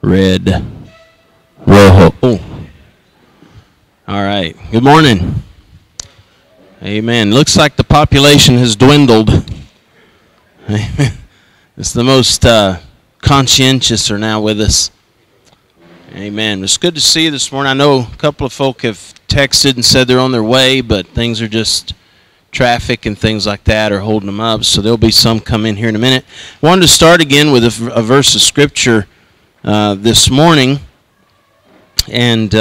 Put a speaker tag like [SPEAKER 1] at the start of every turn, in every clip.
[SPEAKER 1] Red, rojo. Oh. All right. Good morning. Amen. Looks like the population has dwindled. Amen. It's the most conscientious are now with us. Amen. It's good to see you this morning. I know a couple of folk have texted and said they're on their way, but things are just traffic and things like that are holding them up. So there'll be some come in here in a minute. I wanted to start again with a verse of Scripture this morning. And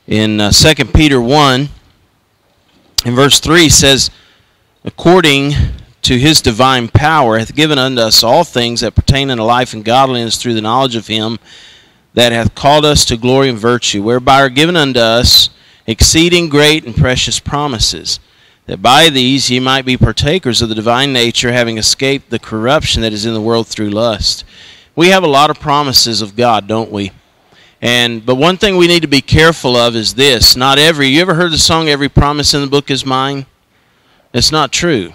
[SPEAKER 1] in 2 Peter 1, in verse 3 says, according to his divine power hath given unto us all things that pertain unto life and godliness through the knowledge of him that hath called us to glory and virtue, whereby are given unto us exceeding great and precious promises, that by these ye might be partakers of the divine nature, having escaped the corruption that is in the world through lust. We have a lot of promises of God, don't we? But one thing we need to be careful of is this. You ever heard the song, "Every Promise in the Book is Mine"? It's not true.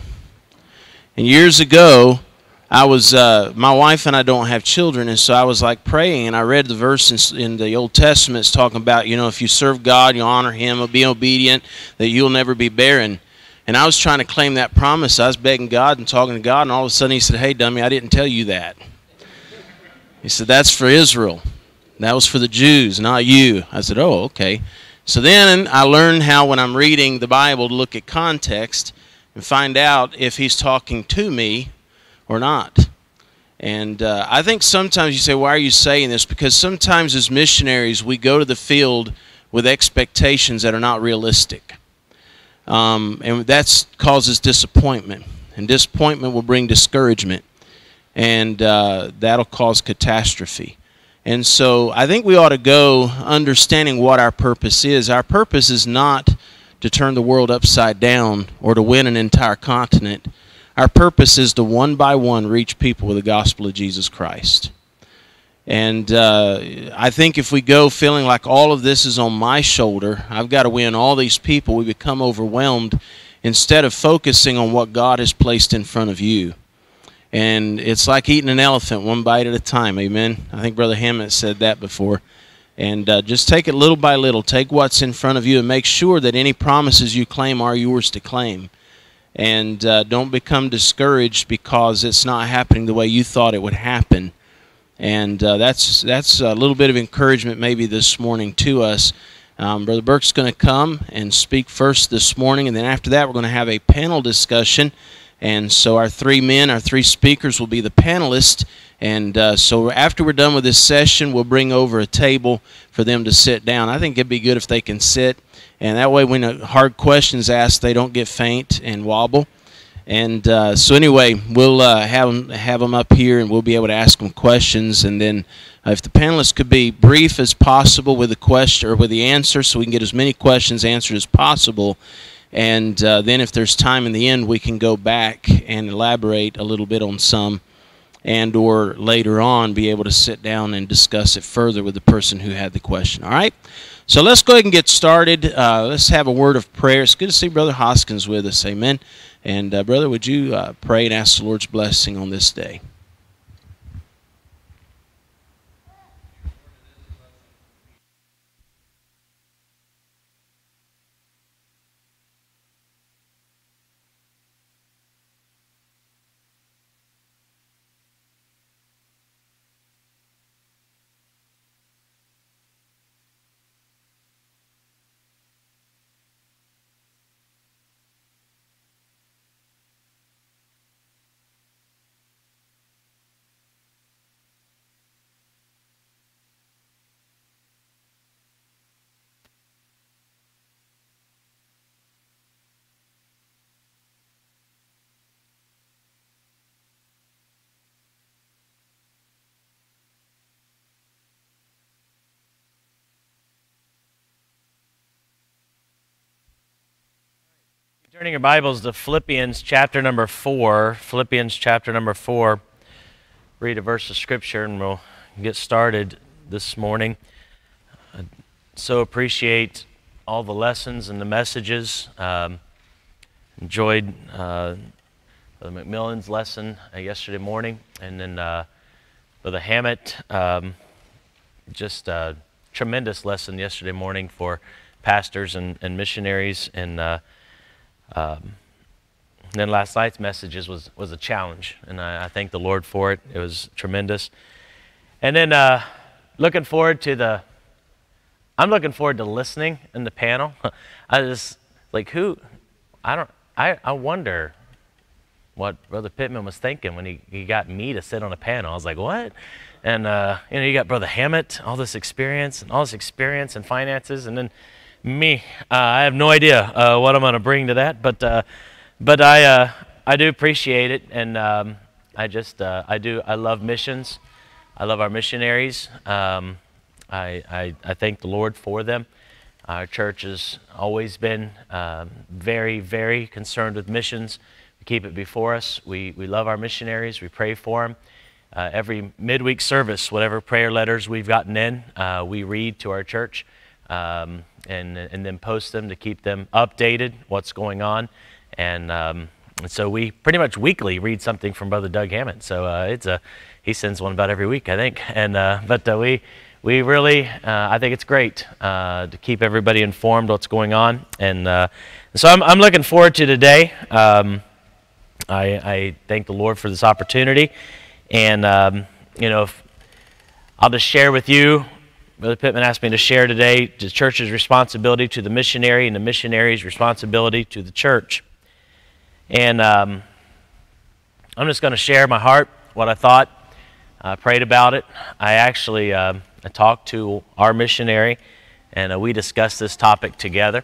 [SPEAKER 1] And years ago, my wife and I don't have children, and so I was like praying, and I read the verse in the Old Testament. It's talking about, if you serve God, you honor him, be obedient, that you'll never be barren. And I was trying to claim that promise. I was begging God and talking to God, and all of a sudden he said, "Hey, dummy, I didn't tell you that." He said, "That's for Israel. That was for the Jews, not you." I said, "Oh, okay." So then I learned how, when I'm reading the Bible, to look at context and find out if he's talking to me or not. And I think sometimes you say, "Why are you saying this?" Because sometimes as missionaries, we go to the field with expectations that are not realistic. And that causes disappointment. And disappointment will bring discouragement. And that'll cause catastrophe. And so I think we ought to go understanding what our purpose is. Our purpose is not to turn the world upside down or to win an entire continent. Our purpose is to one by one reach people with the gospel of Jesus Christ. And I think if we go feeling like all of this is on my shoulder, I've got to win all these people, we become overwhelmed instead of focusing on what God has placed in front of you. And it's like eating an elephant one bite at a time, amen? I think Brother Hammett said that before. And just take it little by little. Take what's in front of you and make sure that any promises you claim are yours to claim. And don't become discouraged because it's not happening the way you thought it would happen. And that's a little bit of encouragement maybe this morning to us. Brother Burke's going to come and speak first this morning, and then after that we're going to have a panel discussion. And so our three speakers will be the panelists. And so after we're done with this session, we'll bring over a table for them to sit down. I think it'd be good if they can sit. And that way when a hard question's asked, they don't get faint and wobble. And so anyway, we'll have them up here, and we'll be able to ask them questions. And then if the panelists could be brief as possible with the question or with the answer, so we can get as many questions answered as possible. And then if there's time in the end, we can go back and elaborate a little bit on some, and or later on be able to sit down and discuss it further with the person who had the question. All right? So let's go ahead and get started. Let's have a word of prayer. It's good to see Brother Hoskins with us. Amen. And brother, would you pray and ask the Lord's blessing on this day?
[SPEAKER 2] Turning your Bibles to Philippians chapter number 4. Philippians chapter number 4. Read a verse of Scripture and we'll get started this morning. I so appreciate all the lessons and the messages. Enjoyed Brother McMillan's lesson yesterday morning, and then Brother Hammett. Just a tremendous lesson yesterday morning for pastors and missionaries, and then last night's messages was a challenge, and I thank the Lord for it. It was tremendous. And then looking forward to I'm looking forward to listening in the panel. I just like I wonder what Brother Pittman was thinking when he got me to sit on a panel. I was like, what? And you got Brother Hammett, all this experience and finances, and then me. I have no idea what I'm going to bring to that, but I do appreciate it, and I love missions. I love our missionaries. I thank the Lord for them. Our church has always been very, very concerned with missions. We keep it before us. We love our missionaries. We pray for them. Every midweek service, whatever prayer letters we've gotten in, we read to our church and then post them to keep them updated, what's going on. And so we pretty much weekly read something from Brother Doug Hammett. So he sends one about every week, I think. And but we really, I think it's great to keep everybody informed what's going on. And so I'm looking forward to today. I thank the Lord for this opportunity. And, I'll just share with you, Brother Pittman asked me to share today the church's responsibility to the missionary and the missionary's responsibility to the church. And I'm just going to share my heart, what I thought. I prayed about it. I actually I talked to our missionary, and we discussed this topic together.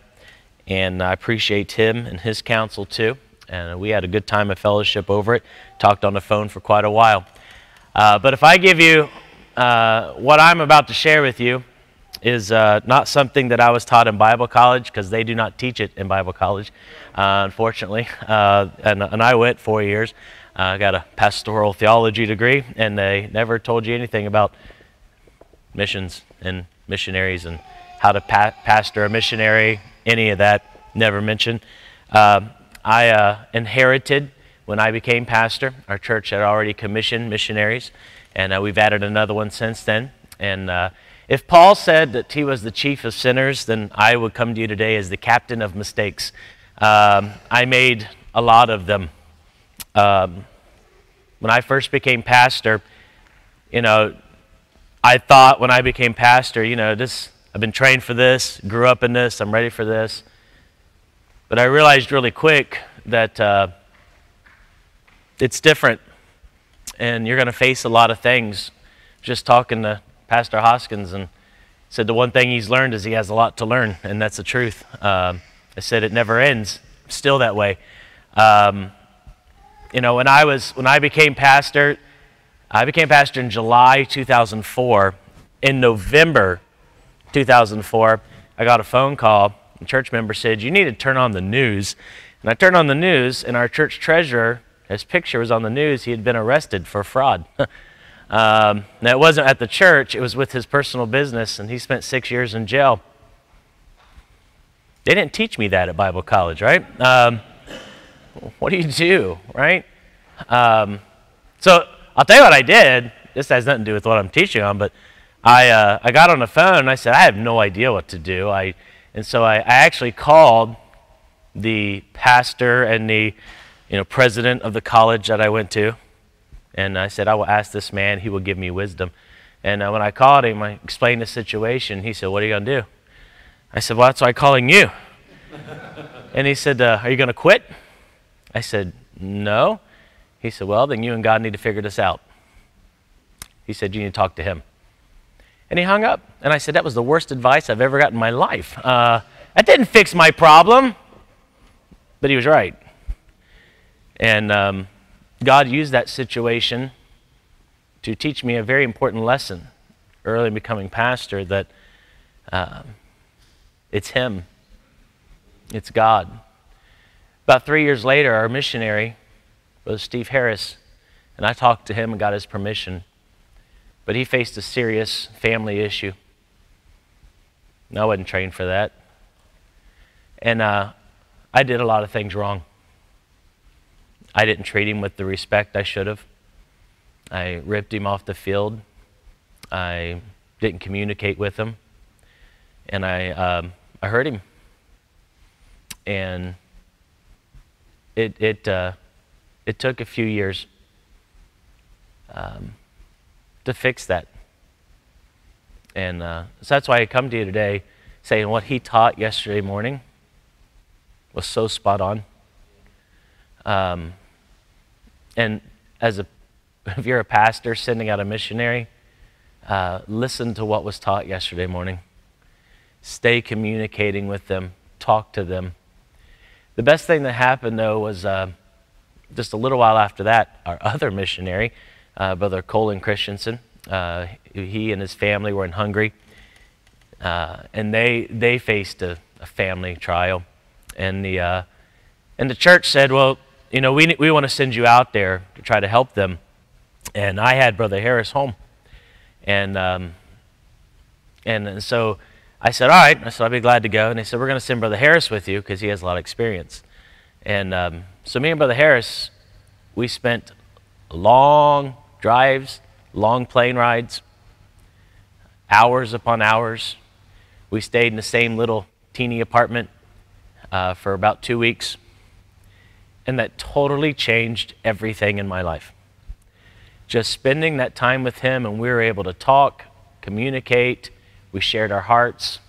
[SPEAKER 2] And I appreciate him and his counsel too. And we had a good time of fellowship over it. Talked on the phone for quite a while. But if I give you what I'm about to share with you is not something that I was taught in Bible college, because they do not teach it in Bible college, unfortunately. And I went 4 years. I got a pastoral theology degree, and they never told you anything about missions and missionaries and how to pastor a missionary, any of that, never mentioned. I inherited, when I became pastor, our church had already commissioned missionaries, and we've added another one since then. And if Paul said that he was the chief of sinners, then I would come to you today as the captain of mistakes. I made a lot of them. When I first became pastor, I thought when I became pastor, I've been trained for this, grew up in this, I'm ready for this. But I realized really quick that it's different, and you're going to face a lot of things. Just talking to Pastor Hoskins, and said the one thing he's learned is he has a lot to learn, and that's the truth. I said it never ends. Still that way. When I became pastor in July 2004. In November 2004, I got a phone call. A church member said, "You need to turn on the news." And I turned on the news, and our church treasurer, his picture was on the news. He had been arrested for fraud. Now, it wasn't at the church. It was with his personal business, and he spent 6 years in jail. They didn't teach me that at Bible college, right? What do you do, right? So I'll tell you what I did. This has nothing to do with what I'm teaching on, but I got on the phone, and I said, I have no idea what to do. And so I actually called the pastor and the president of the college that I went to, and I said, I will ask this man, he will give me wisdom. And when I called him, I explained the situation. He said, what are you going to do? I said, well, that's why I'm calling you. And he said, are you going to quit? I said, no. He said, well, then you and God need to figure this out. He said, you need to talk to him. And he hung up. And I said, that was the worst advice I've ever gotten in my life. That didn't fix my problem. But he was right. And God used that situation to teach me a very important lesson early in becoming pastor, that it's him. It's God. About 3 years later, our missionary was Steve Harris, and I talked to him and got his permission. But he faced a serious family issue. And I wasn't trained for that. And I did a lot of things wrong. I didn't treat him with the respect I should have. I ripped him off the field. I didn't communicate with him, and I hurt him. And it took a few years to fix that. And so that's why I come to you today saying what he taught yesterday morning was so spot on. And if you're a pastor sending out a missionary, listen to what was taught yesterday morning. Stay communicating with them. Talk to them. The best thing that happened, though, was just a little while after that, our other missionary, Brother Colin Christensen, he and his family were in Hungary, and they faced a family trial. And the church said, well, you know, we want to send you out there to try to help them. And I had Brother Harris home. And so I said, all right. I said, I'll be glad to go. And they said, we're going to send Brother Harris with you because he has a lot of experience. And so me and Brother Harris, we spent long drives, long plane rides, hours upon hours. We stayed in the same little teeny apartment for about 2 weeks. And that totally changed everything in my life. Just spending that time with him, and we were able to talk, communicate, we shared our hearts.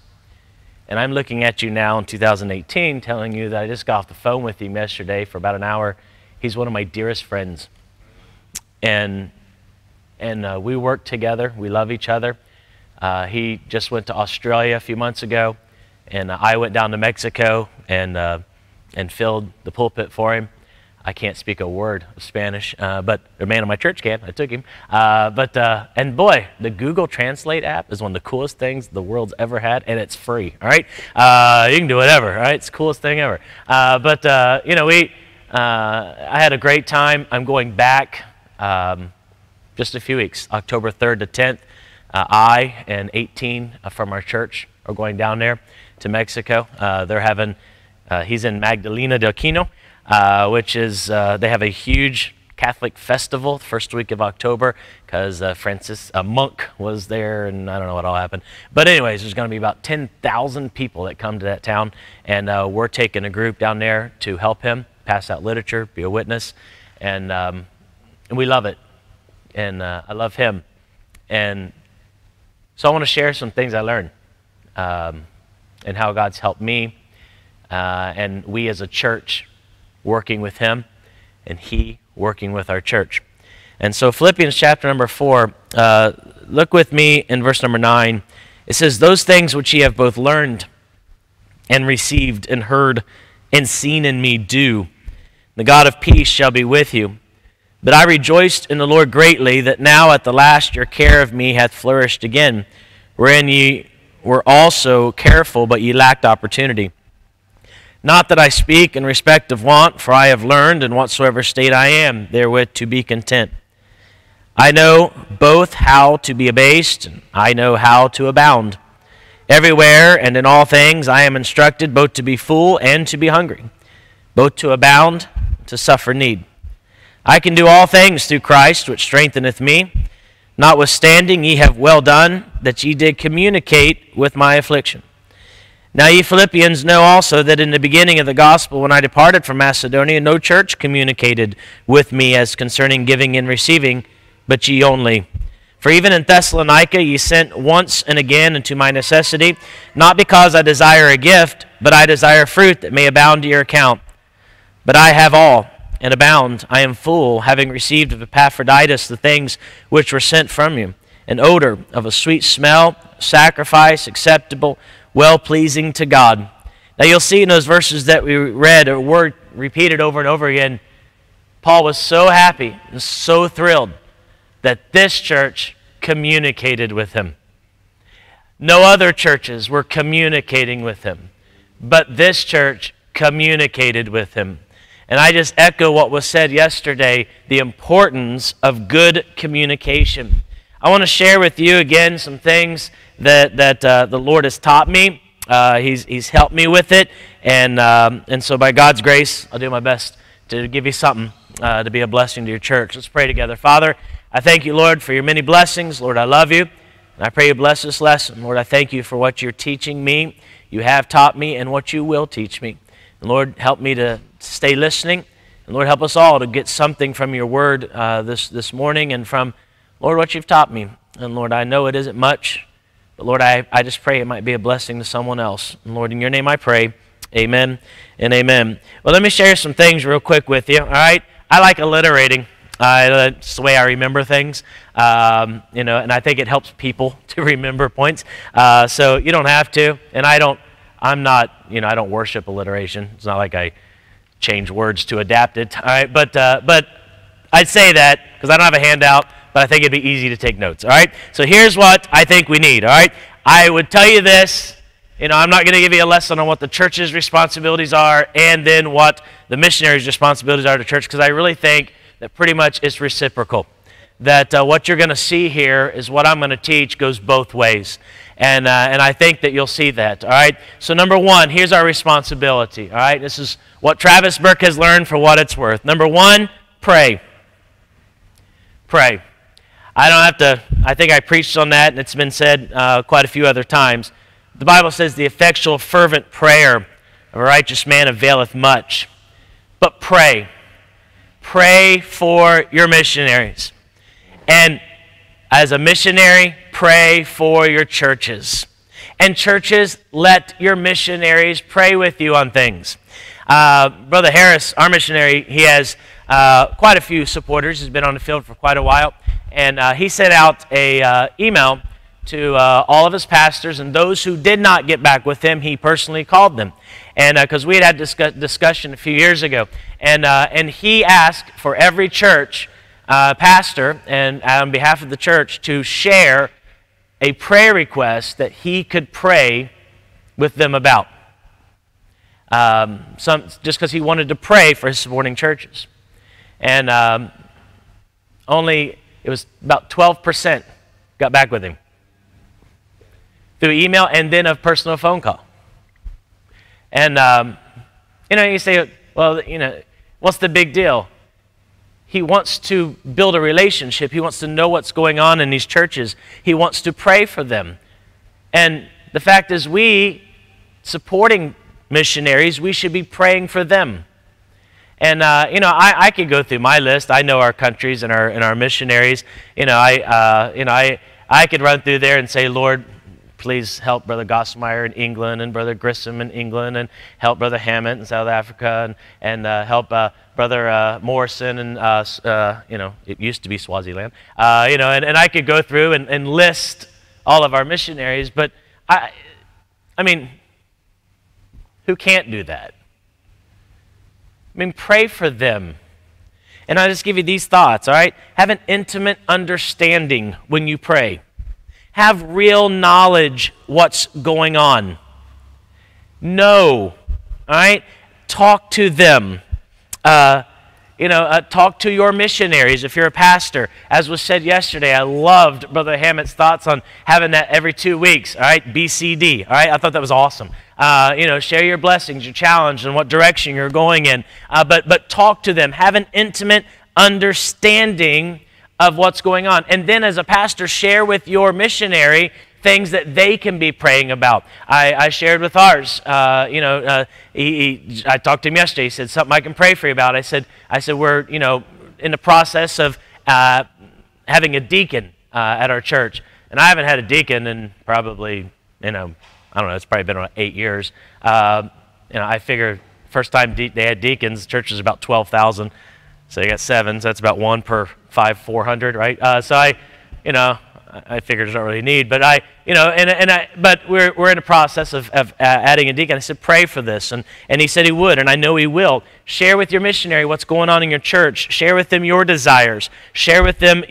[SPEAKER 2] And I'm looking at you now in 2018 telling you that I just got off the phone with him yesterday for about an hour. He's one of my dearest friends. And we work together. We love each other. He just went to Australia a few months ago, and I went down to Mexico and filled the pulpit for him. I can't speak a word of Spanish, but the man in my church can. I took him. And boy, the Google Translate app is one of the coolest things the world's ever had, and it's free, all right? You can do whatever, all right? It's the coolest thing ever. You know, I had a great time. I'm going back just a few weeks, October 3rd to 10th. I and 18 from our church are going down there to Mexico. They're having, he's in Magdalena del Quino, which is, they have a huge Catholic festival the first week of October because a monk was there, and I don't know what all happened. But anyways, there's going to be about 10,000 people that come to that town, and we're taking a group down there to help him pass out literature, be a witness, and we love it, and I love him. And so I want to share some things I learned and how God's helped me, and we as a church working with him, and he working with our church. And so Philippians chapter number 4, look with me in verse number 9. It says, those things which ye have both learned and received and heard and seen in me do, the God of peace shall be with you. But I rejoiced in the Lord greatly that now at the last your care of me hath flourished again, wherein ye were also careful, but ye lacked opportunity. Not that I speak in respect of want, for I have learned in whatsoever state I am therewith to be content. I know both how to be abased, and I know how to abound. Everywhere and in all things I am instructed both to be full and to be hungry, both to abound, to suffer need. I can do all things through Christ, which strengtheneth me. Notwithstanding, ye have well done, that ye did communicate with my affliction. Now ye Philippians know also that in the beginning of the gospel, when I departed from Macedonia, no church communicated with me as concerning giving and receiving, but ye only. For even in Thessalonica ye sent once and again unto my necessity, not because I desire a gift, but I desire fruit that may abound to your account. But I have all, and abound. I am full, having received of Epaphroditus the things which were sent from you, an odor of a sweet smell, sacrifice acceptable, well-pleasing to God. Now you'll see in those verses that we read, or were repeated over and over again, Paul was so happy and so thrilled that this church communicated with him. No other churches were communicating with him, but this church communicated with him. And I just echo what was said yesterday, the importance of good communication. I want to share with you again some things that the Lord has taught me. He's helped me with it, and so by God's grace, I'll do my best to give you something to be a blessing to your church. Let's pray together. Father, I thank you, Lord, for your many blessings. Lord, I love you. And I pray you bless this lesson. Lord, I thank you for what you're teaching me, you have taught me, and what you will teach me. And Lord, help me to stay listening. And Lord, help us all to get something from your word this morning and from, Lord, what you've taught me. And Lord, I know it isn't much, but Lord, I just pray it might be a blessing to someone else. And Lord, in your name I pray, amen and amen. Well, let me share some things real quick with you, all right? I like alliterating. It's the way I remember things, and I think it helps people to remember points. So you don't have to, and I don't worship alliteration. It's not like I change words to adapt it, all right? But I'd say that because I don't have a handout, but I think it'd be easy to take notes, all right? So here's what I think we need, all right? I would tell you this, I'm not going to give you a lesson on what the church's responsibilities are and then what the missionary's responsibilities are to church, because I really think that pretty much it's reciprocal. That what you're going to see here is what I'm going to teach goes both ways. And I think that you'll see that, all right? So number one, here's our responsibility, all right? This is what Travis Burke has learned for what it's worth. Number one, pray. Pray. I think I preached on that, and it's been said quite a few other times. The Bible says the effectual, fervent prayer of a righteous man availeth much. But pray. Pray for your missionaries. And as a missionary, pray for your churches. And churches, let your missionaries pray with you on things. Brother Harris, our missionary, he has quite a few supporters. He's been on the field for quite a while. And he sent out a email to all of his pastors, and those who did not get back with him, he personally called them. And because we had discussion a few years ago, and he asked for every church pastor and on behalf of the church to share a prayer request that he could pray with them about. Just because he wanted to pray for his supporting churches, and it was about 12% got back with him through email and then a personal phone call. And, you say, well, what's the big deal? He wants to build a relationship. He wants to know what's going on in these churches. He wants to pray for them. And the fact is, we, supporting missionaries, we should be praying for them. And, I could go through my list. I know our countries and our missionaries. I could run through there and say, Lord, please help Brother Gossmeyer in England and Brother Grissom in England, and help Brother Hammett in South Africa, and help Brother Morrison and it used to be Swaziland. And I could go through and list all of our missionaries, but I mean, who can't do that? I mean, pray for them. And I'll just give you these thoughts, all right? Have an intimate understanding when you pray. Have real knowledge what's going on. Know, all right? Talk to them. Talk to your missionaries if you're a pastor. As was said yesterday, I loved Brother Hammett's thoughts on having that every 2 weeks, all right? BCD, all right? I thought that was awesome. Share your blessings, your challenge, and what direction you're going in. But talk to them. Have an intimate understanding of what's going on. And then as a pastor, share with your missionary things that they can be praying about. I shared with ours. I talked to him yesterday. He said, something I can pray for you about. I said we're, in the process of having a deacon at our church. And I haven't had a deacon in probably, I don't know, it's probably been around 8 years. I figure first time they had deacons, the church was about 12,000. So you got 7, so that's about 1 per 400, right? So I figured there's not really a need, but but we're in the process of adding a deacon. I said, pray for this, and he said he would, and I know he will. Share with your missionary what's going on in your church. Share with them your desires. Share with them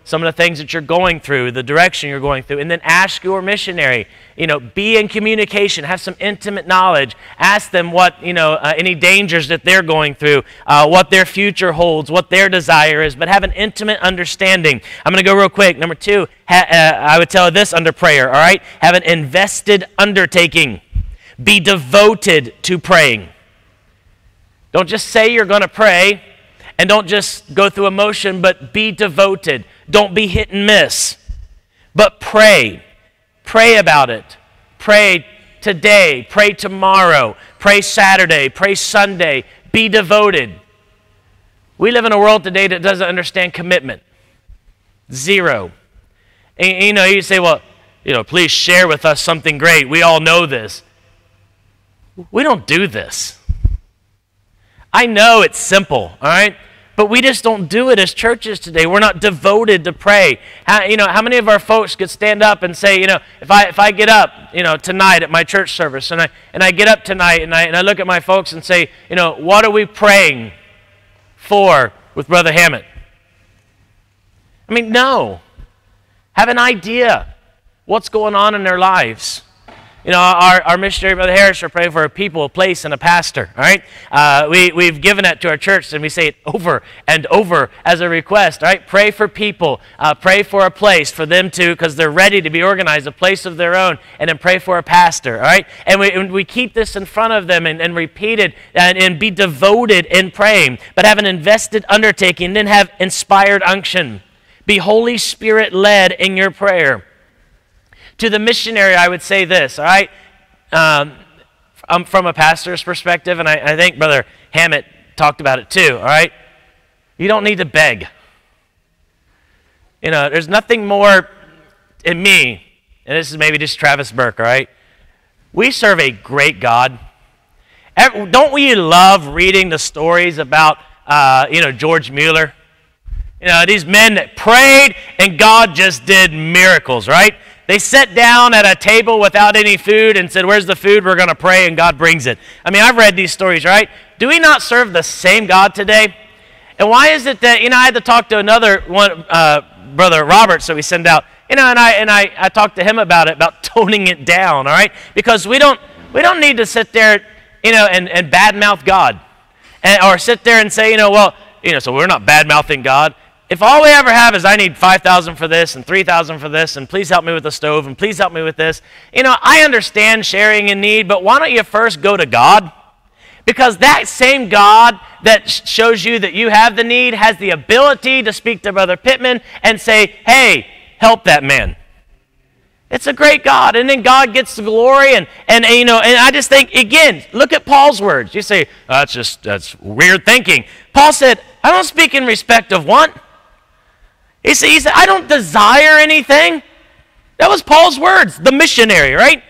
[SPEAKER 2] some of the things that you're going through, the direction you're going through, and then ask your missionary. Be in communication. Have some intimate knowledge. Ask them what any dangers that they're going through, what their future holds, what their desire is. But have an intimate understanding. I'm going to go real quick. Number 2, I would tell this under prayer. All right, have an invested undertaking. Be devoted to praying. Don't just say you're going to pray And don't just go through emotion, but be devoted. Don't be hit and miss. But pray. Pray about it. Pray today. Pray tomorrow. Pray Saturday. Pray Sunday. Be devoted. We live in a world today that doesn't understand commitment. Zero. And, you say, well, please share with us something great. We all know this. We don't do this. I know it's simple, all right? But we just don't do it as churches today. We're not devoted to pray. How many of our folks could stand up and say, if I get up, tonight at my church service, and I get up tonight and I look at my folks and say, what are we praying for with Brother Hammett? I mean, no. Have an idea what's going on in their lives. Our missionary, Brother Harris, are praying for a people, a place, and a pastor, all right? We've given that to our church, and we say it over and over as a request, all right? Pray for people. Pray for a place for them to, because they're ready to be organized, a place of their own, and then pray for a pastor, all right? And we keep this in front of them and repeat it and be devoted in praying, but have an invested undertaking, then have inspired unction. Be Holy Spirit-led in your prayer. To the missionary, I would say this, all right? From a pastor's perspective, and I think Brother Hammett talked about it too, all right? You don't need to beg. There's nothing more in me, and this is maybe just Travis Burke, all right? We serve a great God. Don't we love reading the stories about, George Mueller? These men that prayed and God just did miracles, right? They sat down at a table without any food and said, where's the food? We're going to pray, and God brings it. I mean, I've read these stories, right? Do we not serve the same God today? And why is it that, I had to talk to another one, Brother Robert, so we send out, and I talked to him about it, about toning it down, all right? Because we don't need to sit there, and badmouth God. Or sit there and say, so we're not badmouthing God. If all we ever have is I need $5,000 for this and $3,000 for this and please help me with the stove and please help me with this, I understand sharing in need, but why don't you first go to God? Because that same God that shows you that you have the need has the ability to speak to Brother Pittman and say, hey, help that man. It's a great God, and then God gets the glory, and I just think, again, look at Paul's words. You say, that's weird thinking. Paul said, I don't speak in respect of want. He said, I don't desire anything. That was Paul's words, the missionary, right?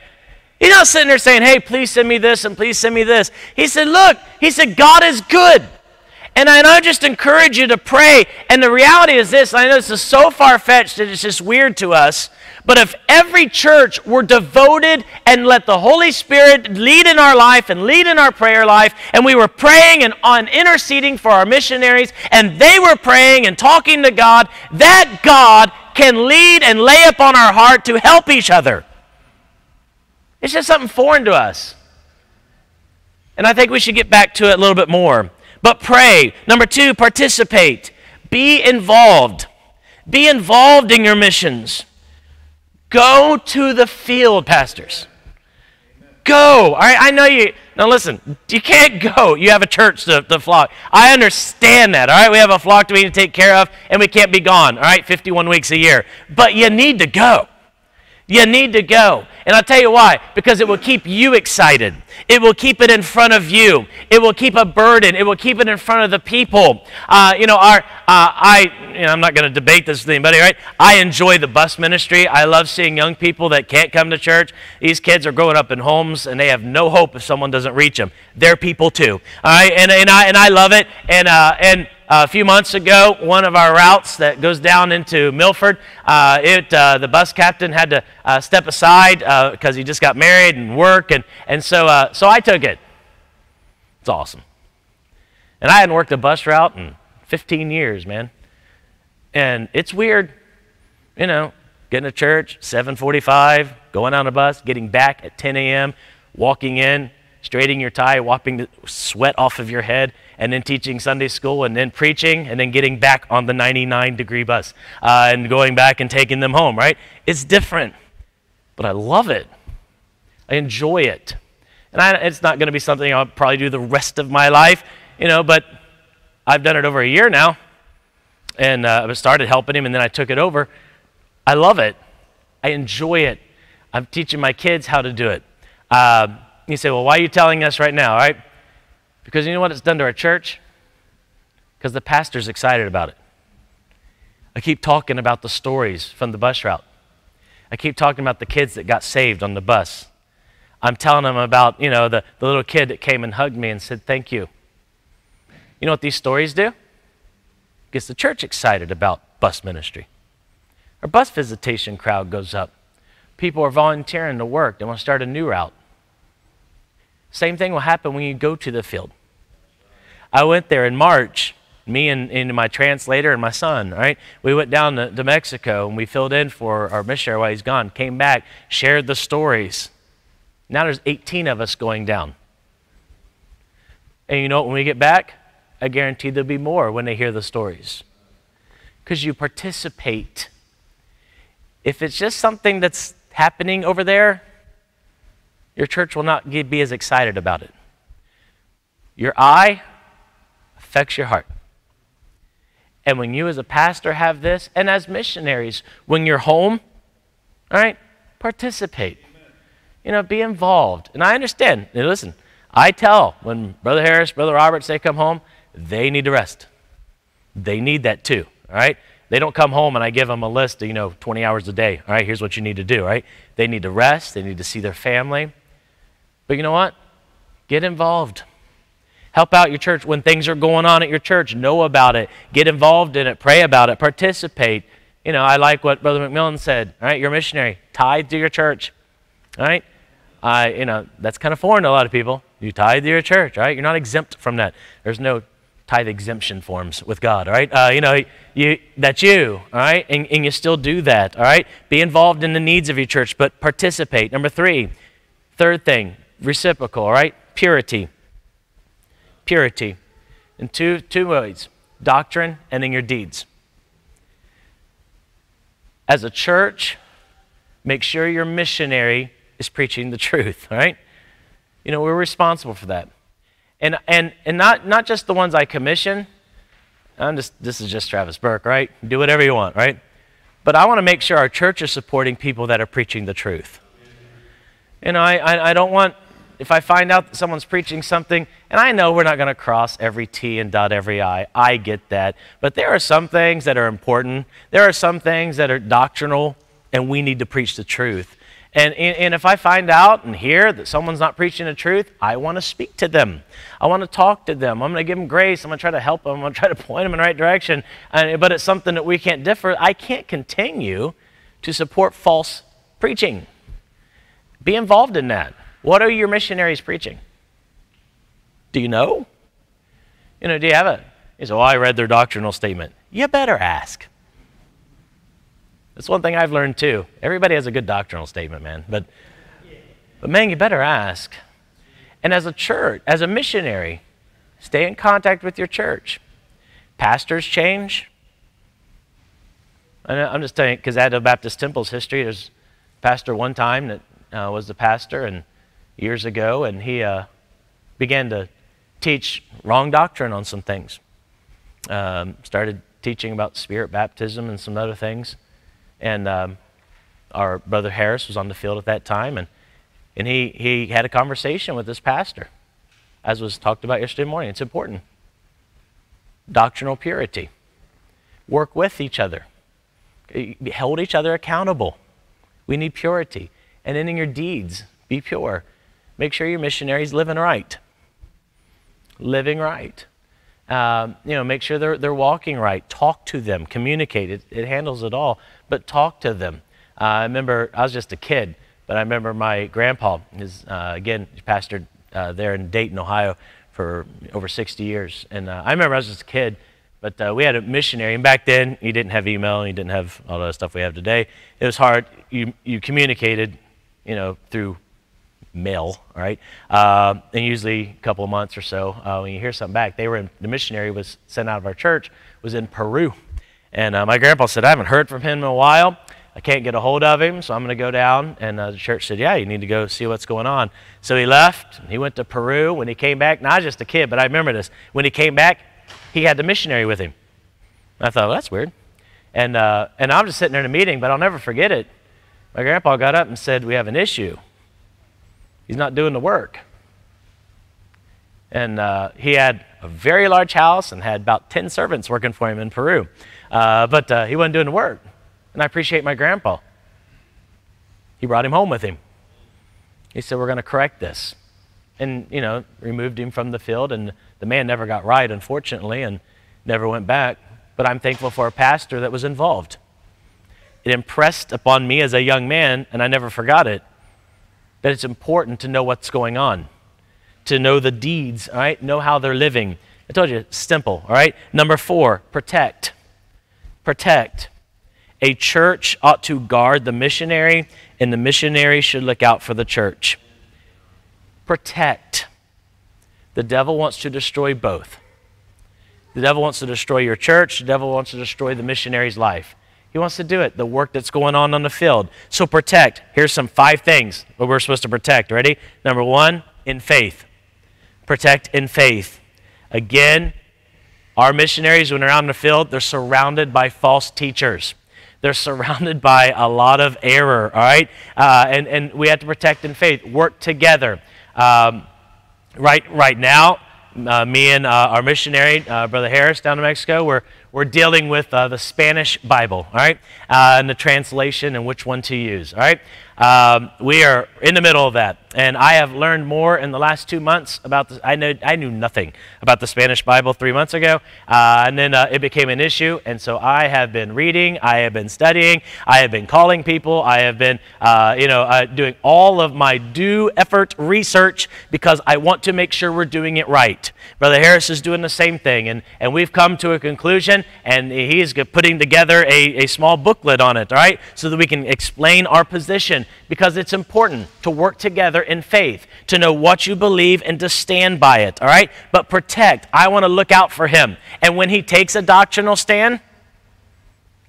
[SPEAKER 2] He's not sitting there saying, hey, please send me this and please send me this. He said, look, God is good. And I just encourage you to pray. And the reality is this, I know this is so far-fetched that it's just weird to us, but if every church were devoted and let the Holy Spirit lead in our life and lead in our prayer life, and we were praying and interceding for our missionaries, and they were praying and talking to God, that God can lead and lay upon our heart to help each other. It's just something foreign to us. And I think we should get back to it a little bit more. But pray. Number 2, participate. Be involved. Be involved in your missions. Go to the field, pastors. Go. All right, I know you. Now listen, you can't go. You have a church to flock. I understand that, all right? We have a flock we need to take care of, and we can't be gone, all right, 51 weeks a year. But you need to go. You need to go. And I'll tell you why. Because it will keep you excited. It will keep it in front of you. It will keep a burden. It will keep it in front of the people. I'm not going to debate this with anybody, right? I enjoy the bus ministry. I love seeing young people that can't come to church. These kids are growing up in homes, and they have no hope if someone doesn't reach them. They're people too. All right? And I love it. And a few months ago, one of our routes that goes down into Milford, the bus captain had to step aside because he just got married and work, and so I took it. It's awesome. And I hadn't worked a bus route in 15 years, man. And it's weird, getting to church, 7:45, going on a bus, getting back at 10 a.m., walking in, straightening your tie, wiping the sweat off of your head, and then teaching Sunday school, and then preaching, and then getting back on the 99-degree bus, and going back and taking them home, right? It's different, but I love it. I enjoy it. And it's not going to be something I'll probably do the rest of my life, but I've done it over a year now, and I started helping him, and then I took it over. I love it. I enjoy it. I'm teaching my kids how to do it. You say, well, why are you telling us right now, all right? Because you know what it's done to our church? Because the pastor's excited about it. I keep talking about the stories from the bus route. I keep talking about the kids that got saved on the bus. I'm telling them about, the little kid that came and hugged me and said, thank you. You know what these stories do? It gets the church excited about bus ministry. Our bus visitation crowd goes up. People are volunteering to work. They want to start a new route. Same thing will happen when you go to the field. I went there in March, me and my translator and my son, right? We went down to Mexico and we filled in for our missionary while he's gone, came back, shared the stories. Now there's 18 of us going down. And you know what, when we get back, I guarantee there'll be more when they hear the stories. Because you participate. If it's just something that's happening over there, your church will not be as excited about it. Your eye affects your heart. And when you as a pastor have this, and as missionaries, when you're home, all right, participate. Be involved. And I understand. Now listen, I tell when Brother Harris, Brother Roberts, they come home, they need to rest. They need that too, all right? They don't come home and I give them a list of, 20 hours a day. All right, here's what you need to do, right? They need to rest. They need to see their family. But you know what? Get involved. Help out your church when things are going on at your church. Know about it. Get involved in it. Pray about it. Participate. I like what Brother McMillan said. All right, you're a missionary. Tithe to your church. All right? That's kind of foreign to a lot of people. You tithe to your church, all right? You're not exempt from that. There's no tithe exemption forms with God, all right? That's you, all right? And you still do that, all right? Be involved in the needs of your church, but participate. Number three, third thing, reciprocal, all right? Purity. Purity. In two ways, doctrine and in your deeds. As a church, make sure your missionary is preaching the truth, all right? We're responsible for that. And not just the ones I commission. This is just Travis Burke, right? Do whatever you want, right? But I want to make sure our church is supporting people that are preaching the truth. I don't want, if I find out that someone's preaching something, and I know we're not going to cross every T and dot every I. I get that. But there are some things that are important. There are some things that are doctrinal, and we need to preach the truth. And if I find out and hear that someone's not preaching the truth, I want to speak to them. I want to talk to them. I'm going to give them grace. I'm going to try to help them. I'm going to try to point them in the right direction. But it's something that we can't differ. I can't continue to support false preaching. Be involved in that. What are your missionaries preaching? Do you know? Do you have a... You say, well, I read their doctrinal statement. You better ask. That's one thing I've learned too. Everybody has a good doctrinal statement, man. But man, you better ask. And as a church, as a missionary, stay in contact with your church. Pastors change. I'm just telling you, because at the Baptist Temple's history, there's a pastor one time that was the pastor and years ago, and he began to teach wrong doctrine on some things. Started teaching about spirit baptism and some other things. And our brother Harris was on the field at that time, and he had a conversation with this pastor, as was talked about yesterday morning. It's important. Doctrinal purity. Work with each other. Hold each other accountable. We need purity. And then in your deeds, be pure. Make sure your missionary's living right. Living right. Make sure they're walking right. Talk to them. Communicate. It handles it all. But talk to them. I remember, I was just a kid, but I remember my grandpa, he pastored there in Dayton, Ohio for over 60 years. And I remember I was just a kid, but we had a missionary. And back then, you didn't have email. You didn't have all the stuff we have today. It was hard. You communicated, through mail, all right? And usually a couple of months or so, when you hear something back, the missionary was sent out of our church, was in Peru. And my grandpa said, I haven't heard from him in a while. I can't get a hold of him, so I'm going to go down. And the church said, yeah, you need to go see what's going on. So he left. He went to Peru. When he came back, not just a kid, but I remember this. When he came back, he had the missionary with him. I thought, well, that's weird. And I'm just sitting there in a meeting, but I'll never forget it. My grandpa got up and said, we have an issue. He's not doing the work. And he had a very large house and had about 10 servants working for him in Peru. But he wasn't doing the work. And I appreciate my grandpa. He brought him home with him. He said, we're going to correct this. And, removed him from the field. And the man never got right, unfortunately, and never went back. But I'm thankful for a pastor that was involved. It impressed upon me as a young man, and I never forgot it, that it's important to know what's going on, to know the deeds, all right, know how they're living. I told you, it's simple, all right? Number 4, protect. Protect. A church ought to guard the missionary, and the missionary should look out for the church. Protect. The devil wants to destroy both. The devil wants to destroy your church. The devil wants to destroy the missionary's life. He wants to do it, the work that's going on the field. So protect. Here's some 5 things that we're supposed to protect. Ready? Number 1, in faith. Protect in faith. Again, our missionaries, when they're out in the field, they're surrounded by false teachers. They're surrounded by a lot of error, all right? And we have to protect in faith. Work together. Right now, me and our missionary, Brother Harris, down in Mexico, we're dealing with the Spanish Bible, all right, and the translation and which one to use, all right? We are in the middle of that, and I have learned more in the last 2 months about this. I knew nothing about the Spanish Bible 3 months ago, and then it became an issue, and so I have been reading, I have been studying, I have been calling people, I have been, doing all of my due effort research because I want to make sure we're doing it right. Brother Harris is doing the same thing, and we've come to a conclusion, and he is putting together a small booklet on it, all right, so that we can explain our position. Because it's important to work together in faith, to know what you believe and to stand by it, all right? But protect. I want to look out for him. And when he takes a doctrinal stand,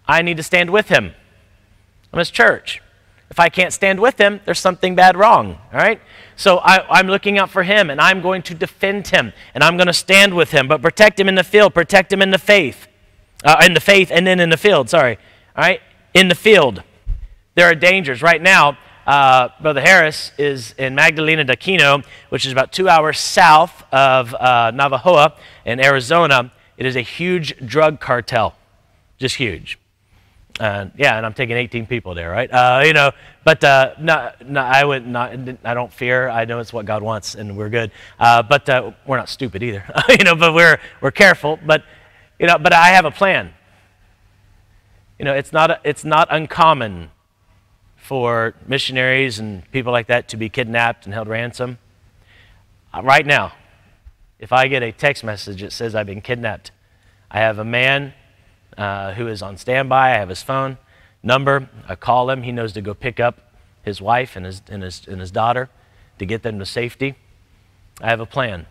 [SPEAKER 2] I need to stand with him. I'm his church. If I can't stand with him, there's something bad wrong, all right? So I'm looking out for him, and I'm going to defend him, and I'm going to stand with him. But protect him in the field. Protect him in the faith. And then in the field, sorry. All right? In the field. There are dangers. Right now, Brother Harris is in Magdalena de Quino, which is about 2 hours south of Navajo in Arizona. It is a huge drug cartel, just huge. And I'm taking 18 people there, right? But I don't fear. I know it's what God wants, and we're good. But we're not stupid either, But we're careful. But I have a plan. It's not uncommon for missionaries and people like that to be kidnapped and held ransom. Right now, if I get a text message that says I've been kidnapped, I have a man who is on standby. I have his phone number. I call him. He knows to go pick up his wife and his daughter to get them to safety. I have a plan.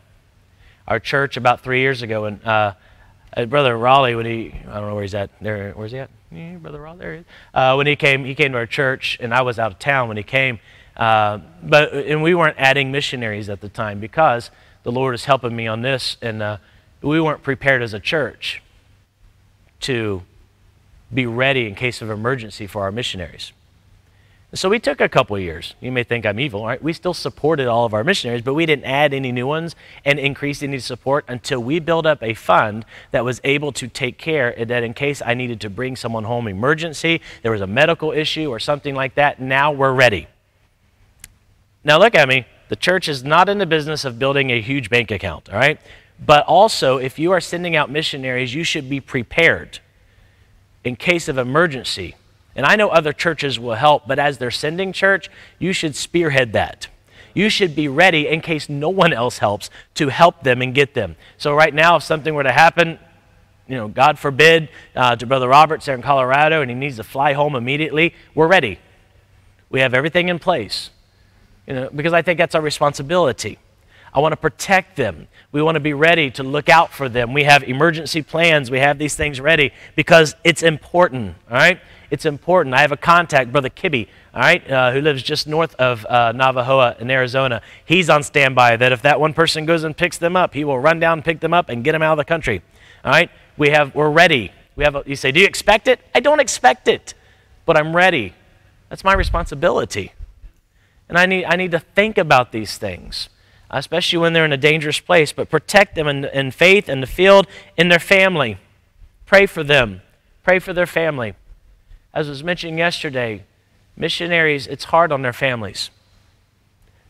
[SPEAKER 2] Our church about 3 years ago, and Brother Raleigh, I don't know where he's at. Where's he at? Yeah, Brother Raleigh, there he is. When he came to our church, and I was out of town when he came. And we weren't adding missionaries at the time because the Lord is helping me on this, and we weren't prepared as a church to be ready in case of emergency for our missionaries. So we took a couple of years. You may think I'm evil, right? We still supported all of our missionaries, but we didn't add any new ones and increase any support until we built up a fund that was able to take care of that in case I needed to bring someone home emergency, there was a medical issue or something like that. Now we're ready. Now look at me. The church is not in the business of building a huge bank account, all right? But also, if you are sending out missionaries, you should be prepared in case of emergency. And I know other churches will help, but as their sending church, you should spearhead that. You should be ready in case no one else helps to help them and get them. So right now, if something were to happen, God forbid, to Brother Roberts there in Colorado, and he needs to fly home immediately, we're ready. We have everything in place, because I think that's our responsibility. I want to protect them. We want to be ready to look out for them. We have emergency plans. We have these things ready because it's important, all right? It's important. I have a contact, Brother Kibbe, all right, who lives just north of Navajo in Arizona. He's on standby that if that one person goes and picks them up, he will run down and pick them up and get them out of the country. All right? We're ready. You say, do you expect it? I don't expect it, but I'm ready. That's my responsibility. And I need to think about these things, especially when they're in a dangerous place, but protect them in faith, in the field, in their family. Pray for them. Pray for their family. As was mentioned yesterday, missionaries, it's hard on their families.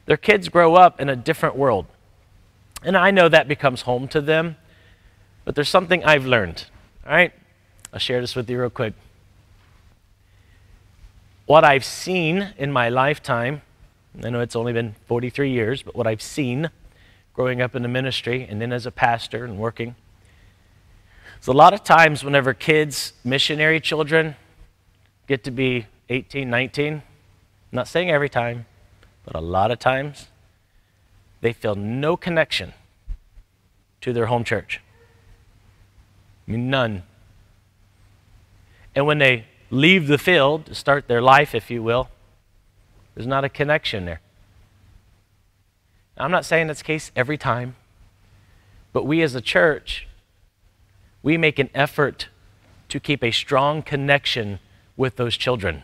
[SPEAKER 2] Their kids grow up in a different world. And I know that becomes home to them, but there's something I've learned. All right? I'll share this with you real quick. What I've seen in my lifetime, I know it's only been 43 years, but what I've seen growing up in the ministry and then as a pastor and working, is a lot of times whenever kids, missionary children, get to be 18, 19, I'm not saying every time, but a lot of times, they feel no connection to their home church. I mean, none. And when they leave the field to start their life, if you will, there's not a connection there. Now, I'm not saying that's the case every time, but we as a church, we make an effort to keep a strong connection with those children.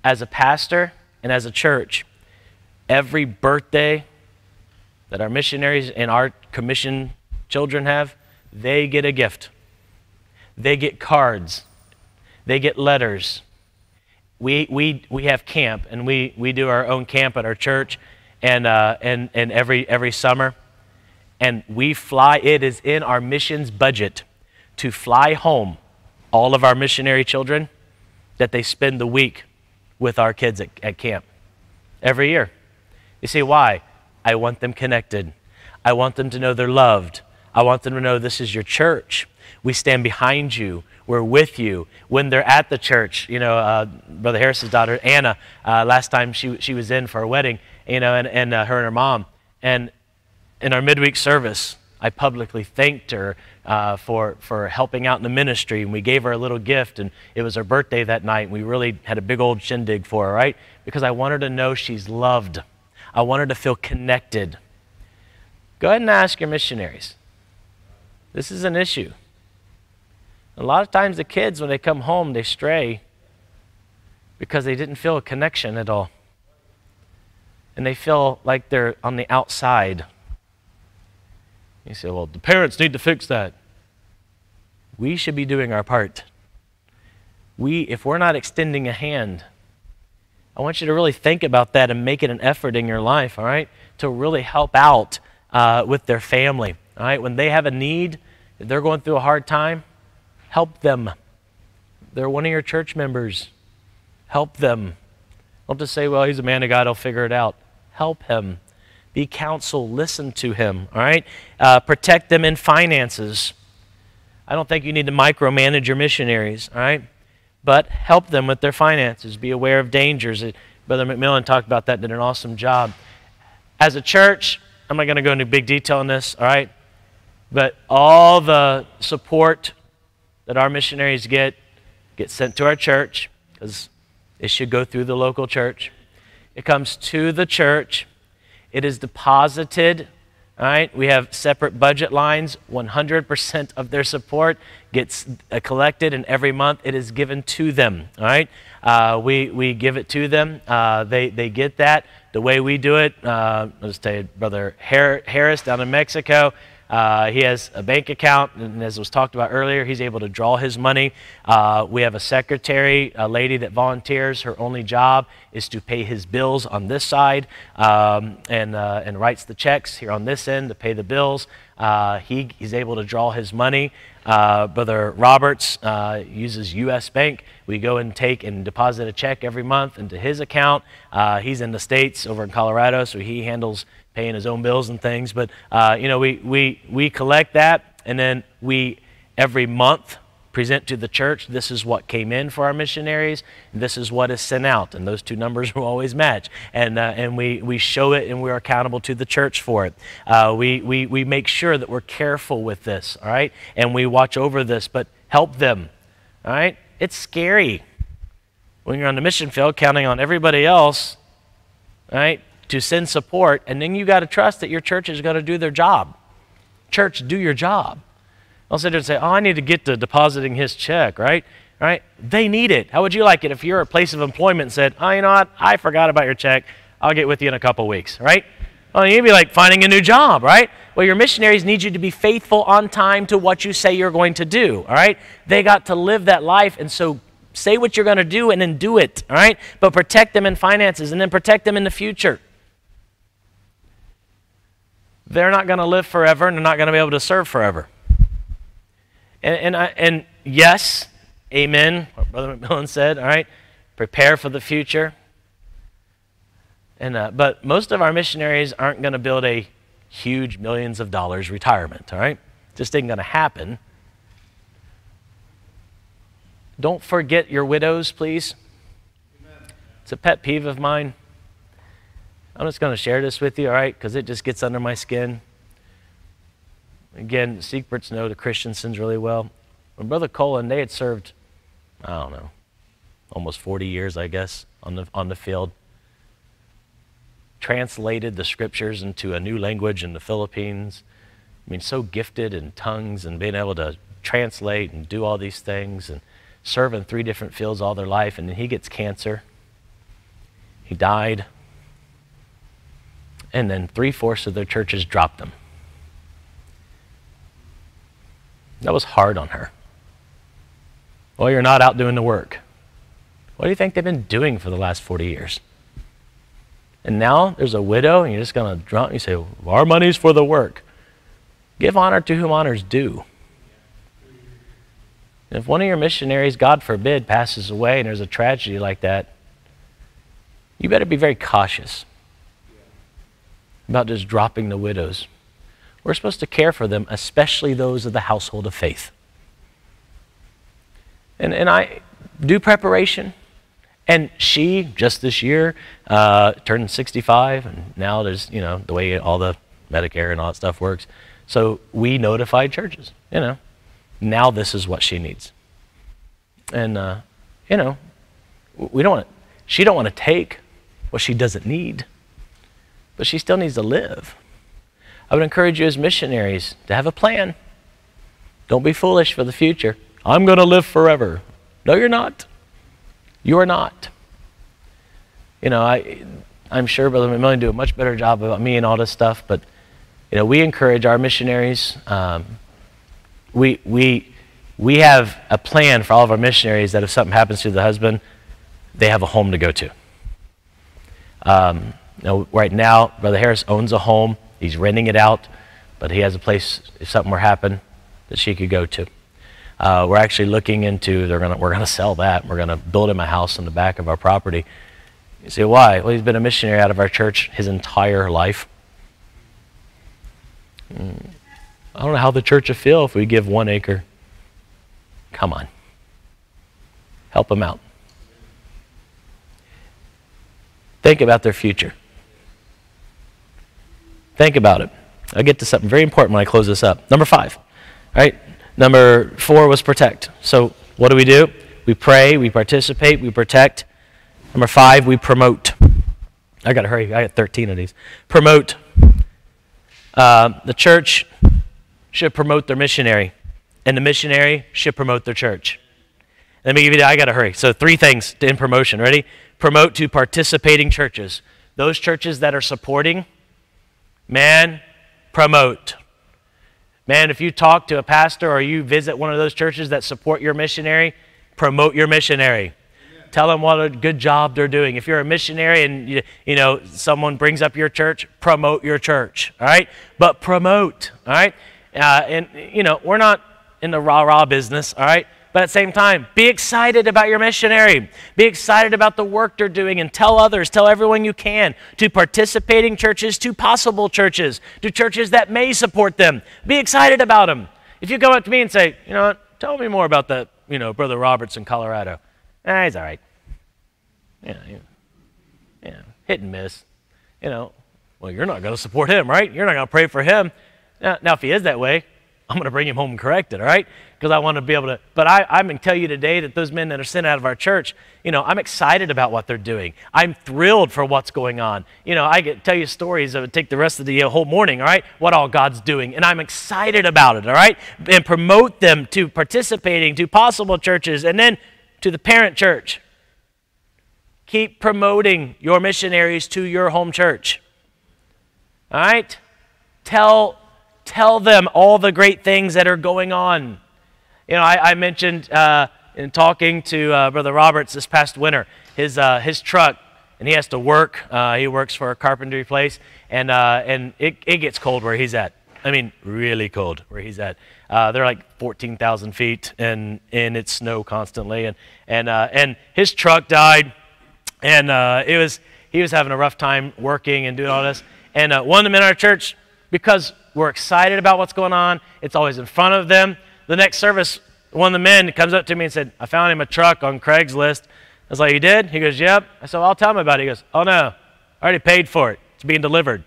[SPEAKER 2] As a pastor and as a church, every birthday that our missionaries and our commissioned children have, they get a gift. They get cards. They get letters. We have camp, and we do our own camp at our church, and every summer, and we fly. It is in our missions budget to fly home all of our missionary children, that they spend the week with our kids at camp every year. You see why? I want them connected. I want them to know they're loved. I want them to know this is your church. We stand behind you. We're with you. When they're at the church, Brother Harris's daughter, Anna, last time she was in for a wedding, and her and her mom. And in our midweek service, I publicly thanked her for helping out in the ministry, and we gave her a little gift, and it was her birthday that night, and we really had a big old shindig for her, right? Because I want her to know she's loved. I want her to feel connected. Go ahead and ask your missionaries. This is an issue. A lot of times the kids, when they come home, they stray because they didn't feel a connection at all. And they feel like they're on the outside. You say, well, the parents need to fix that. We should be doing our part. If we're not extending a hand, I want you to really think about that and make it an effort in your life, all right, to really help out with their family, all right? When they have a need, if they're going through a hard time, help them. They're one of your church members. Help them. Don't just say, well, he's a man of God, he'll figure it out. Help him. Be counsel. Listen to him, all right? Protect them in finances. I don't think you need to micromanage your missionaries, all right? But help them with their finances. Be aware of dangers. Brother McMillan talked about that, did an awesome job. As a church, I'm not going to go into big detail on this, all right? But all the support that our missionaries get sent to our church, because it should go through the local church. It comes to the church. It is deposited, all right? We have separate budget lines. 100% of their support gets collected, and every month it is given to them, all right? We give it to them. They get that. The way we do it, I'll just tell you, Brother Harris down in Mexico, he has a bank account, and as was talked about earlier, he's able to draw his money. We have a secretary, a lady that volunteers. Her only job is to pay his bills on this side and writes the checks here on this end to pay the bills. He's able to draw his money. Brother Roberts uses U.S. Bank. We go and take and deposit a check every month into his account. He's in the States over in Colorado, so he handles paying his own bills and things. But, we collect that, and then we, every month, present to the church, this is what came in for our missionaries, and this is what is sent out, and those two numbers will always match. And we show it, and we're accountable to the church for it. We make sure that we're careful with this, all right? And we watch over this, but help them, all right? It's scary when you're on the mission field counting on everybody else, all right, to send support, and then you got to trust that your church is going to do their job. Church, do your job. Don't sit there and say, oh, I need to get to depositing his check, right? Right? They need it. How would you like it if you're a place of employment and said, oh, you know what? I forgot about your check. I'll get with you in a couple weeks, right? Well, you'd be like finding a new job, right? Well, your missionaries need you to be faithful on time to what you say you're going to do, all right? They got to live that life, and so say what you're going to do and then do it, all right? But protect them in finances and then protect them in the future. They're not going to live forever, and they're not going to be able to serve forever. And yes, amen, what Brother McMillan said, all right? Prepare for the future. But most of our missionaries aren't going to build a huge millions of dollars retirement, all right? Just ain't going to happen. Don't forget your widows, please. Amen. It's a pet peeve of mine. I'm just going to share this with you, all right, because it just gets under my skin. Again, secrets know the Christian sins really well. When Brother Cole and they had served, I don't know, almost 40 years, I guess, on the field, translated the scriptures into a new language in the Philippines. I mean, so gifted in tongues and being able to translate and do all these things and serve in 3 different fields all their life, and then he gets cancer. He died. And then 3/4 of their churches dropped him. That was hard on her. Well, you're not out doing the work. What do you think they've been doing for the last 40 years? And now there's a widow, and you're just going to drop. You say, well, our money's for the work. Give honor to whom honor's due. And if one of your missionaries, God forbid, passes away and there's a tragedy like that, you better be very cautious about just dropping the widows. We're supposed to care for them, especially those of the household of faith. And I do preparation. And she, just this year, turned 65, and now there's, the way all the Medicare and all that stuff works. So we notified churches, now this is what she needs. And, she don't want to take what she doesn't need, but she still needs to live. I would encourage you as missionaries to have a plan. Don't be foolish for the future. I'm going to live forever. No, you're not. You are not. I'm sure Brother McMillan do a much better job about me and all this stuff, but we encourage our missionaries. We have a plan for all of our missionaries that if something happens to the husband, they have a home to go to. Right now, Brother Harris owns a home. He's renting it out, but he has a place if something were to happen that she could go to. We're actually looking into, we're going to sell that. We're going to build him a house in the back of our property. You say, why? Well, he's been a missionary out of our church his entire life. I don't know how the church will feel if we give 1 acre. Come on. Help them out. Think about their future. Think about it. I'll get to something very important when I close this up. Number 5. All right? Number 4 was protect. So what do? We pray, we participate, we protect. Number 5, we promote. I got to hurry. I got 13 of these. Promote. The church should promote their missionary, and the missionary should promote their church. Let me give you I got to hurry. So 3 things in promotion. Ready? Promote to participating churches. Those churches that are supporting, man, promote. Man, if you talk to a pastor or you visit one of those churches that support your missionary, promote your missionary. Amen. Tell them what a good job they're doing. If you're a missionary and someone brings up your church, promote your church. All right, but promote. All right, we're not in the rah-rah business. All right. But at the same time, be excited about your missionary. Be excited about the work they're doing, and tell others, tell everyone you can, to participating churches, to possible churches, to churches that may support them. Be excited about them. If you go up to me and say, tell me more about that, Brother Roberts in Colorado. He's all right. Hit and miss. Well, you're not going to support him, right? You're not going to pray for him. Now, if he is that way, I'm going to bring him home and correct it, all right? Because I want to be able to. But I'm going to tell you today that those men that are sent out of our church, I'm excited about what they're doing. I'm thrilled for what's going on. I get tell you stories that would take the rest of the whole morning, all right, what all God's doing. And I'm excited about it, all right? And promote them to participating, to possible churches, and then to the parent church. Keep promoting your missionaries to your home church. All right? Tell them all the great things that are going on. I mentioned in talking to Brother Roberts this past winter, his truck, and he has to work. He works for a carpentry place, and it gets cold where he's at. I mean, really cold where he's at. They're like 14,000 feet, and it's snow constantly. And his truck died, and he was having a rough time working and doing all this. And one of the men in our church, because we're excited about what's going on, it's always in front of them. The next service, one of the men comes up to me and said, I found him a truck on Craigslist. I was like, you did? He goes, yep. I said, well, I'll tell him about it. He goes, oh no, I already paid for it. It's being delivered.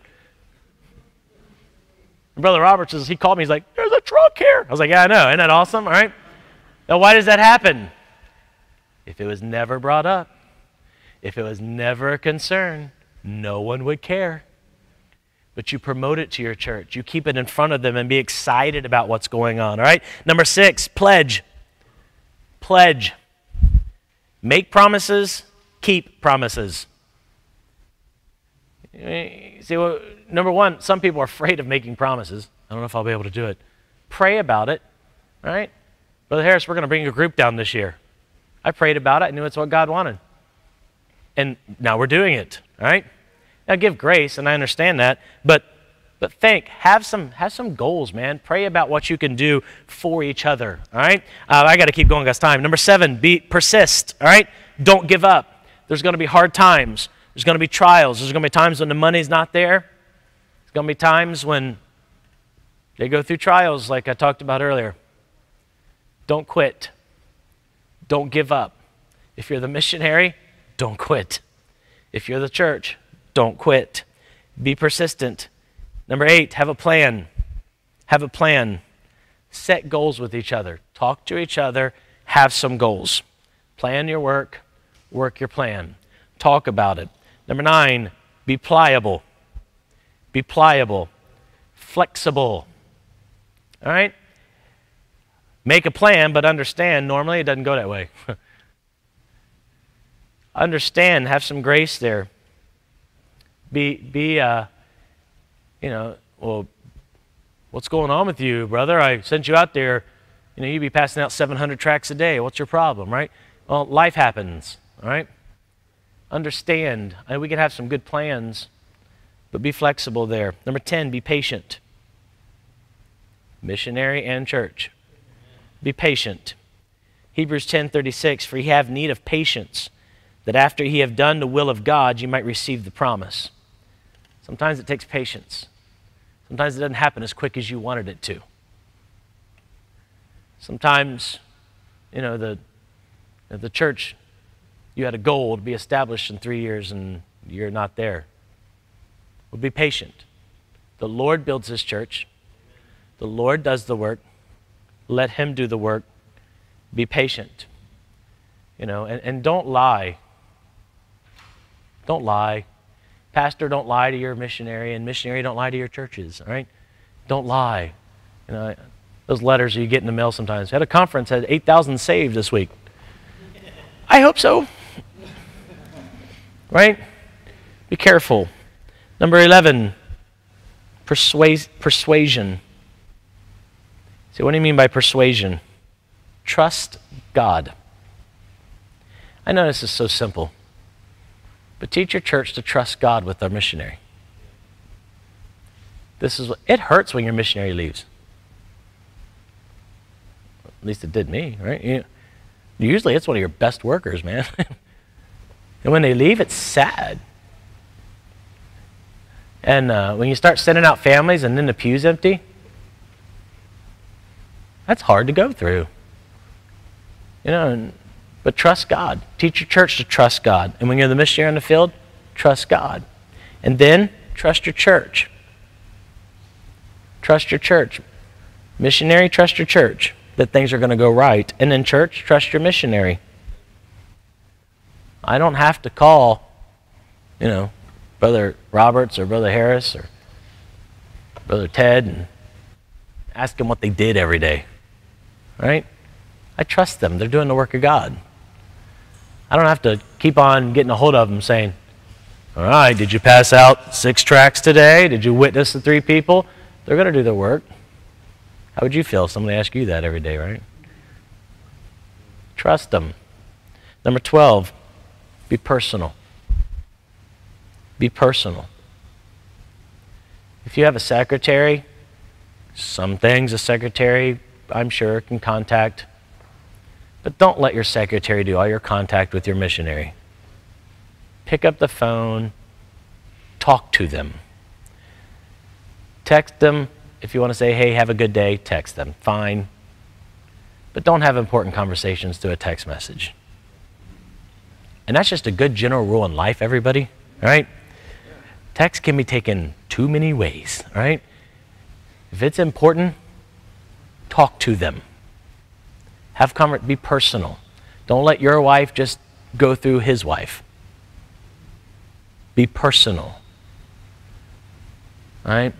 [SPEAKER 2] And Brother Roberts, he called me, he's like, there's a truck here. I was like, yeah, I know. Isn't that awesome? All right. Now, why does that happen? If it was never brought up, if it was never a concern, no one would care. But you promote it to your church. You keep it in front of them and be excited about what's going on, all right? Number 6, pledge. Pledge. Make promises, keep promises. See, well, number 1, some people are afraid of making promises. I don't know if I'll be able to do it. Pray about it, all right? Brother Harris, we're going to bring a group down this year. I prayed about it. I knew it's what God wanted. And now we're doing it, all right? Now give grace, and I understand that, but think, have some goals, man. Pray about what you can do for each other, all right? I got to keep going, guys, time. Number 7, persist, all right? Don't give up. There's going to be hard times. There's going to be trials. There's going to be times when the money's not there. There's going to be times when they go through trials like I talked about earlier. Don't quit. Don't give up. If you're the missionary, don't quit. If you're the church, don't quit. Be persistent. Number 8, have a plan. Have a plan. Set goals with each other. Talk to each other. Have some goals. Plan your work. Work your plan. Talk about it. Number 9, be pliable. Be pliable. Flexible. All right? Make a plan, but understand normally it doesn't go that way. Understand. Have some grace there. Well, what's going on with you, brother? I sent you out there. You'd be passing out 700 tracts a day. What's your problem, right? Well, life happens, all right? Understand. We can have some good plans, but be flexible there. Number 10, be patient. Missionary and church. Be patient. Hebrews 10:36, for ye have need of patience, that after ye have done the will of God, you might receive the promise. Sometimes it takes patience. Sometimes it doesn't happen as quick as you wanted it to. Sometimes, the church, you had a goal to be established in 3 years and you're not there. Well, be patient. The Lord builds His church. The Lord does the work. Let Him do the work. Be patient. And don't lie. Don't lie. Pastor, don't lie to your missionary, and missionary, don't lie to your churches, all right? Don't lie. Those letters you get in the mail sometimes. Had a conference, had 8,000 saved this week. I hope so. Right? Be careful. Number 11, persuasion. So what do you mean by persuasion? Trust God. I know this is so simple. But teach your church to trust God with our missionary. It hurts when your missionary leaves. At least it did me, right? Usually it's one of your best workers, man. And when they leave, it's sad. And when you start sending out families and then the pew's empty, that's hard to go through. But trust God. Teach your church to trust God. And when you're the missionary in the field, trust God. And then trust your church. Trust your church. Missionary, trust your church that things are going to go right. And in church, trust your missionary. I don't have to call, Brother Roberts or Brother Harris or Brother Ted and ask them what they did every day. Right? I trust them. They're doing the work of God. I don't have to keep on getting a hold of them saying, all right, did you pass out 6 tracts today? Did you witness the 3 people? They're going to do their work. How would you feel if somebody asked you that every day, right? Trust them. Number 12, be personal. Be personal. If you have a secretary, some things a secretary, I'm sure, can contact. But don't let your secretary do all your contact with your missionary. Pick up the phone, talk to them. Text them. If you want to say, hey, have a good day, text them. Fine. But don't have important conversations through a text message. And that's just a good general rule in life, everybody. All right? Text can be taken too many ways. All right? If it's important, talk to them. Be personal. Don't let your wife just go through his wife. Be personal. All right?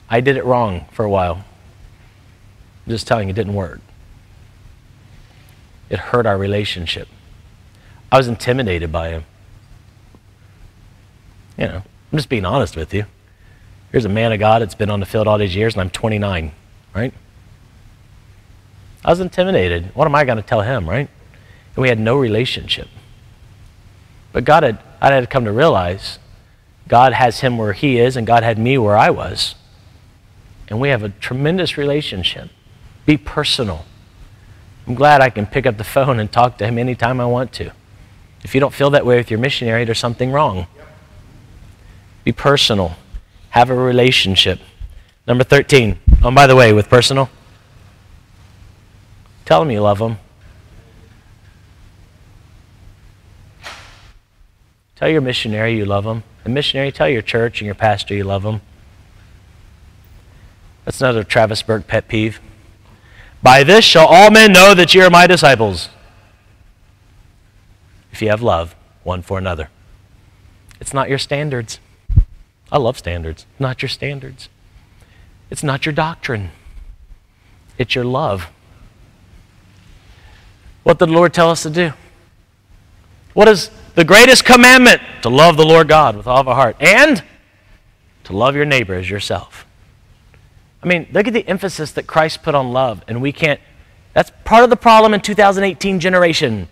[SPEAKER 2] I did it wrong for a while. I'm just telling you, it didn't work. It hurt our relationship. I was intimidated by him. I'm just being honest with you. Here's a man of God that's been on the field all these years, and I'm 29, right? I was intimidated. What am I going to tell him, right? And we had no relationship. But I had to come to realize God has him where he is, and God had me where I was. And we have a tremendous relationship. Be personal. I'm glad I can pick up the phone and talk to him anytime I want to. If you don't feel that way with your missionary, there's something wrong. Be personal. Have a relationship. Number 13. Oh, by the way, with personal, tell them you love them. Tell your missionary you love them. And missionary, tell your church and your pastor you love them. That's another Travis Burke pet peeve. By this shall all men know that ye are my disciples, if you have love one for another. It's not your standards. I love standards. Not your standards. It's not your doctrine. It's your love. What did the Lord tell us to do? What is the greatest commandment? To love the Lord God with all of our heart and to love your neighbor as yourself. I mean, look at the emphasis that Christ put on love, and we can't. That's part of the problem in 2018 generation.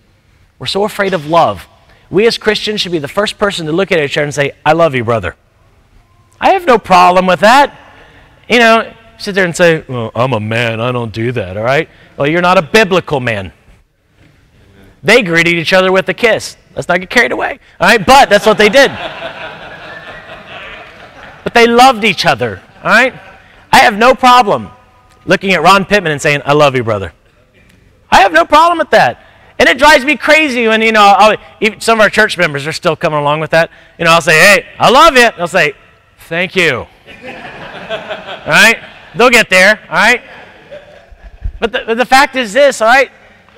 [SPEAKER 2] We're so afraid of love. We as Christians should be the first person to look at each other and say, I love you, brother. I have no problem with that. Sit there and say, well, I'm a man, I don't do that, all right? Well, you're not a biblical man. They greeted each other with a kiss. Let's not get carried away, all right? But that's what they did. But they loved each other, all right? I have no problem looking at Ron Pittman and saying, I love you, brother. I have no problem with that. And it drives me crazy when, even some of our church members are still coming along with that. I'll say, hey, I love you. They'll say, thank you. All right? They'll get there, all right? But the fact is this, all right?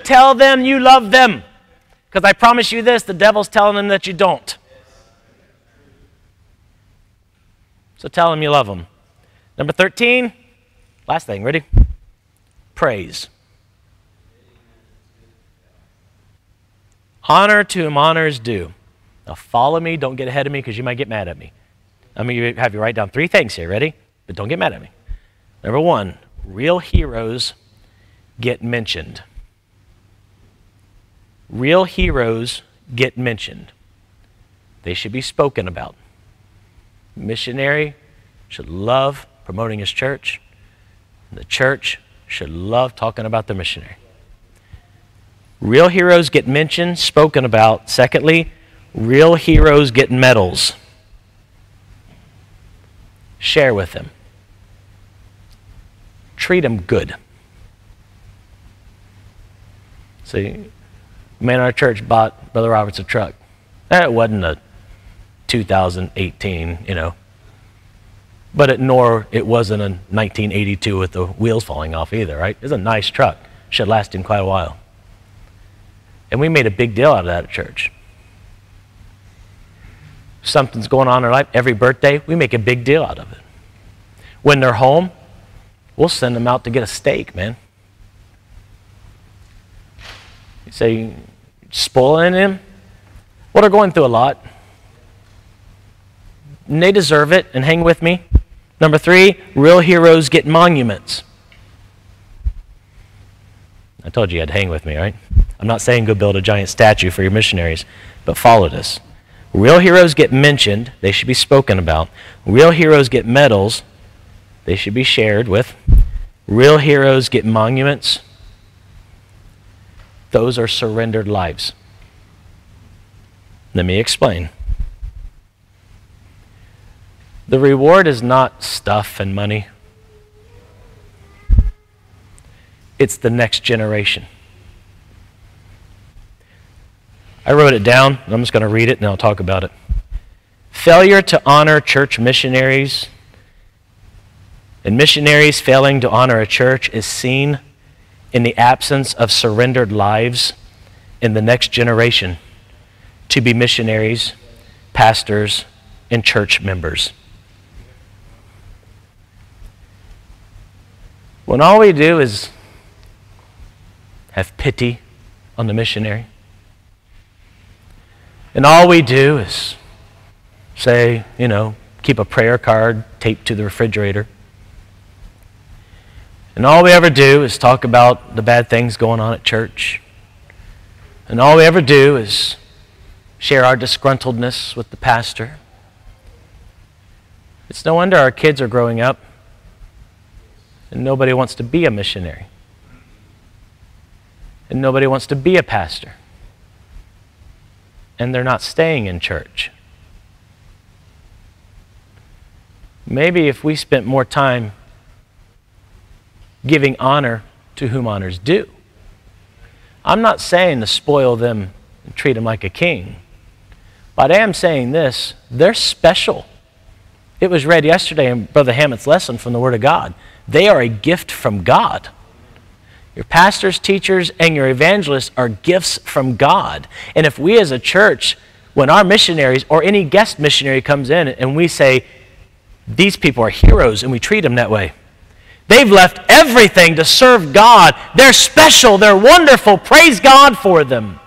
[SPEAKER 2] Tell them you love them. Because I promise you this, the devil's telling them that you don't. So tell them you love them. Number 13, last thing, ready? Praise. Honor to whom honor is due. Now follow me, don't get ahead of me because you might get mad at me. I'm going to have you write down 3 things here, ready? But don't get mad at me. Number 1, real heroes get mentioned. Real heroes get mentioned. They should be spoken about. Missionary should love promoting his church. The church should love talking about the missionary. Real heroes get mentioned, spoken about. Secondly, real heroes get medals. Share with them. Treat them good. See, a man in our church bought Brother Roberts a truck. It wasn't a 2018, But nor it wasn't a 1982 with the wheels falling off either, right? It was a nice truck. Should last him quite a while. And we made a big deal out of that at church. Something's going on in their life, every birthday, we make a big deal out of it. When they're home, we'll send them out to get a steak, man. You say, spoiling them? Well, they're going through a lot. And they deserve it, and hang with me. Number 3, real heroes get monuments. I told you you had to hang with me, right? I'm not saying go build a giant statue for your missionaries, but follow this. Real heroes get mentioned, they should be spoken about. Real heroes get medals, they should be shared with. Real heroes get monuments. Those are surrendered lives. Let me explain. The reward is not stuff and money. It's the next generation. I wrote it down, and I'm just going to read it and I'll talk about it. Failure to honor church missionaries and missionaries failing to honor a church is seen in the absence of surrendered lives in the next generation to be missionaries, pastors, and church members. When all we do is have pity on the missionary, and all we do is say, keep a prayer card taped to the refrigerator, and all we ever do is talk about the bad things going on at church, and all we ever do is share our disgruntledness with the pastor, it's no wonder our kids are growing up and nobody wants to be a missionary. And nobody wants to be a pastor. And they're not staying in church. Maybe if we spent more time giving honor to whom honors due. I'm not saying to spoil them and treat them like a king. But I am saying this, they're special. It was read yesterday in Brother Hammett's lesson from the Word of God. They are a gift from God. Your pastors, teachers, and your evangelists are gifts from God. And if we as a church, when our missionaries or any guest missionary comes in and we say, these people are heroes, and we treat them that way. They've left everything to serve God. They're special. They're wonderful. Praise God for them.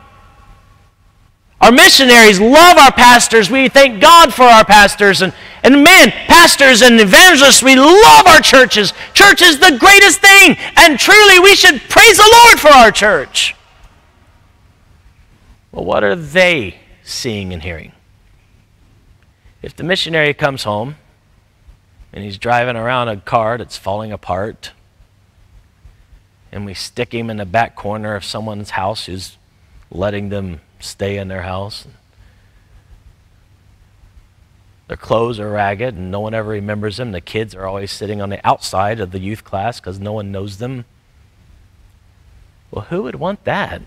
[SPEAKER 2] Our missionaries love our pastors. We thank God for our pastors. And man, pastors and evangelists, we love our churches. Church is the greatest thing. And truly, we should praise the Lord for our church. Well, what are they seeing and hearing? If the missionary comes home and he's driving around a car that's falling apart, and we stick him in the back corner of someone's house who's letting them stay in their house, their clothes are ragged and no one ever remembers them. The kids are always sitting on the outside of the youth class because no one knows them. Well, who would want that?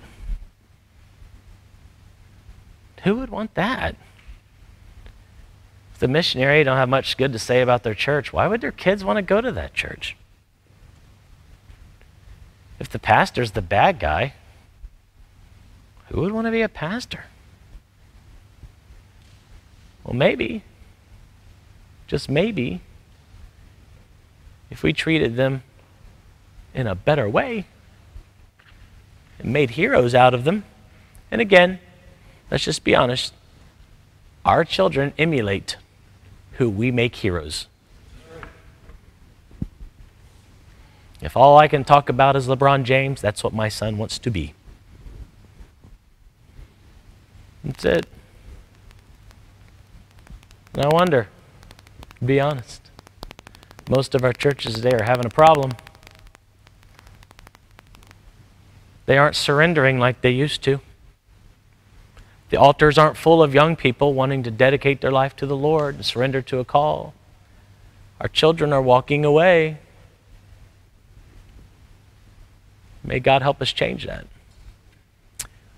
[SPEAKER 2] Who would want that? If the missionary don't have much good to say about their church, why would their kids want to go to that church? If the pastor's the bad guy, who would want to be a pastor? Well, maybe, just maybe, if we treated them in a better way and made heroes out of them, and again, let's just be honest, our children emulate who we make heroes. If all I can talk about is LeBron James, that's what my son wants to be. That's it. And I wonder, to be honest, most of our churches today are having a problem. They aren't surrendering like they used to. The altars aren't full of young people wanting to dedicate their life to the Lord and surrender to a call. Our children are walking away. May God help us change that.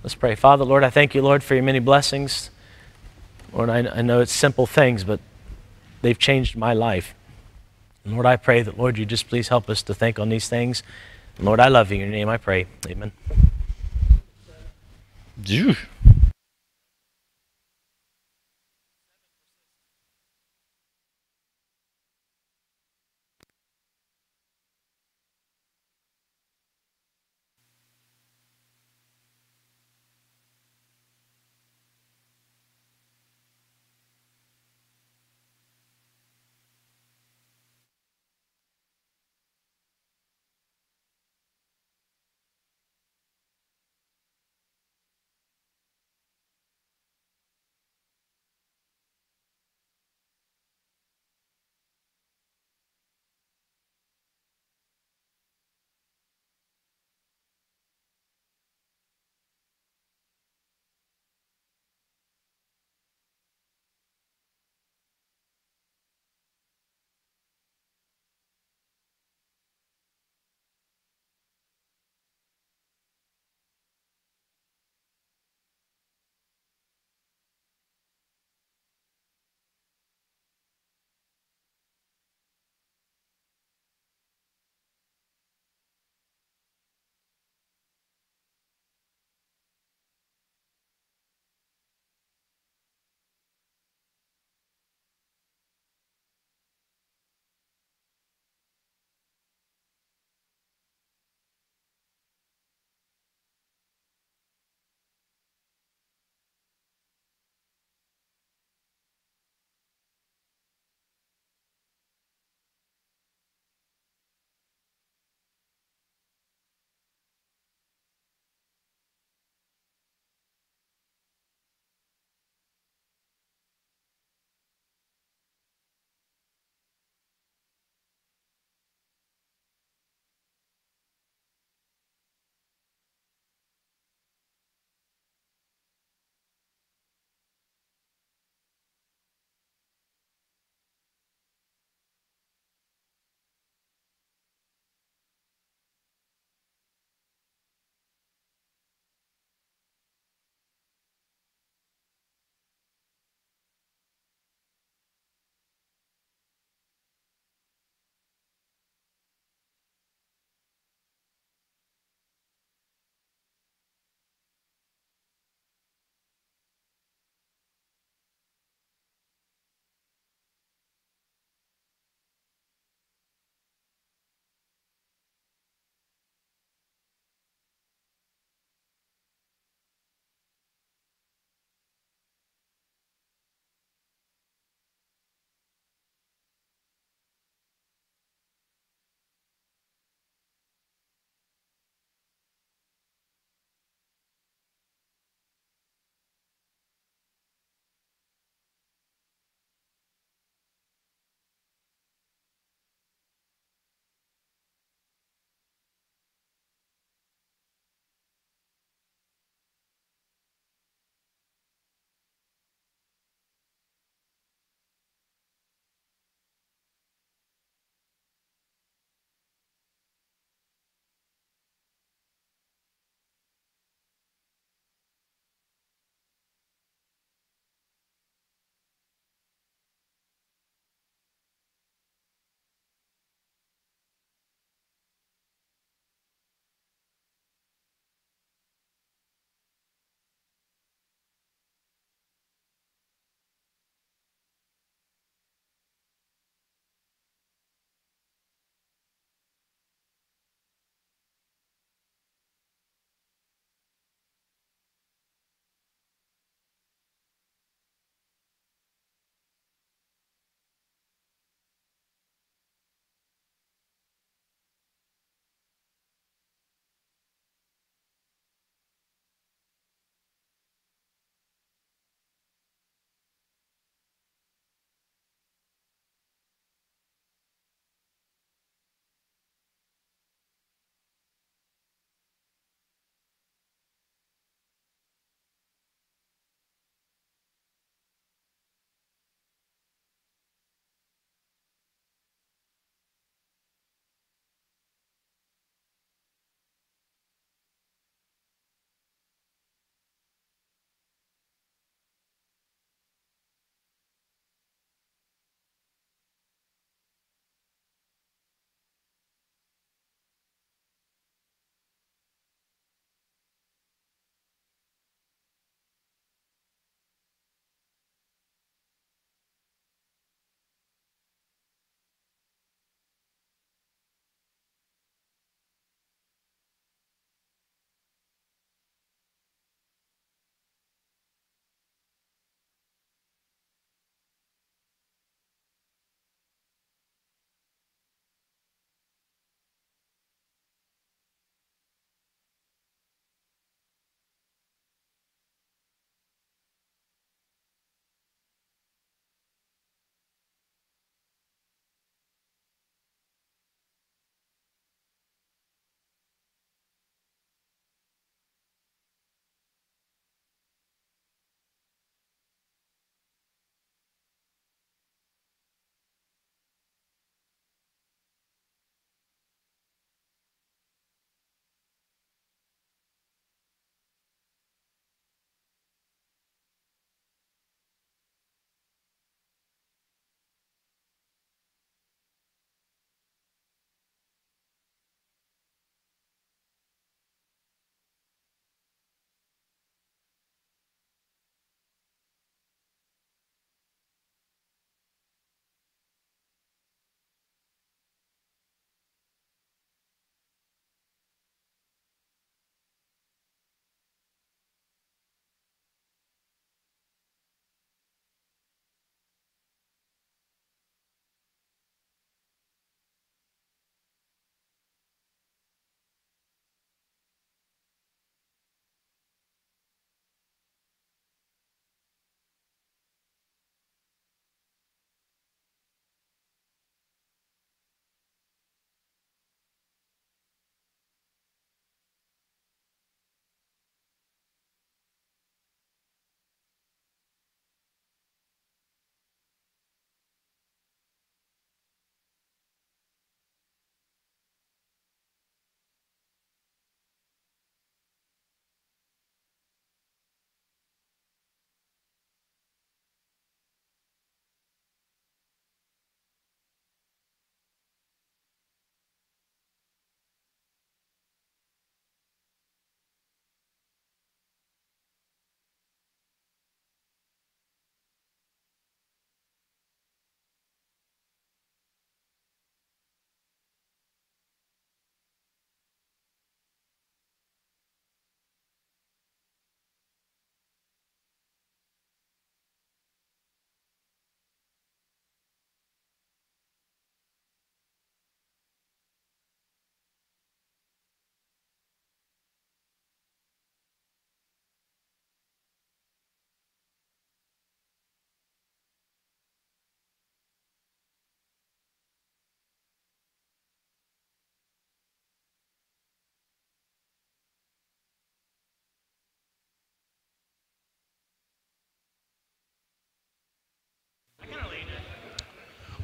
[SPEAKER 2] Let's pray. Father, Lord, I thank you, Lord, for your many blessings. Lord, I know it's simple things, but they've changed my life. And Lord, I pray that, Lord, you just please help us to think on these things. And Lord, I love you. In your name I pray. Amen.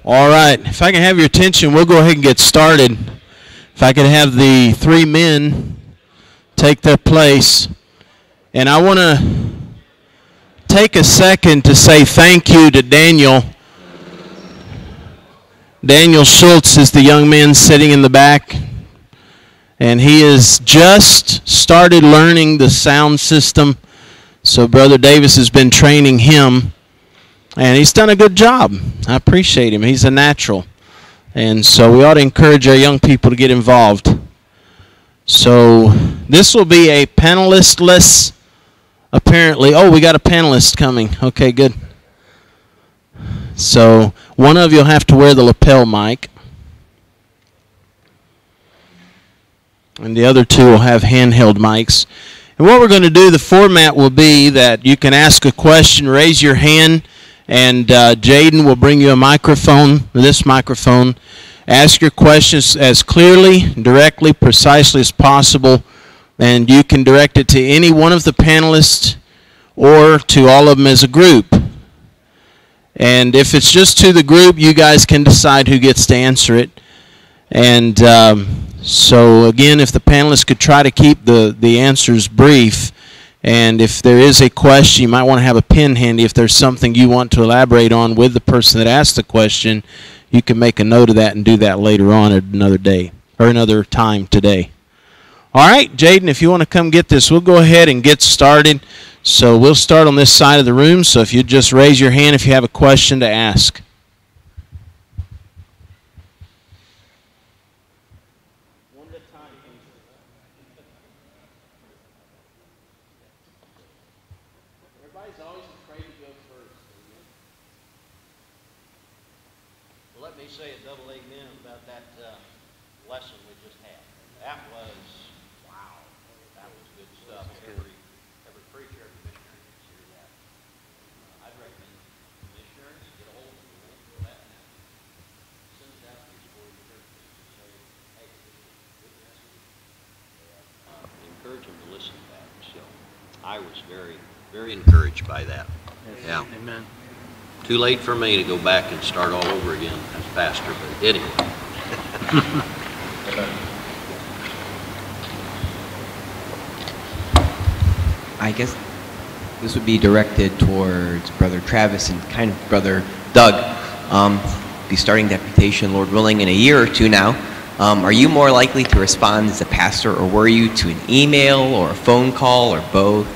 [SPEAKER 1] All right, if I can have your attention, we'll go ahead and get started. If I could have the three men take their place. And I want to take a second to say thank you to Daniel. Daniel Schultz is the young man sitting in the back. And he has just started learning the sound system. So Brother Davis has been training him. And he's done a good job. I appreciate him. He's a natural. And so we ought to encourage our young people to get involved. So this will be a panelistless, apparently. Oh, we got a panelist coming. Okay, good. So one of you will have to wear the lapel mic. And the other two will have handheld mics. And what we're going to do, the format will be that you can ask a question, raise your hand, and Jaden will bring you a microphone, this microphone. Ask your questions as clearly, directly, precisely as possible, and you can direct it to any one of the panelists or to all of them as a group. And if it's just to the group, you guys can decide who gets to answer it. And so, again, if the panelists could try to keep the answers brief, and if there is a question, you might want to have a pen handy. If there's something you want to elaborate on with the person that asked the question, you can make a note of that and do that later on at another day or another time today. All right, Jaden, if you want to come get this, we'll go ahead and get started. So we'll start on this side of the room. So if you just raise your hand if you have a question to ask.
[SPEAKER 3] Let me say a double amen about that lesson we just had. That was, wow, that was good stuff. Every preacher, every missionary needs to hear that. I'd recommend missionaries get a hold of them for that now. Send it out to these 40 churches to say, hey, this is a good message. Encourage them to listen to that. So I was very, very encouraged by that. Yeah.
[SPEAKER 2] Amen.
[SPEAKER 3] Too late for me to go back and start all over again as pastor, but anyway.
[SPEAKER 4] I guess this would be directed towards Brother Travis and kind of Brother Doug. Be starting deputation, Lord willing, in a year or two now. Are you more likely to respond as a pastor, or were you to an email or a phone call or both?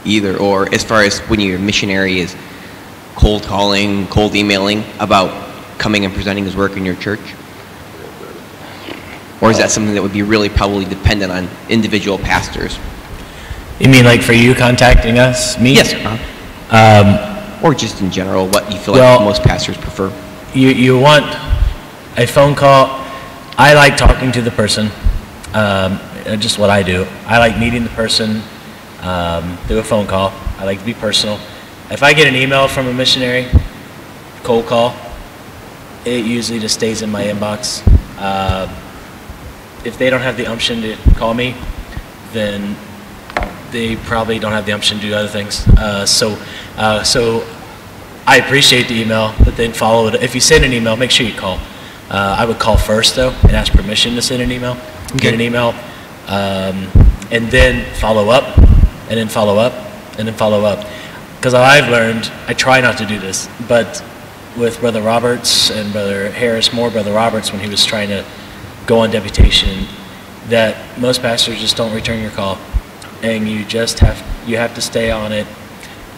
[SPEAKER 4] Either, or as far as when your missionary is cold calling, cold emailing about coming and presenting his work in your church? Or is that something that would be really probably dependent on individual pastors?
[SPEAKER 2] You mean like for you contacting us, me?
[SPEAKER 4] Yes. Or just in general, what you feel like most pastors prefer?
[SPEAKER 2] You want a phone call. I like talking to the person, just what I do. I like meeting the person through a phone call. I like to be personal. If I get an email from a missionary, cold call, it usually just stays in my inbox. If they don't have the umption to call me, then they probably don't have the umption to do other things. So I appreciate the email, but then follow it. If you send an email, make sure you call. I would call first, though, and ask permission to send an email. Okay. Get an email, and then follow up, and then follow up, and then follow up. Because I've learned, I try not to do this, but with Brother Roberts and Brother Harris, more Brother Roberts when he was trying to go on deputation, that most pastors just don't return your call, and you have to stay on it,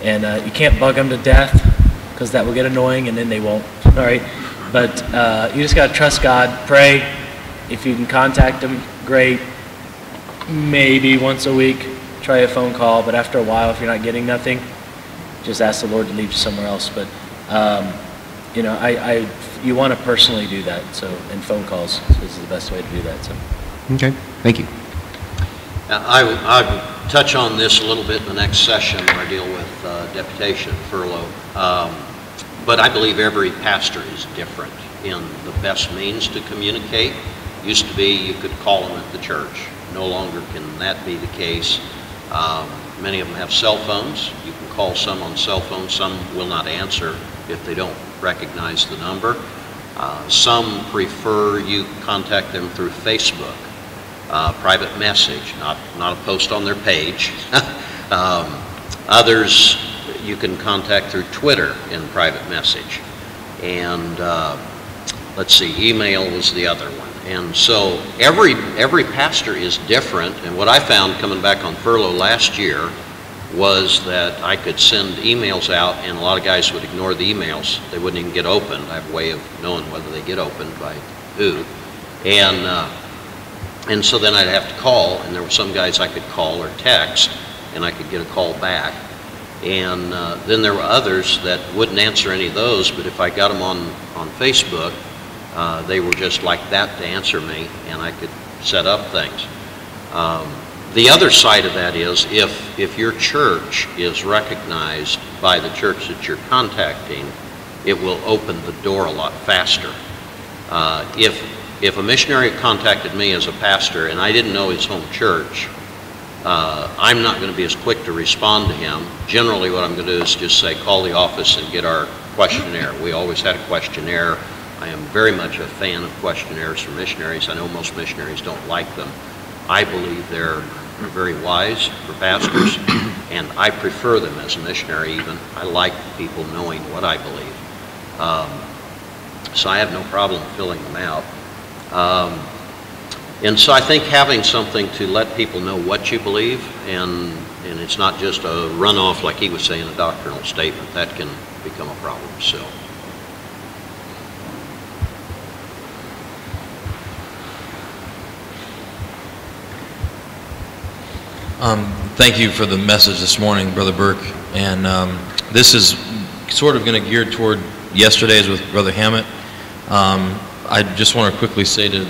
[SPEAKER 2] and you can't bug them to death because that will get annoying, and then they won't. All right, but you just got to trust God, pray. If you can contact them, great. Maybe once a week, try a phone call, but after a while, if you're not getting nothing, just ask the Lord to lead you somewhere else. But you want to personally do that. So, and phone calls is the best way to do that. So,
[SPEAKER 4] okay, thank you.
[SPEAKER 3] I will touch on this a little bit in the next session where I deal with deputation, furlough. But I believe every pastor is different in the best means to communicate. Used to be you could call them at the church. No longer can that be the case. Many of them have cell phones. You can call some on cell phones. Some will not answer if they don't recognize the number. Some prefer you contact them through Facebook, private message, not a post on their page. Others you can contact through Twitter in private message. And let's see, email was the other one. And so every pastor is different. And what I found coming back on furlough last year was that I could send emails out, and a lot of guys would ignore the emails. They wouldn't even get opened. I have a way of knowing whether they get opened by who. And so then I'd have to call, and there were some guys I could call or text, and I could get a call back. And then there were others that wouldn't answer any of those, but if I got them on Facebook, they were just like that to answer me, and I could set up things. The other side of that is if your church is recognized by the church that you're contacting, it will open the door a lot faster. If a missionary contacted me as a pastor and I didn't know his home church, I'm not going to be as quick to respond to him. Generally what I'm going to do is just say, call the office and get our questionnaire. We always had a questionnaire. I am very much a fan of questionnaires for missionaries. I know most missionaries don't like them. I believe they're very wise for pastors, and I prefer them as a missionary even. I like people knowing what I believe. So I have no problem filling them out. And so I think having something to let people know what you believe, and it's not just a runoff like he was saying, a doctrinal statement, that can become a problem. So.
[SPEAKER 5] Thank you for the message this morning, Brother Burke. And this is sort of going to gear toward yesterday's with Brother Hammett. I just want to quickly say to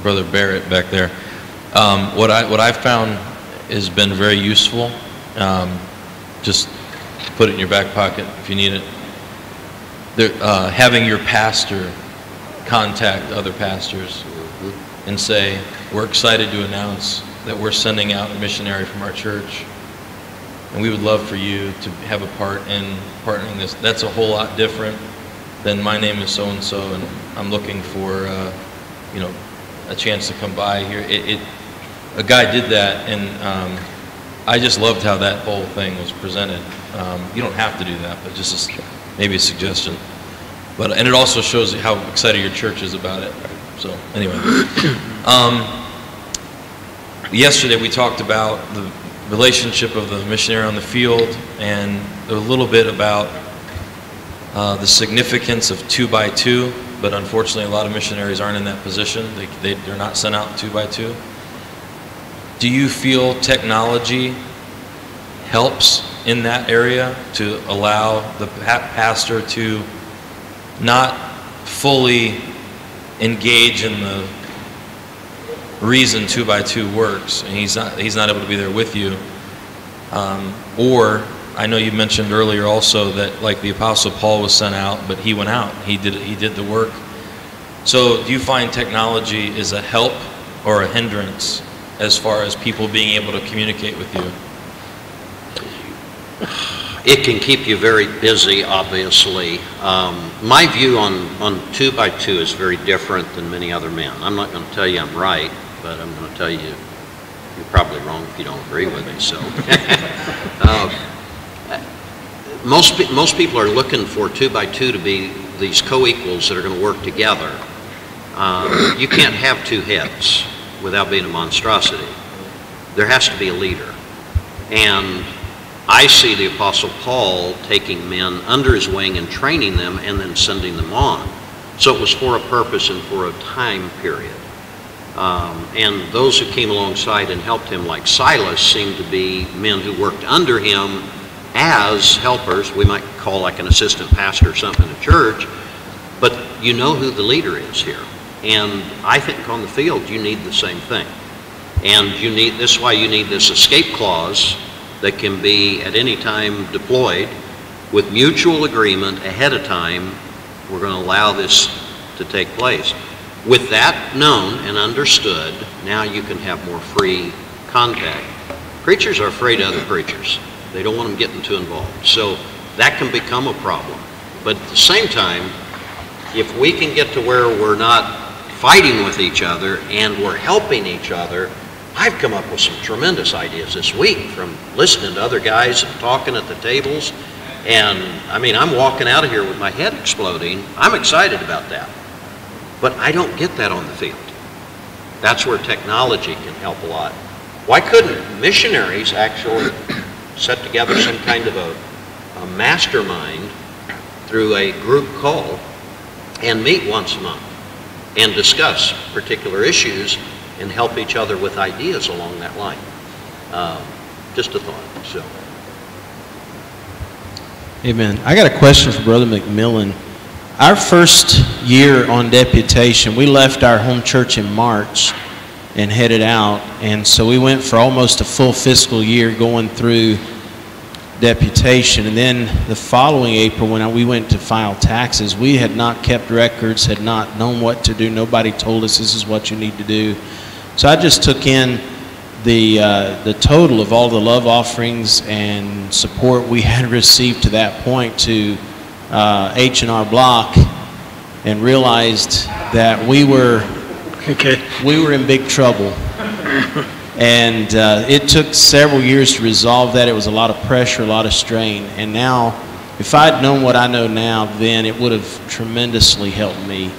[SPEAKER 5] Brother Barrett back there, what I found has been very useful. Just put it in your back pocket if you need it. Having your pastor contact other pastors and say, we're excited to announce that we're sending out a missionary from our church, and we would love for you to have a part in partnering this. That's a whole lot different than my name is so-and-so, and I'm looking for a chance to come by here. A guy did that, and I just loved how that whole thing was presented. You don't have to do that, but just maybe a suggestion. And it also shows how excited your church is about it. So anyway. Yesterday we talked about the relationship of the missionary on the field, and a little bit about the significance of 2x2, but unfortunately a lot of missionaries aren't in that position. They're not sent out 2x2. Do you feel technology helps in that area to allow the pastor to not fully engage in the reason 2x2 works, and he's not able to be there with you, or I know you mentioned earlier also that like the Apostle Paul was sent out, but he went out, he did the work. So do you find technology is a help or a hindrance as far as people being able to communicate with you?
[SPEAKER 3] It can keep you very busy, obviously. My view on 2x2 is very different than many other men. I'm not going to tell you I'm right, but I'm going to tell you you're probably wrong if you don't agree with me. So, most people are looking for 2x2 to be these co-equals that are going to work together. You can't have two heads without being a monstrosity. There has to be a leader, and I see the Apostle Paul taking men under his wing and training them and then sending them on. So it was for a purpose and for a time period. And those who came alongside and helped him, like Silas, seemed to be men who worked under him as helpers. We might call like an assistant pastor or something in a church, but you know who the leader is here. And I think on the field you need the same thing. And this is why you need this escape clause that can be at any time deployed with mutual agreement ahead of time. We're going to allow this to take place. With that known and understood, now you can have more free contact. Preachers are afraid of other preachers. They don't want them getting too involved. So that can become a problem. But at the same time, if we can get to where we're not fighting with each other and we're helping each other, I've come up with some tremendous ideas this week from listening to other guys and talking at the tables. And I mean, I'm walking out of here with my head exploding. I'm excited about that. But I don't get that on the field. That's where technology can help a lot. Why couldn't missionaries actually set together some kind of a mastermind through a group call and meet once a month and discuss particular issues and help each other with ideas along that line? Just a thought. So.
[SPEAKER 1] Amen. I got a question for Brother McMillan. Our first year on deputation, we left our home church in March and headed out. And so we went for almost a full fiscal year going through deputation. And then the following April, when we went to file taxes, we had not kept records, had not known what to do. Nobody told us this is what you need to do. So I just took in the total of all the love offerings and support we had received to that point to H&R Block, and realized that we were in big trouble. And it took several years to resolve that. It was a lot of pressure, a lot of strain. And now, if I'd known what I know now then, it would have tremendously helped me.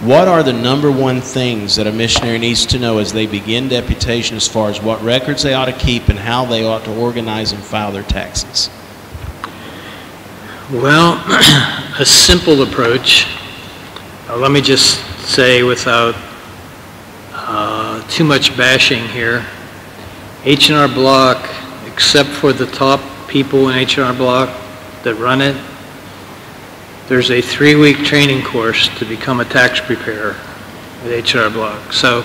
[SPEAKER 1] What are the number one things that a missionary needs to know as they begin deputation as far as what records they ought to keep and how they ought to organize and file their taxes?
[SPEAKER 6] Well, a simple approach, let me just say without too much bashing here, H&R Block, except for the top people in H&R Block that run it, there's a 3-week training course to become a tax preparer at H&R Block. So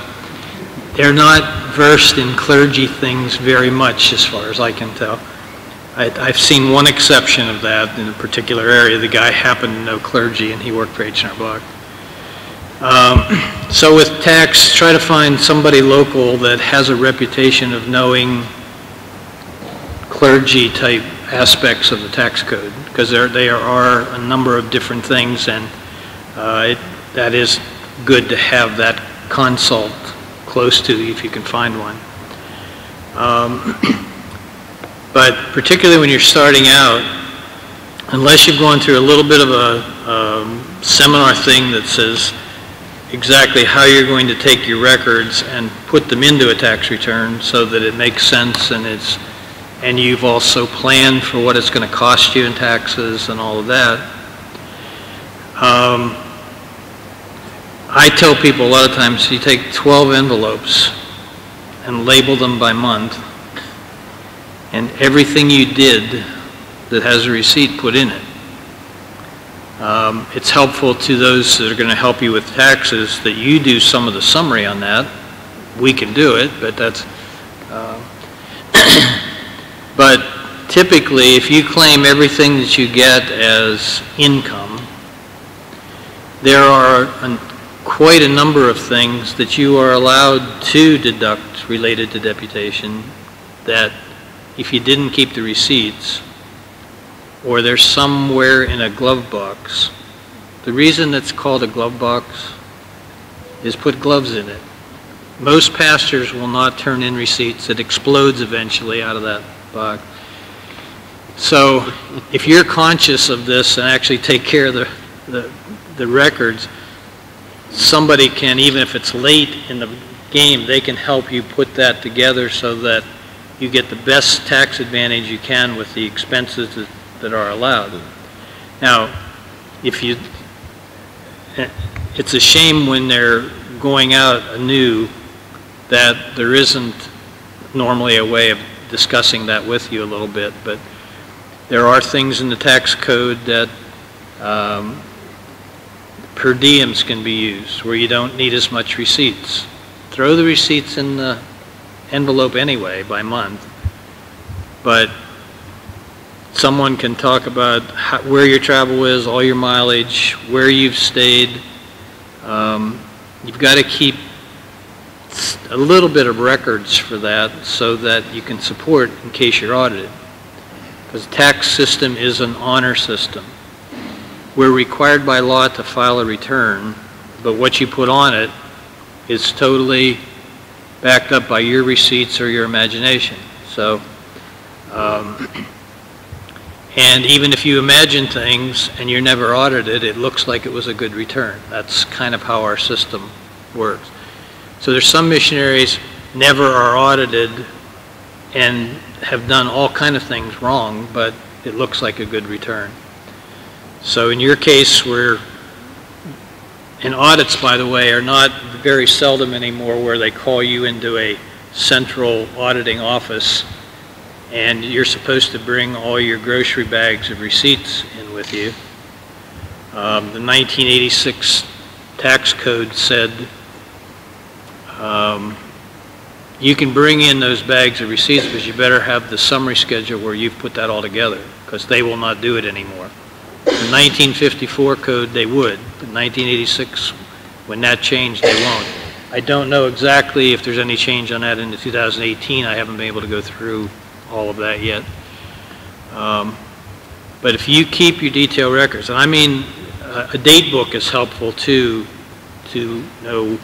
[SPEAKER 6] they're not versed in clergy things very much as far as I can tell. I've seen one exception of that in a particular area. The guy happened to know clergy and he worked for H&R Block. So with tax, try to find somebody local that has a reputation of knowing clergy type aspects of the tax code, because there are a number of different things, and that is good to have that consult close to you if you can find one. But particularly when you're starting out, unless you've gone through a little bit of a seminar thing that says exactly how you're going to take your records and put them into a tax return so that it makes sense and you've also planned for what it's going to cost you in taxes and all of that. I tell people a lot of times you take 12 envelopes and label them by month, and everything you did that has a receipt put in it. It's helpful to those that are going to help you with taxes that you do some of the summary on that. We can do it, but that's but typically if you claim everything that you get as income, there are quite a number of things that you are allowed to deduct related to deputation that if you didn't keep the receipts, or they're somewhere in a glove box. The reason it's called a glove box is put gloves in it. Most pastors will not turn in receipts. It explodes eventually out of that box. So if you're conscious of this and actually take care of the records, somebody can, even if it's late in the game, they can help you put that together so that you get the best tax advantage you can with the expenses that are allowed. Now, it's a shame when they're going out anew that there isn't normally a way of discussing that with you a little bit, but there are things in the tax code that per diems can be used where you don't need as much receipts. Throw the receipts in the envelope anyway by month, but someone can talk about where your travel is, all your mileage, where you've stayed. You've got to keep a little bit of records for that so that you can support in case you're audited. Because the tax system is an honor system. we're required by law to file a return, but what you put on it is totally backed up by your receipts or your imagination. So, and even if you imagine things and you're never audited, it looks like it was a good return. That's kind of how our system works. So there's some missionaries never are audited and have done all kind of things wrong, but it looks like a good return. So in your case, and audits, by the way, are not very seldom anymore where they call you into a central auditing office and you're supposed to bring all your grocery bags of receipts in with you. The 1986 tax code said you can bring in those bags of receipts, but you better have the summary schedule where you've put that all together, because they will not do it anymore. The 1954 code, they would. But 1986, when that changed, they won't. I don't know exactly if there's any change on that into 2018. I haven't been able to go through all of that yet. But if you keep your detailed records, and I mean a date book is helpful too, to know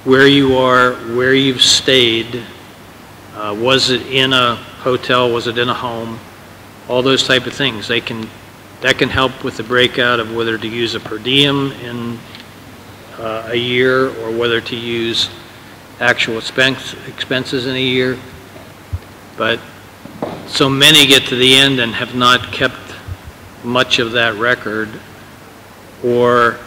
[SPEAKER 6] where you are, where you've stayed, was it in a hotel, was it in a home, all those type of things. That can help with the breakout of whether to use a per diem in a year or whether to use actual expenses in a year. But so many get to the end and have not kept much of that record, or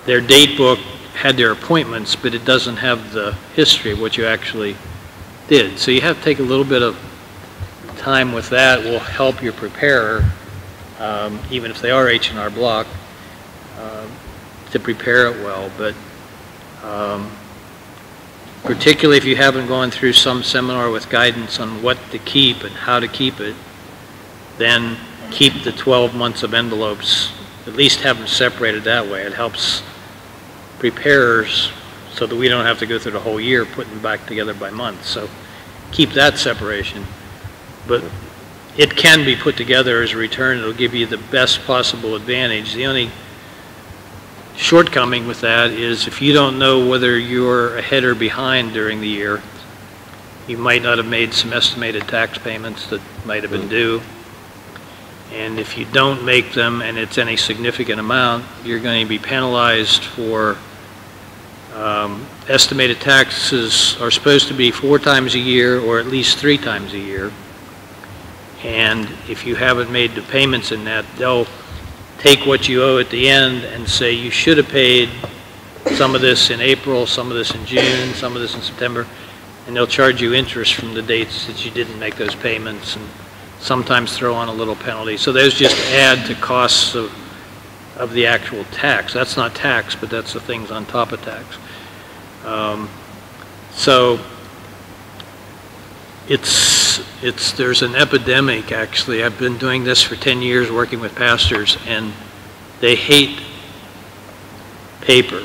[SPEAKER 6] their date book had their appointments, but it doesn't have the history of what you actually did. So you have to take a little bit of time with that. Will help your preparer, even if they are H&R Block, to prepare it well. But particularly if you haven't gone through some seminar with guidance on what to keep and how to keep it, then keep the 12 months of envelopes, at least have them separated that way. It helps preparers so that we don't have to go through the whole year putting them back together by month. So keep that separation. But it can be put together as a return. It'll give you the best possible advantage. The only shortcoming with that is if you don't know whether you're ahead or behind during the year, you might not have made some estimated tax payments that might have been due. And if you don't make them and it's any significant amount, you're going to be penalized for estimated taxes are supposed to be 4 times a year or at least 3 times a year. And if you haven't made the payments in that, they'll take what you owe at the end and say you should have paid some of this in April, some of this in June, some of this in September, and they'll charge you interest from the dates that you didn't make those payments, and sometimes throw on a little penalty. So those just add to costs of the actual tax. That's not tax, but that's the things on top of tax. So there's an epidemic, actually. I've been doing this for 10 years working with pastors, and they hate paper.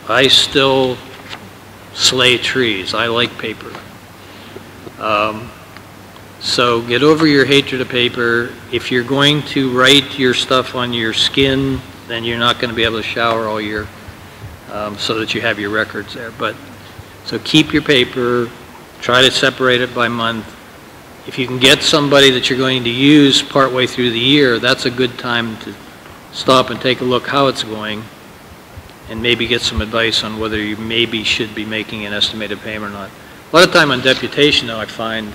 [SPEAKER 6] I still slay trees. I like paper. So get over your hatred of paper. If you're going to write your stuff on your skin, then you're not going to be able to shower all year, so that you have your records there. But so keep your paper. Try to separate it by month. If you can get somebody that you're going to use partway through the year, that's a good time to stop and take a look how it's going and maybe get some advice on whether you maybe should be making an estimated payment or not. A lot of time on deputation, though, I find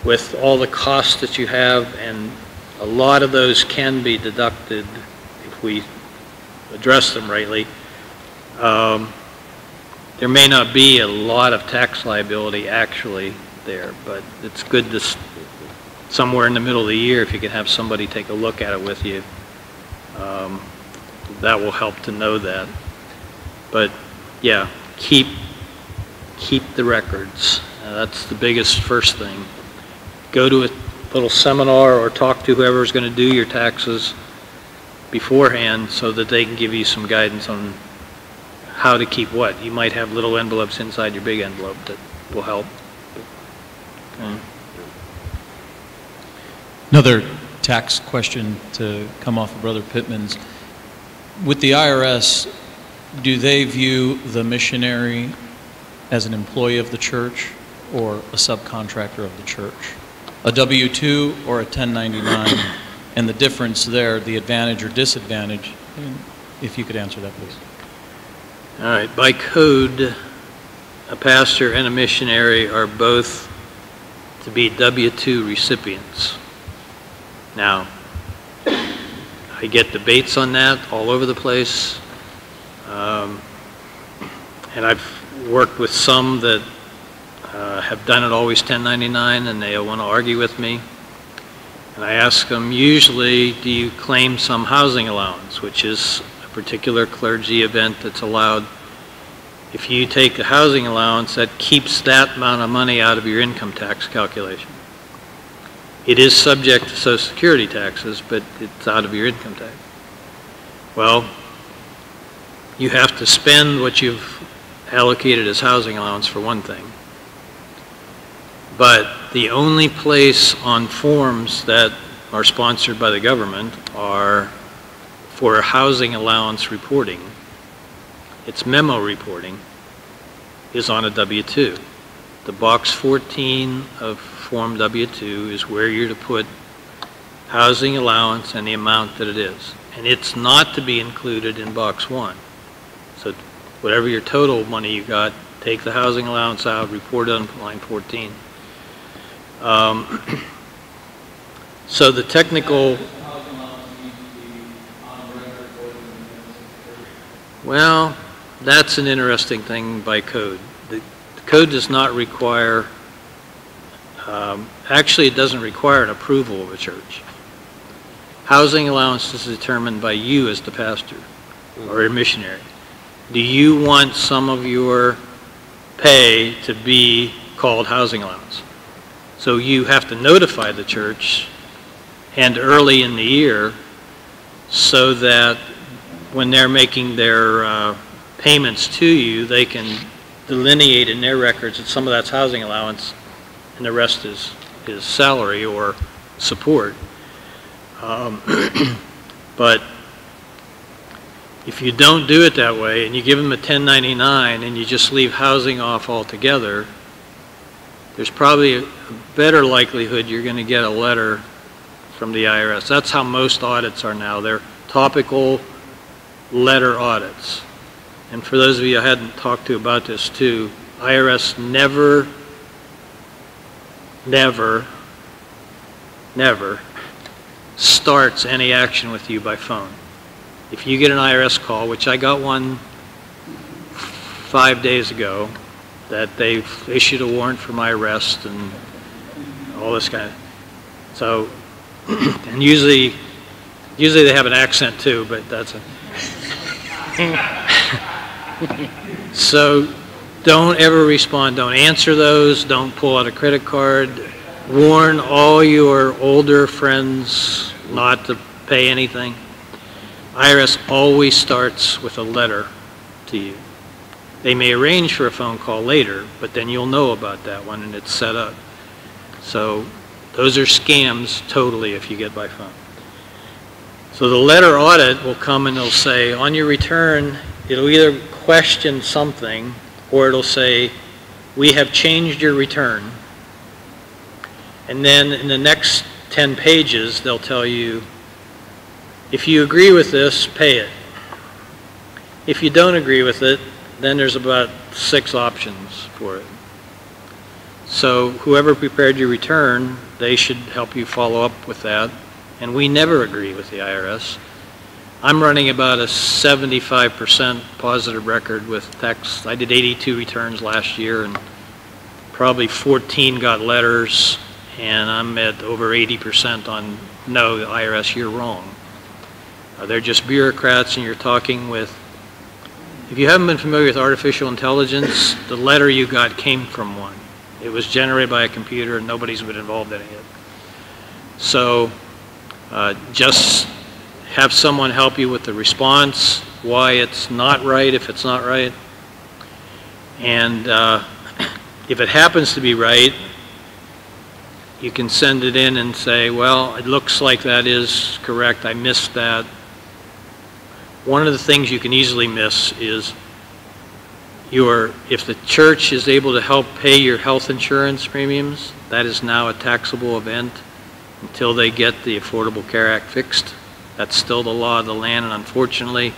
[SPEAKER 6] with all the costs that you have, and a lot of those can be deducted if we address them rightly. There may not be a lot of tax liability actually there, but it's good to somewhere in the middle of the year, if you can have somebody take a look at it with you, that will help to know that. But yeah, keep the records. That's the biggest first thing. Go to a little seminar or talk to whoever's going to do your taxes beforehand so that they can give you some guidance on how to keep what. You might have little envelopes inside your big envelope that will help. Okay.
[SPEAKER 7] Another tax question to come off of Brother Pittman's. With the IRS, do they view the missionary as an employee of the church or a subcontractor of the church? A W-2 or a 1099? And the difference there, the advantage or disadvantage, if you could answer that, please.
[SPEAKER 6] All right. By code, a pastor and a missionary are both to be W-2 recipients. Now, I get debates on that all over the place. And I've worked with some that have done it always 1099, and they want to argue with me. And I ask them, usually, do you claim some housing allowance, which is a particular clergy event that's allowed. If you take a housing allowance, that keeps that amount of money out of your income tax calculation. It is subject to Social Security taxes, but it's out of your income tax. Well, you have to spend what you've allocated as housing allowance for one thing. But the only place on forms that are sponsored by the government are for housing allowance reporting. It's memo reporting is on a W-2. The box 14 of Form W-2 is where you're to put housing allowance and the amount that it is. And it's not to be included in box 1. So whatever your total money you got, take the housing allowance out, report it on line 14. So the technical, well, that's an interesting thing by code. The code does not require, actually it doesn't require an approval of a church. Housing allowance is determined by you as the pastor or a missionary. Do you want some of your pay to be called housing allowance? So you have to notify the church and early in the year so that when they're making their payments to you, they can delineate in their records that some of that's housing allowance and the rest is salary or support. But if you don't do it that way and you give them a 1099 and you just leave housing off altogether, there's probably a better likelihood you're going to get a letter from the IRS. That's how most audits are now. They're topical letter audits. And for those of you I hadn't talked to about this too, IRS never starts any action with you by phone. If you get an IRS call, which I got one 5 days ago, that they've issued a warrant for my arrest and all this kind of, so, and usually they have an accent too, but that's a, so don't ever respond, don't answer those, don't pull out a credit card, warn all your older friends not to pay anything. IRS always starts with a letter to you. They may arrange for a phone call later, but then you'll know about that one and it's set up. So those are scams totally if you get by phone. So the letter audit will come and it'll say, on your return, it'll either question something or it'll say, we have changed your return. And then in the next 10 pages, they'll tell you, if you agree with this, pay it. If you don't agree with it, then there's about 6 options for it. So whoever prepared your return, they should help you follow up with that. And we never agree with the IRS. I'm running about a 75% positive record with tax. I did 82 returns last year and probably 14 got letters, and I'm at over 80% on no, the IRS, you're wrong. They're just bureaucrats, and you're talking with, if you haven't been familiar with artificial intelligence, the letter you got came from one. It was generated by a computer and nobody's been involved in it yet. So just have someone help you with the response, why it's not right if it's not right. And if it happens to be right, you can send it in and say, well, it looks like that is correct, I missed that. One of the things you can easily miss is if the church is able to help pay your health insurance premiums, that is now a taxable event until they get the Affordable Care Act fixed. That's still the law of the land, and unfortunately,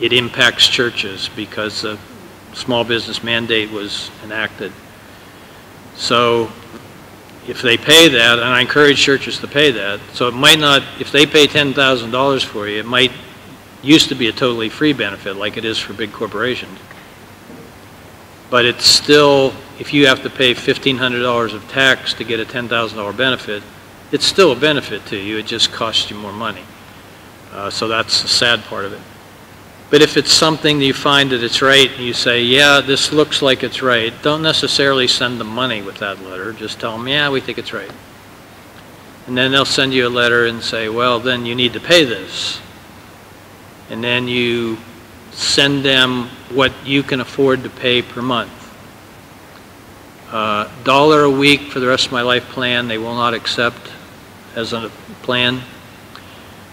[SPEAKER 6] it impacts churches because the small business mandate was enacted. So if they pay that, and I encourage churches to pay that, so it might not, if they pay $10,000 for you, it might used to be a totally free benefit like it is for big corporations. But it's still, if you have to pay $1,500 of tax to get a $10,000 benefit, it's still a benefit to you, it just costs you more money. So that's the sad part of it. But if it's something that you find that it's right, and you say, yeah, this looks like it's right, don't necessarily send them money with that letter. Just tell them, yeah, we think it's right. And then they'll send you a letter and say, well, then you need to pay this. And then you send them what you can afford to pay per month. $1 a week for the rest of my life plan, they will not accept as a plan.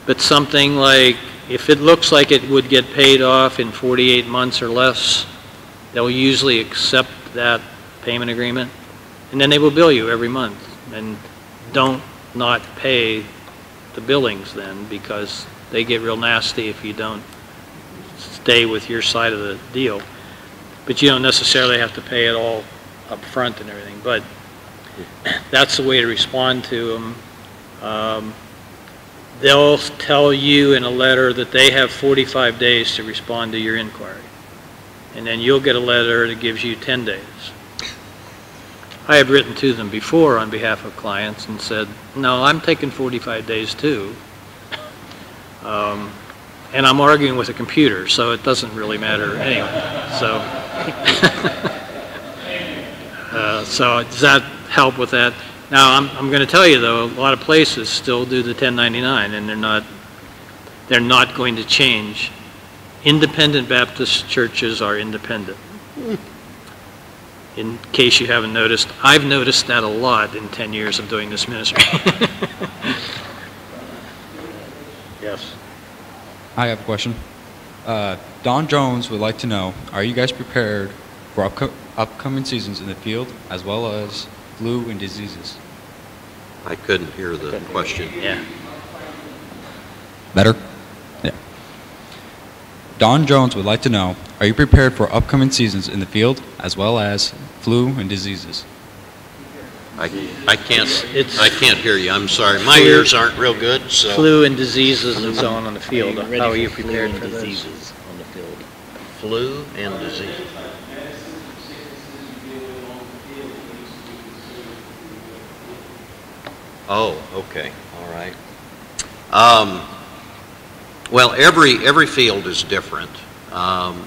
[SPEAKER 6] But something like, if it looks like it would get paid off in 48 months or less, they'll usually accept that payment agreement. And then they will bill you every month. And don't not pay the billings then, because they get real nasty if you don't stay with your side of the deal. But you don't necessarily have to pay it all up front and everything. But that's the way to respond to them. They'll tell you in a letter that they have 45 days to respond to your inquiry. And then you'll get a letter that gives you 10 days. I have written to them before on behalf of clients and said, no, I'm taking 45 days too. And I'm arguing with a computer, so it doesn't really matter anyway. So does that help with that? Now, I'm going to tell you, though, a lot of places still do the 1099, and they're not going to change. Independent Baptist churches are independent. In case you haven't noticed, I've noticed that a lot in 10 years of doing this ministry. Yes.
[SPEAKER 8] I have a question. Don Jones would like to know, are you guys prepared for upcoming seasons in the field as well as flu and diseases?
[SPEAKER 3] I couldn't hear the question.
[SPEAKER 6] Yeah.
[SPEAKER 8] Better? Yeah. Don Jones would like to know, are you prepared for upcoming seasons in the field as well as flu and diseases?
[SPEAKER 3] I can't hear you. I'm sorry. My ears aren't real good. So
[SPEAKER 6] Flu and diseases and so on the field. How are you prepared for
[SPEAKER 9] diseases on the field?
[SPEAKER 3] Flu and disease. Oh, okay. All right. Well, every field is different.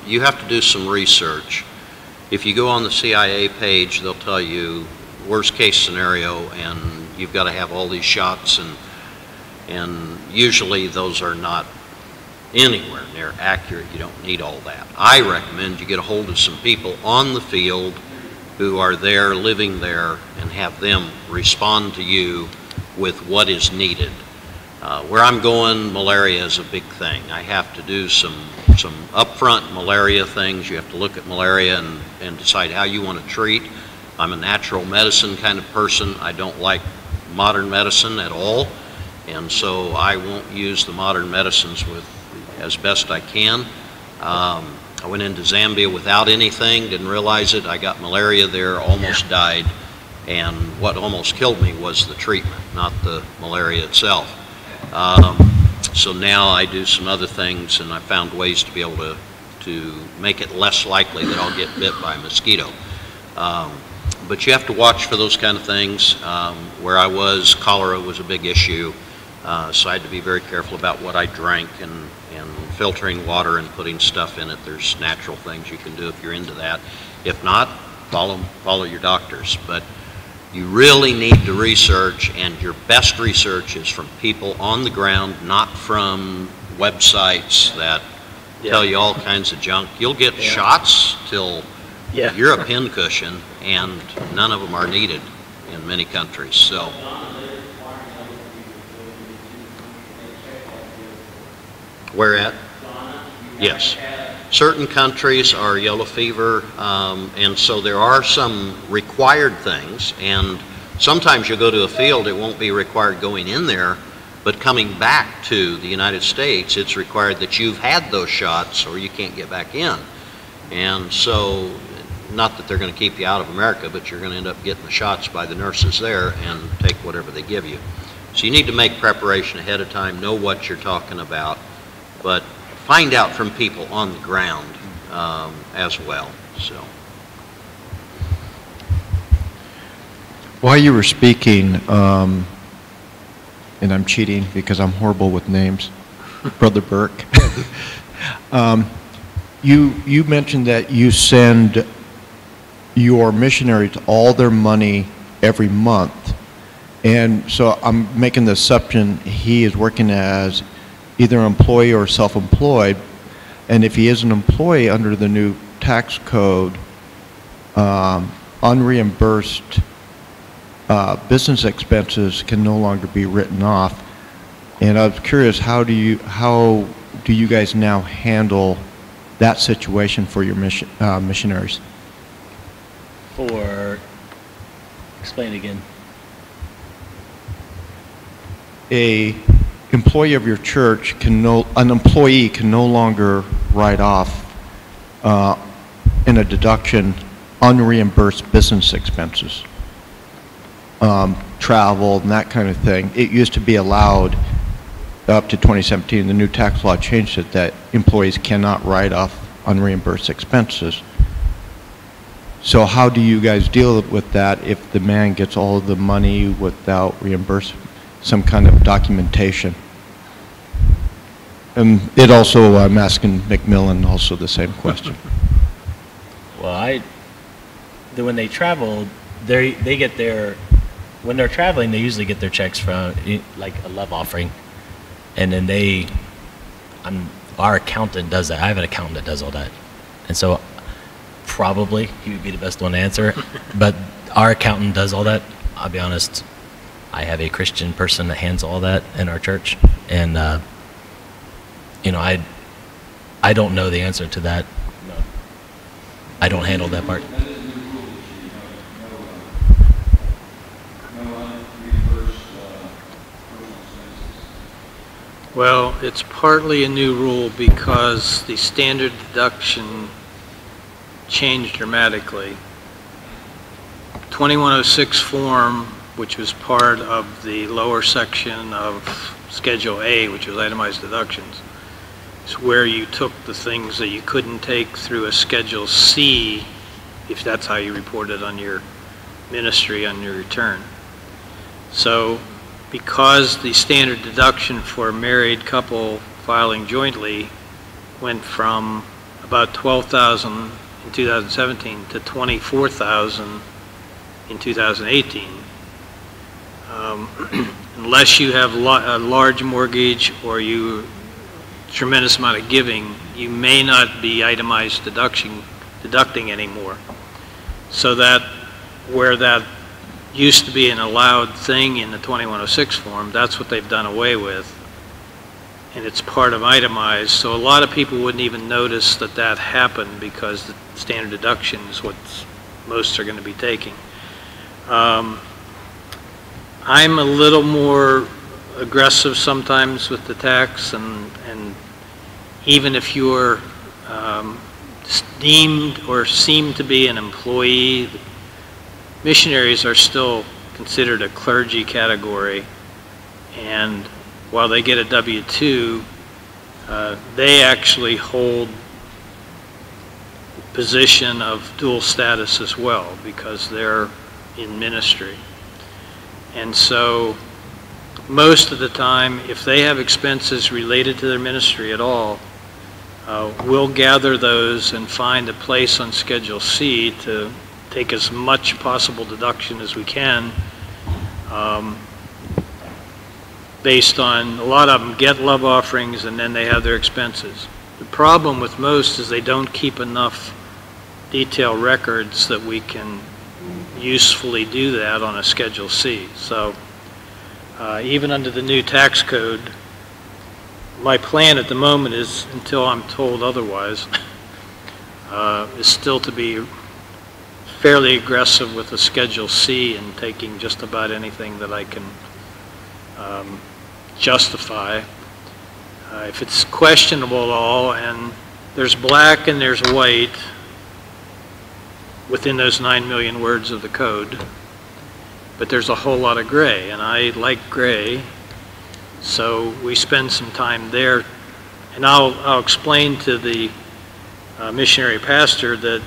[SPEAKER 3] You have to do some research. If you go on the CIA page, they'll tell you worst case scenario, and you've got to have all these shots, and usually those are not anywhere near accurate. You don't need all that. I recommend you get a hold of some people on the field who are there, living there, and have them respond to you with what is needed. Where I'm going, malaria is a big thing. I have to do some upfront malaria things. You have to look at malaria and decide how you want to treat. I'm a natural medicine kind of person. I don't like modern medicine at all, and so I won't use the modern medicines as best I can. I went into Zambia without anything, didn't realize it. I got malaria there, almost died, and what almost killed me was the treatment, not the malaria itself. So now I do some other things, and I found ways to be able to make it less likely that I'll get bit by a mosquito. But you have to watch for those kind of things. Where I was, cholera was a big issue, so I had to be very careful about what I drank and filtering water and putting stuff in it. There's natural things you can do if you're into that. If not, follow your doctors. But you really need to research, and your best research is from people on the ground, not from websites that tell you all kinds of junk. You'll get shots till you're a pincushion, and none of them are needed. in many countries. So. Where at? Yes. Certain countries are yellow fever, and so there are some required things, and sometimes you go to a field, it won't be required going in there, but coming back to the United States, it's required that you've had those shots or you can't get back in. And so, not that they're going to keep you out of America, but you're going to end up getting the shots by the nurses there and take whatever they give you. So you need to make preparation ahead of time, know what you're talking about, but find out from people on the ground as well. So,
[SPEAKER 9] while you were speaking, and I'm cheating because I'm horrible with names, Brother Burke, you mentioned that you send your missionaries all their money every month, and so I'm making the assumption he is working as either an employee or self-employed, and if he is an employee under the new tax code, unreimbursed business expenses can no longer be written off. And I was curious, how do you guys now handle that situation for your missionaries?
[SPEAKER 2] Explain again.
[SPEAKER 9] An employee of your church an employee can no longer write off in a deduction unreimbursed business expenses, travel and that kind of thing. It used to be allowed up to 2017. The new tax law changed it that employees cannot write off unreimbursed expenses. So how do you guys deal with that if the man gets all of the money without reimbursement? Some kind of documentation. And it also, I'm asking McMillan also the same question.
[SPEAKER 2] Well, when they travel, they get when they're traveling, they usually get their checks from, like a love offering. And then our accountant does that. I have an accountant that does all that. And so probably he would be the best one to answer. But our accountant does all that. I'll be honest, I have a Christian person that handles all that in our church, and I don't know the answer to that. No. I don't handle that part.
[SPEAKER 6] Well, it's partly a new rule because the standard deduction changed dramatically. 2106 form, which was part of the lower section of Schedule A, which was itemized deductions, is where you took the things that you couldn't take through a Schedule C, if that's how you reported on your ministry on your return. So because the standard deduction for a married couple filing jointly went from about $12,000 in 2017 to $24,000 in 2018, unless you have a large mortgage or tremendous amount of giving, you may not be itemized deducting anymore. So that where that used to be an allowed thing in the 2106 form, that's what they've done away with, and it's part of itemized. So a lot of people wouldn't even notice that happened because the standard deduction is what most are going to be taking. I'm a little more aggressive sometimes with the tax, and even if you're deemed or seem to be an employee, missionaries are still considered a clergy category, and while they get a W-2, they actually hold position of dual status as well because they're in ministry. And so most of the time, if they have expenses related to their ministry at all, we'll gather those and find a place on Schedule C to take as much possible deduction as we can, based on, a lot of them get love offerings and then they have their expenses. The problem with most is they don't keep enough detailed records that we can usefully do that on a Schedule C. So even under the new tax code, my plan at the moment is, until I'm told otherwise, is still to be fairly aggressive with a Schedule C and taking just about anything that I can justify. If it's questionable at all, and there's black and there's white within those 9 million words of the code, but there's a whole lot of gray, and I like gray, so we spend some time there. And I'll explain to the missionary pastor that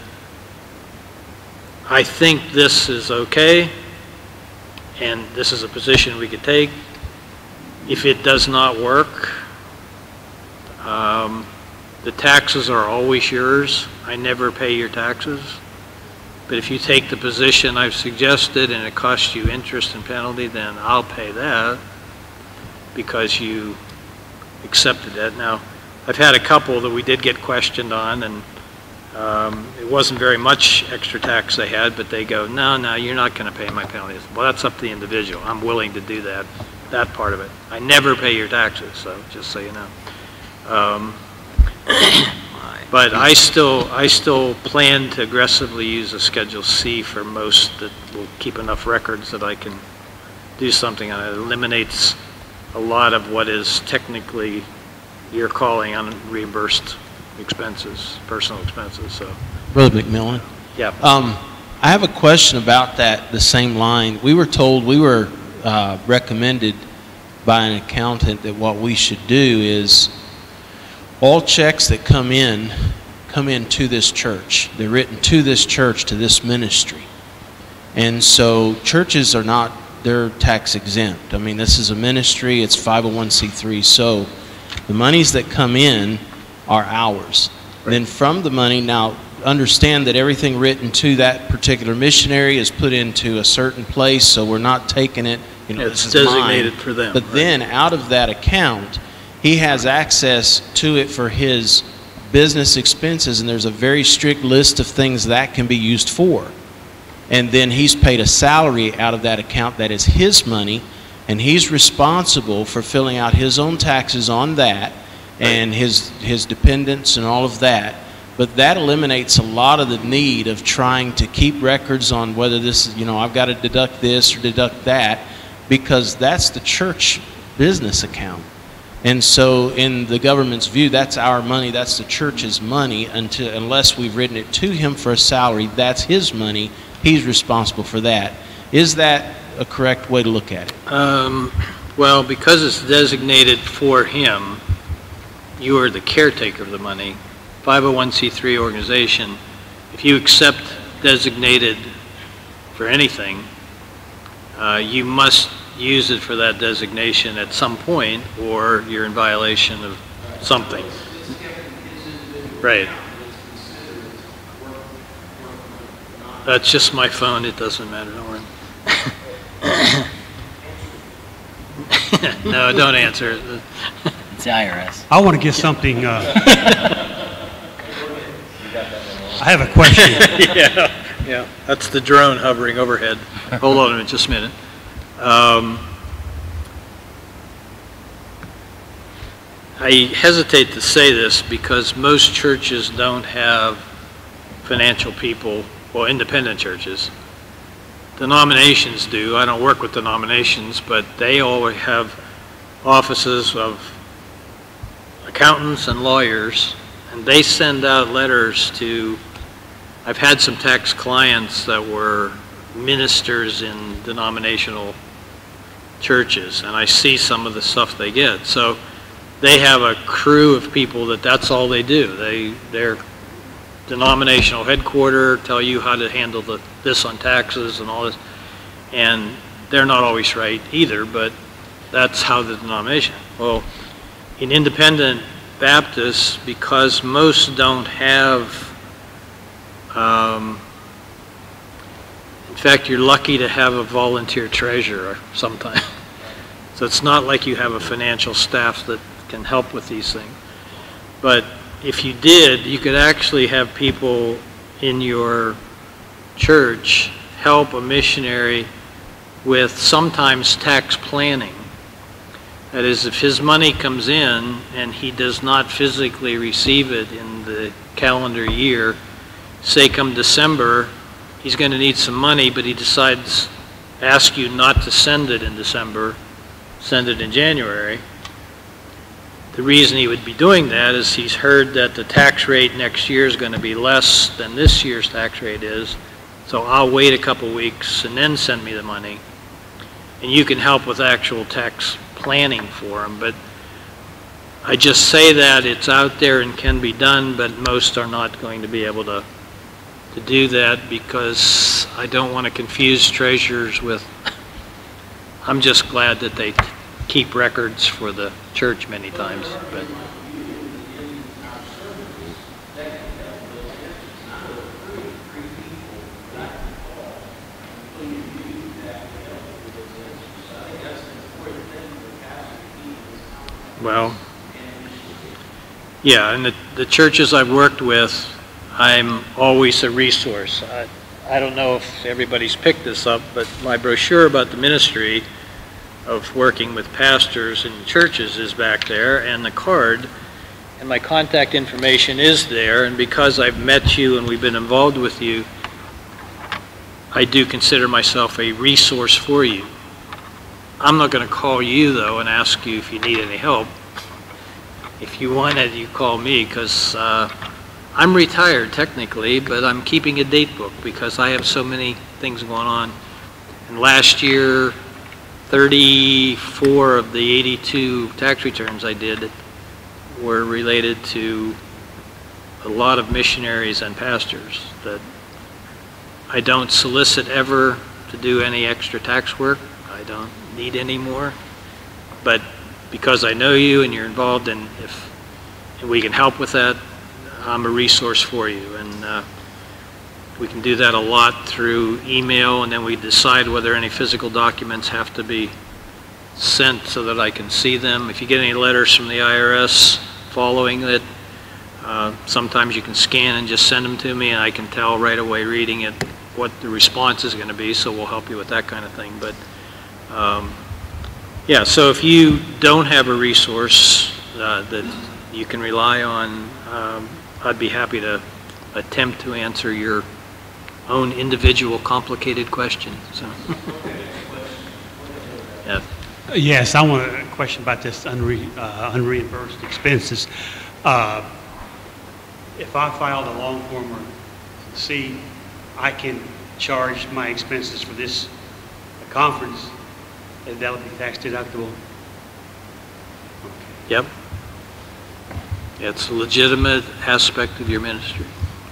[SPEAKER 6] I think this is okay, and this is a position we could take. If it does not work, the taxes are always yours. I never pay your taxes. But if you take the position I've suggested and it costs you interest and penalty, then I'll pay that because you accepted it. Now, I've had a couple that we did get questioned on, and it wasn't very much extra tax they had, but they go, no, you're not going to pay my penalties. Well, that's up to the individual. I'm willing to do that part of it. I never pay your taxes, so just so you know. But I still plan to aggressively use a Schedule C for most that will keep enough records that I can do something on it. It eliminates a lot of what is technically you're calling unreimbursed expenses, personal expenses. So,
[SPEAKER 1] Brother McMillan?
[SPEAKER 6] Yeah.
[SPEAKER 1] I have a question about that, the same line. We were told, we were recommended by an accountant that what we should do is all checks that come in to this church. They're written to this church, to this ministry. And so churches are not, they're tax exempt. I mean, this is a ministry, it's 501c3, so the monies that come in are ours. Right. Then from the money, now understand that everything written to that particular missionary is put into a certain place, so we're not taking it,
[SPEAKER 6] it's designated for them.
[SPEAKER 1] But then out of that account, he has access to it for his business expenses, and there's a very strict list of things that can be used for. And then he's paid a salary out of that account that is his money, and he's responsible for filling out his own taxes on that and his dependents and all of that. But that eliminates a lot of the need of trying to keep records on whether this is, I've got to deduct this or deduct that, because that's the church business account. And so in the government's view, that's our money, that's the church's money, unless we've written it to him for a salary, that's his money, he's responsible for that. Is that a correct way to look at it?
[SPEAKER 6] Well, because it's designated for him, you are the caretaker of the money. 501c3 organization, if you accept designated for anything, you must use it for that designation at some point, or you're in violation of something. Right. That's just my phone. It doesn't matter. Don't worry. No, don't answer.
[SPEAKER 2] It's the IRS.
[SPEAKER 10] I want to get something. I have a question.
[SPEAKER 6] Yeah. That's the drone hovering overhead. Hold on a minute, just a minute. I hesitate to say this because most churches don't have financial people, well, independent churches. Denominations do. I don't work with denominations, but they all have offices of accountants and lawyers, and they send out letters to, I've had some tax clients that were ministers in denominational churches, and I see some of the stuff they get. So they have a crew of people that's all they do. Their denominational headquarter tell you how to handle this on taxes and all this, and they're not always right either, but that's how the denomination. Well, in independent Baptists, because most don't have, in fact, you're lucky to have a volunteer treasurer sometimes. So it's not like you have a financial staff that can help with these things. But if you did, you could actually have people in your church help a missionary with sometimes tax planning. That is, if his money comes in and he does not physically receive it in the calendar year, say come December, he's going to need some money, but he decides, ask you not to send it in December, send it in January. The reason he would be doing that is he's heard that the tax rate next year is going to be less than this year's tax rate is, so I'll wait a couple weeks and then send me the money. And you can help with actual tax planning for him, but I just say that it's out there and can be done, but most are not going to be able to do that because I don't want to confuse treasurers with, I'm just glad that they keep records for the church many times. But well, yeah, and the churches I've worked with, I'm always a resource. I don't know if everybody's picked this up, but my brochure about the ministry of working with pastors and churches is back there, and the card, and my contact information is there, and because I've met you and we've been involved with you, I do consider myself a resource for you. I'm not going to call you, though, and ask you if you need any help. If you want it, you call me, because I'm retired technically, but I'm keeping a date book because I have so many things going on. And last year, 34 of the 82 tax returns I did were related to a lot of missionaries and pastors. That I don't solicit ever to do any extra tax work. I don't need any more. But because I know you and you're involved, and if we can help with that, I'm a resource for you. And we can do that a lot through email, and then we decide whether any physical documents have to be sent so that I can see them. If you get any letters from the IRS following it, sometimes you can scan and just send them to me, and I can tell right away reading it what the response is going to be, so we'll help you with that kind of thing. But yeah, so if you don't have a resource that you can rely on, I'd be happy to attempt to answer your own individual complicated question. So, yeah.
[SPEAKER 10] Yes, I want a question about this unreimbursed expenses. If I filed a long form or C, I can charge my expenses for this conference, and that would be tax deductible?
[SPEAKER 6] Yep. It's a legitimate aspect of your ministry.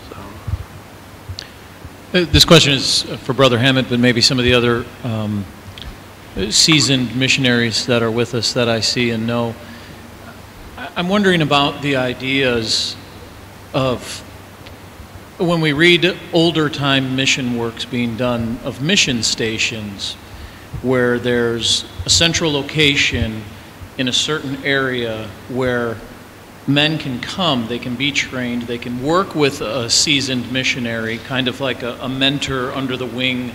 [SPEAKER 6] So.
[SPEAKER 7] This question is for Brother Hammett, but maybe some of the other seasoned missionaries that are with us that I see and know. I'm wondering about the ideas of, when we read older time mission works being done, of mission stations where there's a central location in a certain area where men can come, they can be trained, they can work with a seasoned missionary, kind of like a mentor under the wing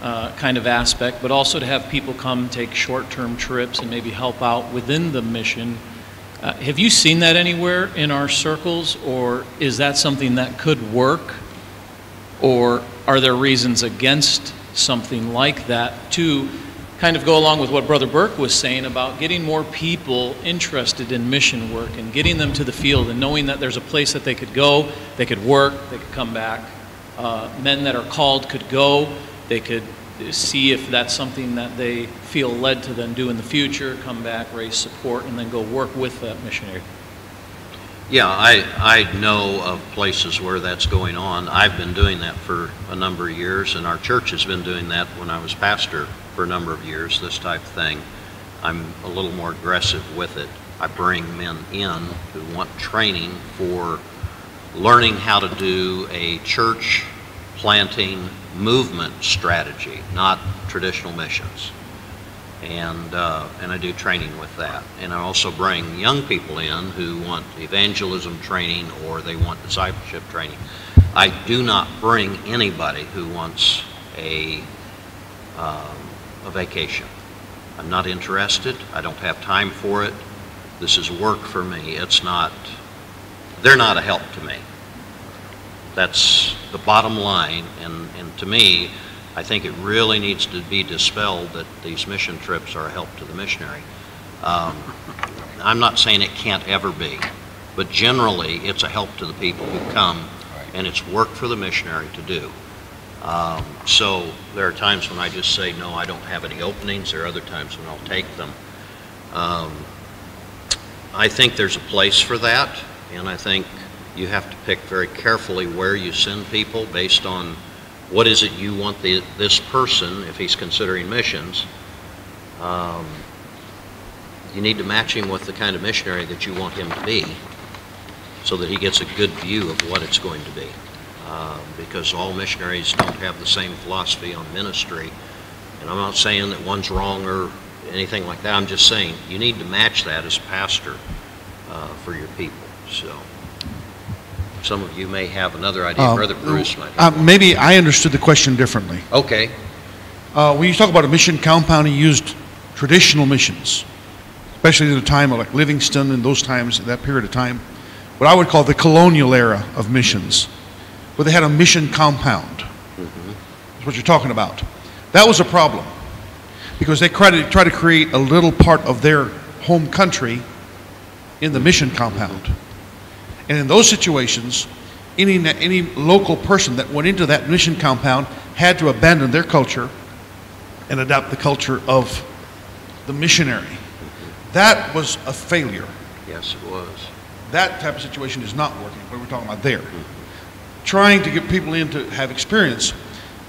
[SPEAKER 7] kind of aspect, but also to have people come take short-term trips and maybe help out within the mission. Have you seen that anywhere in our circles, or is that something that could work? Or are there reasons against something like that to kind of go along with what Brother Burke was saying about getting more people interested in mission work and getting them to the field and knowing that there's a place that they could go, they could work, they could come back. Men that are called could go, they could see if that's something that they feel led to then do in the future, come back, raise support, and then go work with that missionary.
[SPEAKER 3] Yeah, I know of places where that's going on. I've been doing that for a number of years, and our church has been doing that when I was pastor for a number of years, this type of thing. I'm a little more aggressive with it. I bring men in who want training for learning how to do a church planting movement strategy, not traditional missions. And I do training with that. And I also bring young people in who want evangelism training or they want discipleship training. I do not bring anybody who wants a vacation. I'm not interested. I don't have time for it. This is work for me. It's not, they're not a help to me. That's the bottom line, and to me, I think it really needs to be dispelled that these mission trips are a help to the missionary. I'm not saying it can't ever be, but generally it's a help to the people who come, and it's work for the missionary to do. So there are times when I just say, no, I don't have any openings. There are other times when I'll take them. I think there's a place for that, and I think you have to pick very carefully where you send people based on what is it you want this person, if he's considering missions, you need to match him with the kind of missionary that you want him to be so that he gets a good view of what it's going to be. Because all missionaries don't have the same philosophy on ministry. And I'm not saying that one's wrong or anything like that. I'm just saying you need to match that as pastor for your people. So some of you may have another idea. Brother Bruce might have one.
[SPEAKER 11] Maybe I understood the question differently.
[SPEAKER 3] Okay.
[SPEAKER 11] When you talk about a mission compound, he used traditional missions, especially in the time of like Livingston and those times, that period of time, what I would call the colonial era of missions, where they had a mission compound. That's what you're talking about. That was a problem because they try to create a little part of their home country in the mission compound. And in those situations, any local person that went into that mission compound had to abandon their culture and adopt the culture of the missionary. That was a failure.
[SPEAKER 3] Yes, it was.
[SPEAKER 11] That type of situation is not working, what we're talking about there. Trying to get people in to have experience.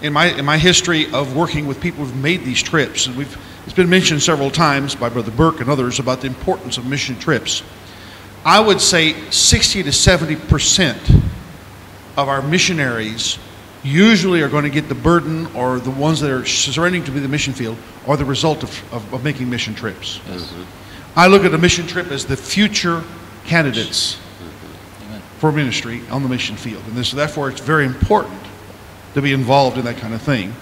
[SPEAKER 11] In my history of working with people who've made these trips, and it's been mentioned several times by Brother Burke and others about the importance of mission trips. I would say 60 to 70% of our missionaries usually are going to get the burden, or the ones that are surrendering to be the mission field are the result of making mission trips. I look at a mission trip as the future candidates for ministry on the mission field, and therefore it's very important to be involved in that kind of thing.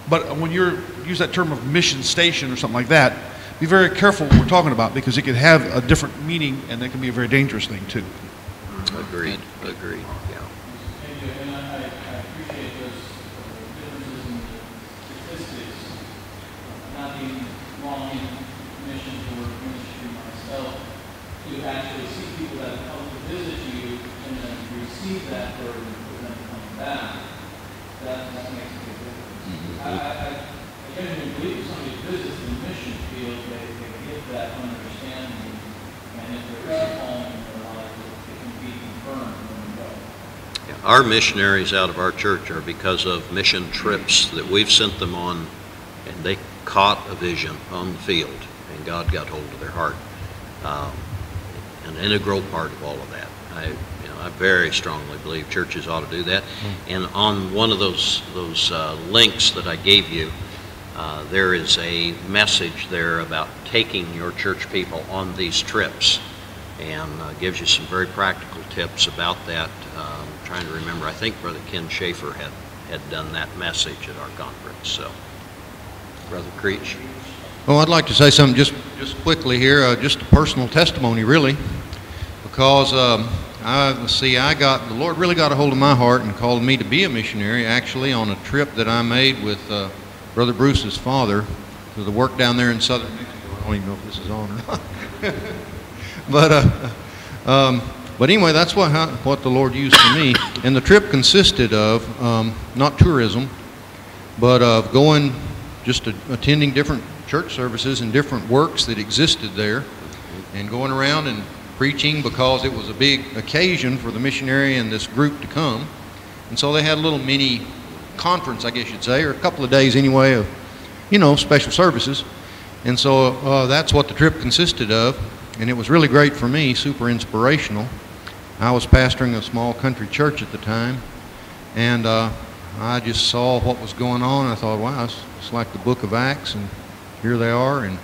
[SPEAKER 11] But when you use that term of mission station or something like that, be very careful what we're talking about, because it can have a different meaning, and that can be a very dangerous thing too.
[SPEAKER 3] Agreed. Agreed. Yeah.
[SPEAKER 7] And I appreciate those differences in the statistics. Not being long in missions or ministry myself, to actually see people that come to visit you and then receive that burden for them to come back. That makes a big difference. I genuinely believe if somebody visits the mission field, they get that understanding, and if there is a calling in their life, it can be confirmed when they go.
[SPEAKER 3] Yeah, our missionaries out of our church are because of mission trips that we've sent them on, and they caught a vision on the field, and God got hold of their heart. An integral part of all of that. I very strongly believe churches ought to do that. And on one of those links that I gave you, there is a message there about taking your church people on these trips, and gives you some very practical tips about that. I'm trying to remember, I think Brother Ken Schaefer had done that message at our conference. So, Brother Creech.
[SPEAKER 12] Well, I'd like to say something just quickly here, just a personal testimony really, because the Lord really got a hold of my heart and called me to be a missionary actually on a trip that I made with Brother Bruce's father to the work down there in southern Mexico. I don't even know if this is on or not. But anyway, that's what the Lord used for me. And the trip consisted of not tourism, but of going, just attending different church services and different works that existed there, and going around and preaching, because it was a big occasion for the missionary and this group to come. And so they had a little mini conference, I guess you'd say, or a couple of days anyway of, special services. And so that's what the trip consisted of. And it was really great for me, super inspirational. I was pastoring a small country church at the time, and I just saw what was going on. I thought, wow, it's like the book of Acts, and here they are. And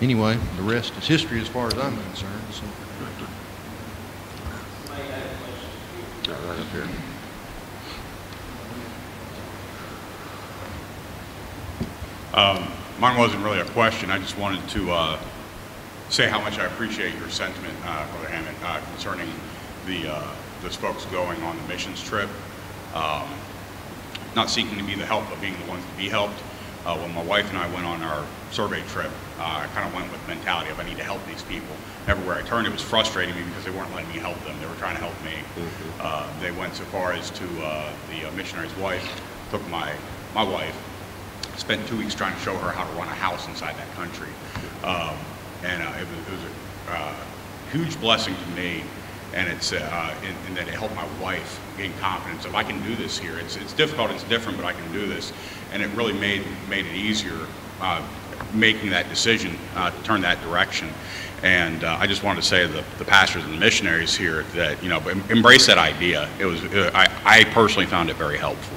[SPEAKER 12] anyway, the rest is history as far as I'm concerned. So.
[SPEAKER 3] Right up here.
[SPEAKER 13] Mine wasn't really a question. I just wanted to say how much I appreciate your sentiment, Brother Hammett, concerning those folks going on the missions trip. Not seeking to be the help, but being the ones to be helped. When my wife and I went on our survey trip, I kind of went with the mentality of I need to help these people. Everywhere I turned, it was frustrating me because they weren't letting me help them. They were trying to help me. They went so far as to the missionary's wife, took my wife, spent 2 weeks trying to show her how to run a house inside that country. It was a huge blessing to me, and it's in that it helped my wife gain confidence of I can do this here. It's difficult, it's different, but I can do this, and it really made it easier making that decision to turn that direction. And I just wanted to say to the pastors and the missionaries here that embrace that idea. It was I personally found it very helpful.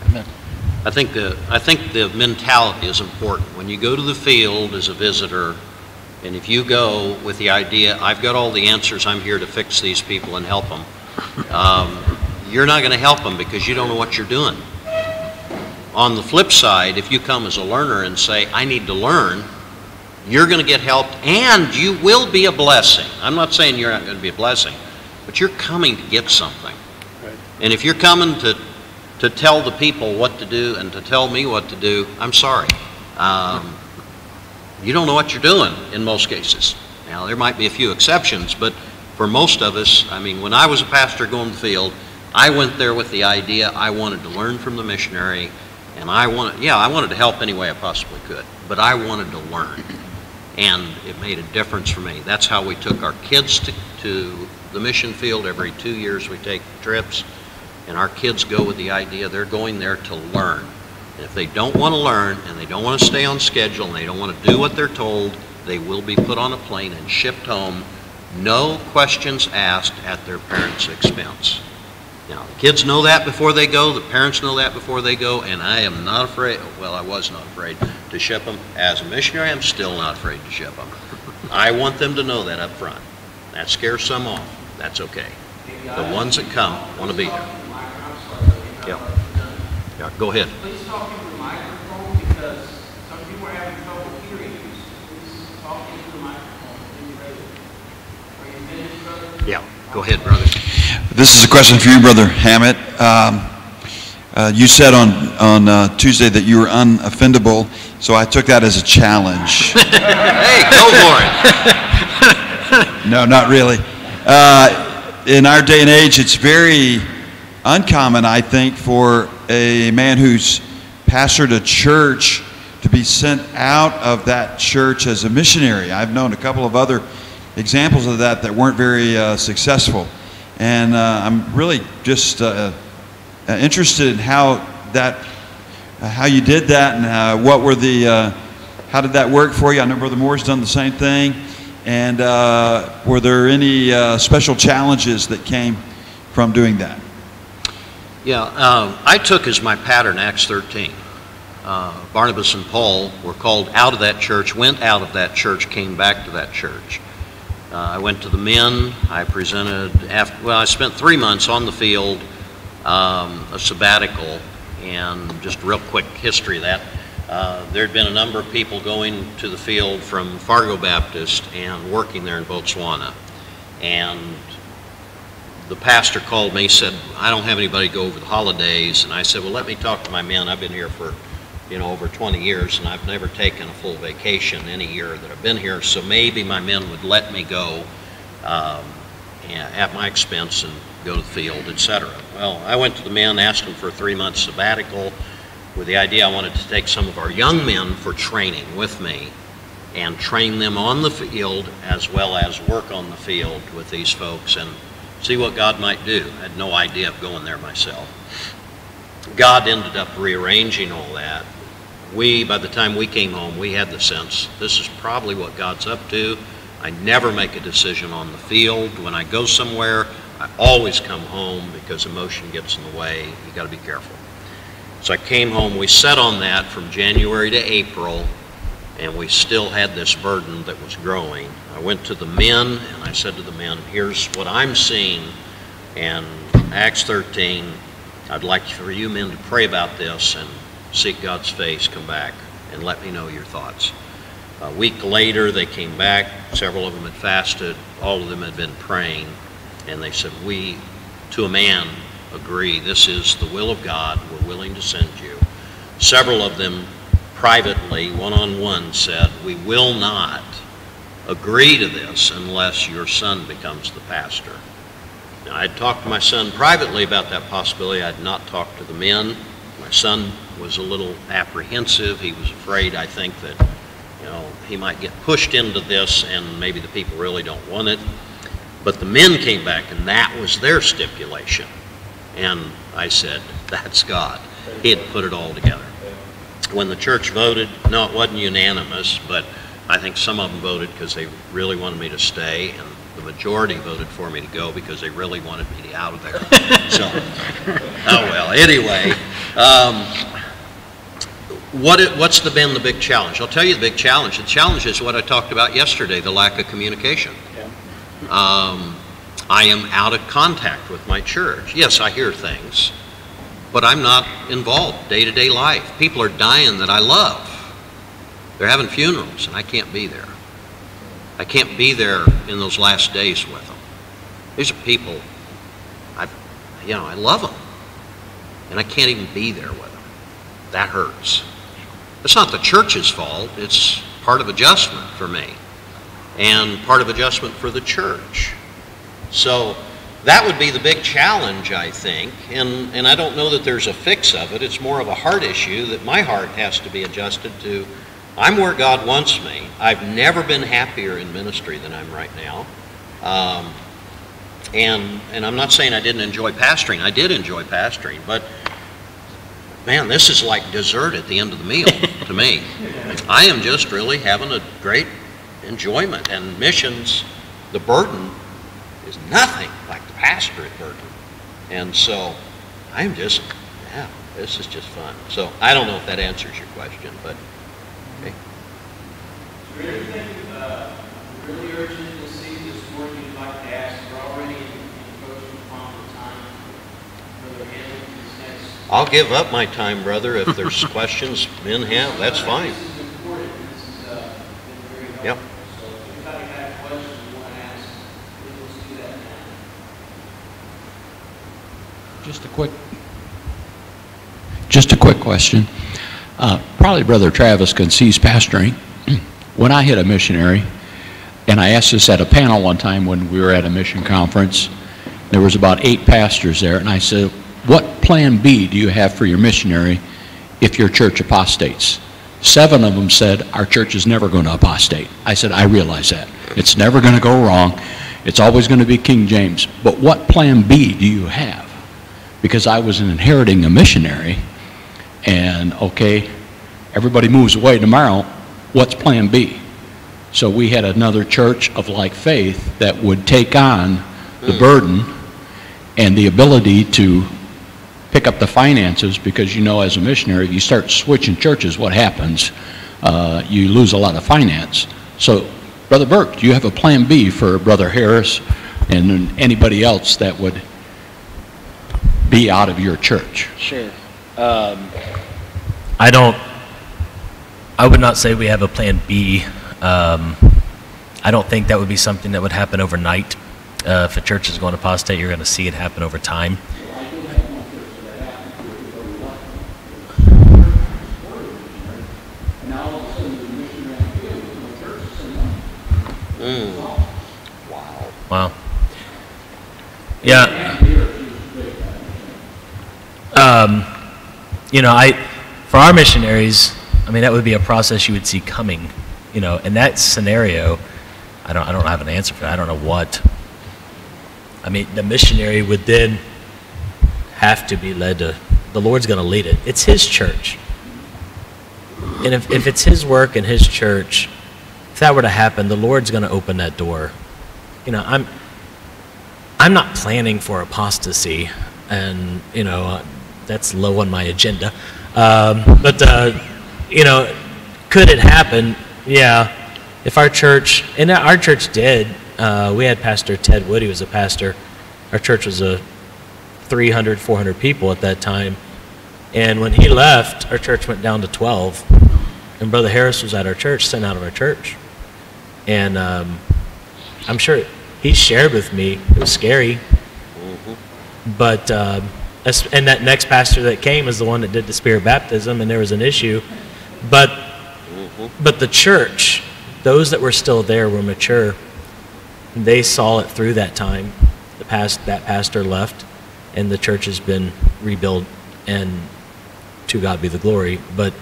[SPEAKER 7] Amen.
[SPEAKER 3] I think the mentality is important. When you go to the field as a visitor, and if you go with the idea, I've got all the answers, I'm here to fix these people and help them, you're not going to help them because you don't know what you're doing. On the flip side, if you come as a learner and say, I need to learn, you're going to get helped and you will be a blessing. I'm not saying you're not going to be a blessing, but you're coming to get something. Right. And if you're coming to tell the people what to do and to tell me what to do, I'm sorry. You don't know what you're doing in most cases. Now, there might be a few exceptions, but for most of us, I mean, when I was a pastor going to the field, I went there with the idea I wanted to learn from the missionary, and I wanted to help any way I possibly could, but I wanted to learn, and it made a difference for me. That's how we took our kids to the mission field. Every 2 years we take trips, and our kids go with the idea they're going there to learn. And if they don't want to learn, and they don't want to stay on schedule, and they don't want to do what they're told, they will be put on a plane and shipped home, no questions asked at their parents' expense. Now, the kids know that before they go, the parents know that before they go, and I am not afraid, well, I was not afraid to ship them. As a missionary, I'm still not afraid to ship them. I want them to know that up front. That scares some off. That's okay. The ones that come want to be there. Yeah, go ahead.
[SPEAKER 14] Please talk into the microphone because some people are having trouble hearing you. Please talk into the microphone. Are you finished, brother?
[SPEAKER 3] Yeah, go ahead, brother.
[SPEAKER 15] This is a question for you, Brother Hammett. You said on Tuesday that you were unoffendable, so I took that as a challenge.
[SPEAKER 3] Hey, go for it.
[SPEAKER 15] No, not really. In our day and age, it's very uncommon, I think, for a man who's pastored a church to be sent out of that church as a missionary. I've known a couple of other examples of that weren't very successful. And I'm really just interested in how you did that, and how did that work for you? I know Brother Moore's done the same thing. And were there any special challenges that came from doing that?
[SPEAKER 3] Yeah, I took as my pattern Acts 13. Barnabas and Paul were called out of that church, went out of that church, came back to that church. I went to the men. I presented, I spent 3 months on the field, a sabbatical, and just real quick history of that. There had been a number of people going to the field from Fargo Baptist and working there in Botswana. And the pastor called me, said, I don't have anybody to go over the holidays. And I said, well, let me talk to my men. I've been here for over 20 years, and I've never taken a full vacation any year that I've been here, so maybe my men would let me go at my expense and go to the field, etc. Well, I went to the men, asked them for a 3-month sabbatical with the idea I wanted to take some of our young men for training with me and train them on the field as well as work on the field with these folks and see what God might do. I had no idea of going there myself. God ended up rearranging all that. By the time we came home, we had the sense, this is probably what God's up to. I never make a decision on the field. When I go somewhere, I always come home because emotion gets in the way. You got to be careful. So I came home. We set on that from January to April, and we still had this burden that was growing. I went to the men, and I said to the men, here's what I'm seeing. And Acts 13, I'd like for you men to pray about this and seek God's face, come back and let me know your thoughts. A week later, they came back. Several of them had fasted. All of them had been praying. And they said, we, to a man, agree. This is the will of God. We're willing to send you. Several of them privately, one-on-one, said, we will not agree to this unless your son becomes the pastor. Now, I'd talked to my son privately about that possibility. I'd not talked to the men. My son was a little apprehensive. He was afraid, I think, that he might get pushed into this and maybe the people really don't want it. But the men came back and that was their stipulation. And I said, that's God. He had put it all together. When the church voted, no, it wasn't unanimous, but I think some of them voted because they really wanted me to stay, and the majority voted for me to go because they really wanted me out of there. So, oh well, anyway. What's been the big challenge? I'll tell you the big challenge. The challenge is what I talked about yesterday, the lack of communication. I am out of contact with my church. Yes, I hear things, but I'm not involved day-to-day life. People are dying that I love. They're having funerals, and I can't be there. I can't be there in those last days with them. These are people, I love them, and I can't even be there with them. That hurts. It's not the church's fault. It's part of adjustment for me and part of adjustment for the church. So that would be the big challenge, I think, and I don't know that there's a fix of it. It's more of a heart issue that my heart has to be adjusted to. I'm where God wants me. I've never been happier in ministry than I'm right now. And I'm not saying I didn't enjoy pastoring. I did enjoy pastoring, but man, this is like dessert at the end of the meal to me. I am just really having a great enjoyment, and missions, the burden is nothing like the pastorate burden. And so I'm just, this is just fun. So I don't know if that answers your question, but okay.
[SPEAKER 14] Is there anything really urgent to see this morning you'd like to ask? We're already encroaching upon the time. Brother Hammett is next.
[SPEAKER 3] I'll give up my time, brother, if there's questions men have. That's fine.
[SPEAKER 14] This is important. This has been very helpful.
[SPEAKER 3] Yep.
[SPEAKER 14] So if anybody has questions you want to ask, let's do that now.
[SPEAKER 16] Just a quick question. Probably Brother Travis can cease pastoring. When I hit a missionary, and I asked this at a panel one time when we were at a mission conference, there was about 8 pastors there, and I said, what plan B do you have for your missionary if your church apostates? 7 of them said, our church is never going to apostate. I said, I realize that. It's never going to go wrong. It's always going to be King James. But what plan B do you have? Because I was inheriting a missionary, and okay, everybody moves away tomorrow. What's plan B? So we had another church of like faith that would take on the burden and the ability to pick up the finances, because as a missionary, if you start switching churches, what happens? You lose a lot of finance. So, Brother Burke, do you have a plan B for Brother Harris and anybody else that would be out of your church?
[SPEAKER 2] Sure. I would not say we have a plan B. I don't think that would be something that would happen overnight. If a church is going to apostate, you're going to see it happen over time. Wow. Yeah. For our missionaries, that would be a process you would see coming. In that scenario, I don't have an answer for that. I don't know what. The missionary would then have to be led to, the Lord's going to lead it. It's His church. And if it's His work and His church, if that were to happen, the Lord's going to open that door. I'm not planning for apostasy, and that's low on my agenda. But could it happen? Yeah. If our church, and our church did, we had Pastor Ted Wood, he was a pastor. Our church was 300, 400 people at that time. And when he left, our church went down to 12. and Brother Harris was at our church, sent out of our church. And I'm sure he shared with me, it was scary, but, and that next pastor that came is the one that did the spirit baptism, and there was an issue. But the church, those that were still there were mature. They saw it through that time. That pastor left, and the church has been rebuilt, and to God be the glory. But,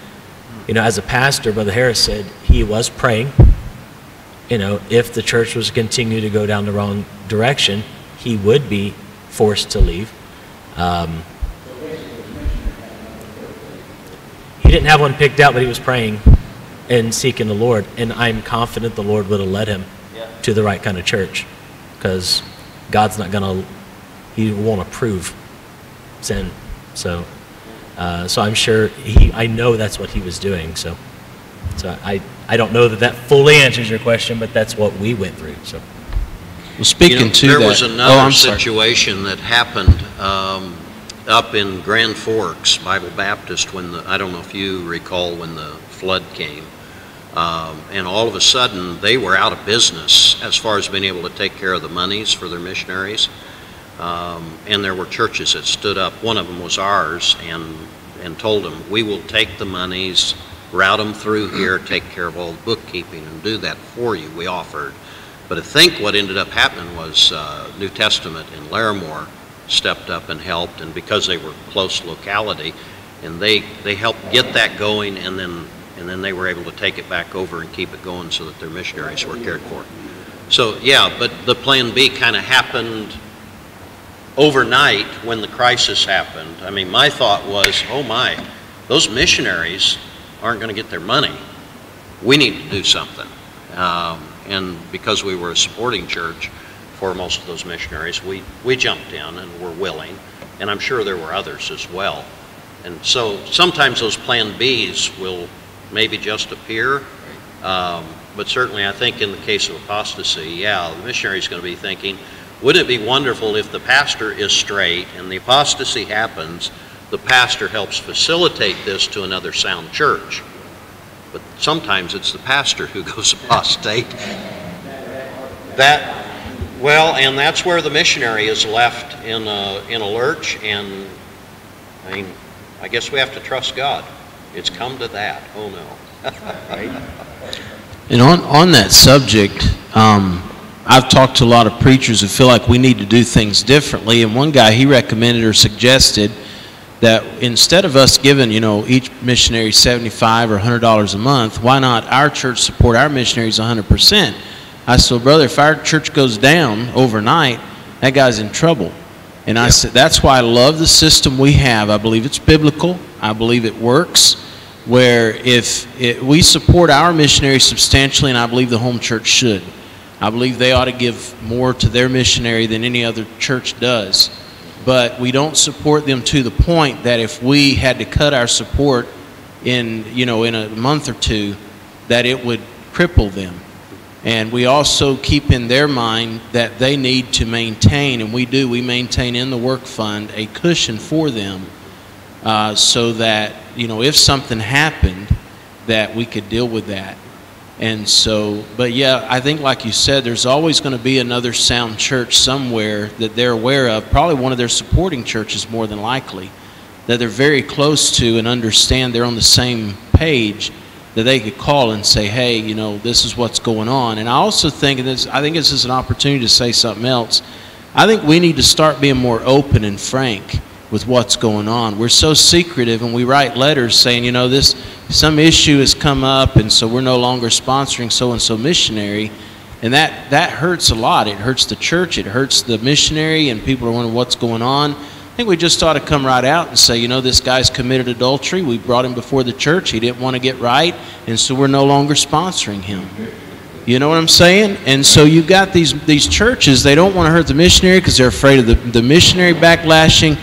[SPEAKER 2] you know, as a pastor, Brother Harris said he was praying, you know, if the church was to continue to go down the wrong direction, he would be forced to leave. He didn't have one picked out, but he was praying and seeking the Lord, and I'm confident the Lord would have led him to the right kind of church, because God's not going to, he won't approve sin. So I'm sure I know that's what he was doing. So I don't know that fully answers your question, but that's what we went through. So.
[SPEAKER 1] Well, speaking to that,
[SPEAKER 3] there was another situation that happened up in Grand Forks Bible Baptist when I don't know if you recall when the flood came. And all of a sudden, they were out of business as far as being able to take care of the monies for their missionaries. And there were churches that stood up. One of them was ours, and told them, we will take the monies, route them through here, take care of all the bookkeeping, and do that for you, we offered. But I think what ended up happening was New Testament in Larimore stepped up and helped, and because they were close locality, and they helped get that going, and then they were able to take it back over and keep it going so that their missionaries were cared for. So yeah, but the plan B kind of happened overnight when the crisis happened. I mean, my thought was, oh my, those missionaries aren't going to get their money. We need to do something. And because we were a supporting church for most of those missionaries, we jumped in and were willing, and I'm sure there were others as well. And so sometimes those plan Bs will maybe just appear, but certainly I think in the case of apostasy, yeah, the missionary is going to be thinking, wouldn't it be wonderful if the pastor is straight and the apostasy happens, the pastor helps facilitate this to another sound church. But sometimes it's the pastor who goes apostate. And that's where the missionary is left in a lurch, and I mean, I guess we have to trust God. It's come to that. Oh no. Right?
[SPEAKER 1] And on that subject, I've talked to a lot of preachers who feel like we need to do things differently. And one guy, he recommended or suggested that instead of us giving, each missionary $75 or $100 a month, why not our church support our missionaries 100%? I said, well, brother, if our church goes down overnight, that guy's in trouble. And I said, that's why I love the system we have. I believe it's biblical. I believe it works, where we support our missionaries substantially, and I believe the home church should. I believe they ought to give more to their missionary than any other church does. But we don't support them to the point that if we had to cut our support in a month or two, that it would cripple them. And we also keep in their mind that they need to maintain, and we maintain in the work fund a cushion for them so that, if something happened, that we could deal with that. And so, but yeah, I think like you said, there's always going to be another sound church somewhere that they're aware of, probably one of their supporting churches more than likely, that they're very close to and understand they're on the same page, that they could call and say, hey, this is what's going on. And I also think, I think this is an opportunity to say something else. I think we need to start being more open and frank with what's going on. We're so secretive, and we write letters saying, some issue has come up, and so we're no longer sponsoring so-and-so missionary. And that hurts a lot. It hurts the church, it hurts the missionary, and people are wondering what's going on. I think we just ought to come right out and say, this guy's committed adultery. We brought him before the church. He didn't want to get right, and so we're no longer sponsoring him. You know what I'm saying? And so you've got these churches, they don't want to hurt the missionary because they're afraid of the missionary backlashing.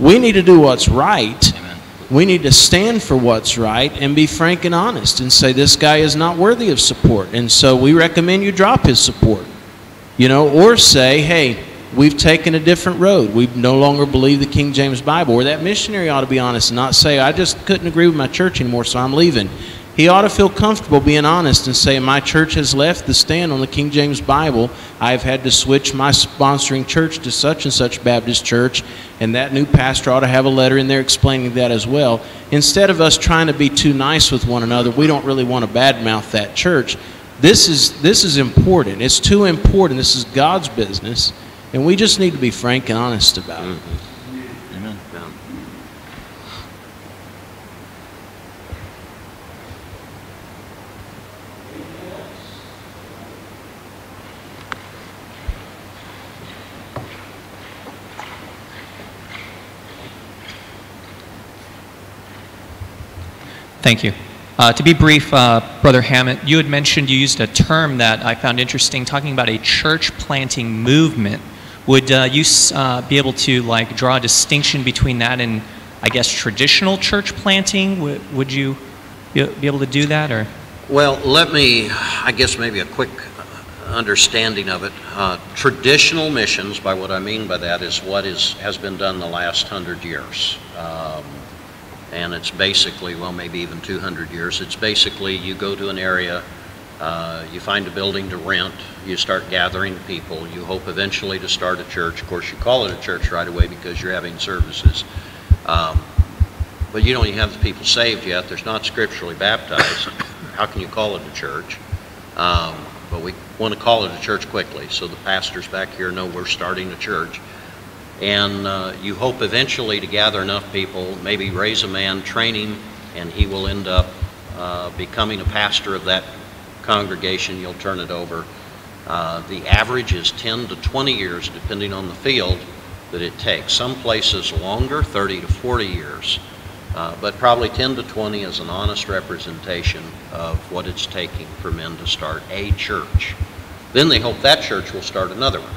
[SPEAKER 1] We need to do what's right. Amen. We need to stand for what's right and be frank and honest and say this guy is not worthy of support. And so we recommend you drop his support. Or say, hey, we've taken a different road. We no longer believe the King James Bible. Or that missionary ought to be honest and not say, I just couldn't agree with my church anymore, so I'm leaving. he ought to feel comfortable being honest and say, my church has left the stand on the King James Bible. I've had to switch my sponsoring church to such and such Baptist church, and that new pastor ought to have a letter in there explaining that as well. Instead of us trying to be too nice with one another, we don't really want to badmouth that church. This is important. It's too important. This is God's business, and we just need to be frank and honest about it.
[SPEAKER 3] Amen.
[SPEAKER 17] Thank you. To be brief, Brother Hammett, you had mentioned you used a term that I found interesting, talking about a church planting movement. Would you be able to draw a distinction between that and, I guess, traditional church planting? Would you be able to do that, or?
[SPEAKER 3] Well, let me, I guess maybe a quick understanding of it. Traditional missions, by what I mean by that, is what has been done the last 100 years. And it's basically, well, maybe even 200 years. It's basically you go to an area, you find a building to rent, you start gathering people, you hope eventually to start a church. Of course, you call it a church right away because you're having services. But you don't even have the people saved yet. There's not scripturally baptized. How can you call it a church? But we want to call it a church quickly, so the pastors back here know we're starting a church. And you hope eventually to gather enough people, maybe raise a man, train him, and he will end up becoming a pastor of that congregation. You'll turn it over. The average is 10 to 20 years, depending on the field that it takes. Some places longer, 30 to 40 years. But probably 10 to 20 is an honest representation of what it's taking for men to start a church. Then they hope that church will start another one.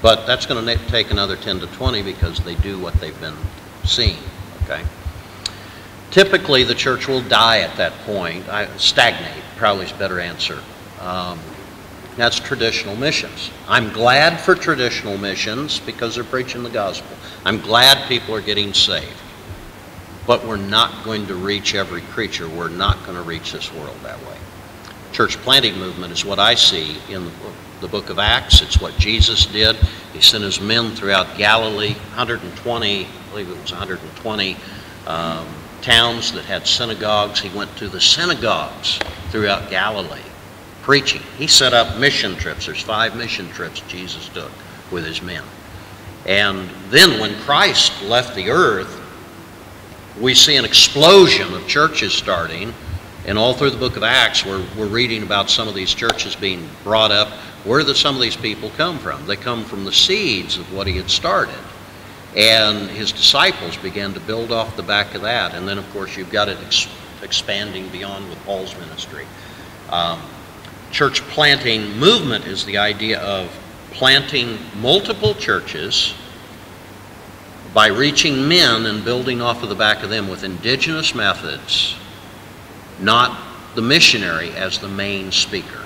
[SPEAKER 3] But that's going to take another 10 to 20 because they do what they've been seeing, okay? Typically, the church will die at that point. Stagnate, probably is a better answer. That's traditional missions. I'm glad for traditional missions because they're preaching the gospel. I'm glad people are getting saved. But we're not going to reach every creature. We're not going to reach this world that way. Church planting movement is what I see in the book of Acts. It's what Jesus did. He sent his men throughout Galilee, 120, I believe it was 120 towns that had synagogues. He went to the synagogues throughout Galilee preaching. He set up mission trips. There's 5 mission trips Jesus took with his men. And then when Christ left the earth, we see an explosion of churches starting. And all through the book of Acts, we're reading about some of these churches being brought up. Where do some of these people come from? They come from the seeds of what he had started. And his disciples began to build off the back of that. And then, of course, you've got it expanding beyond with Paul's ministry. Church planting movement is the idea of planting multiple churches by reaching men and building off of the back of them with indigenous methods, not the missionary as the main speaker.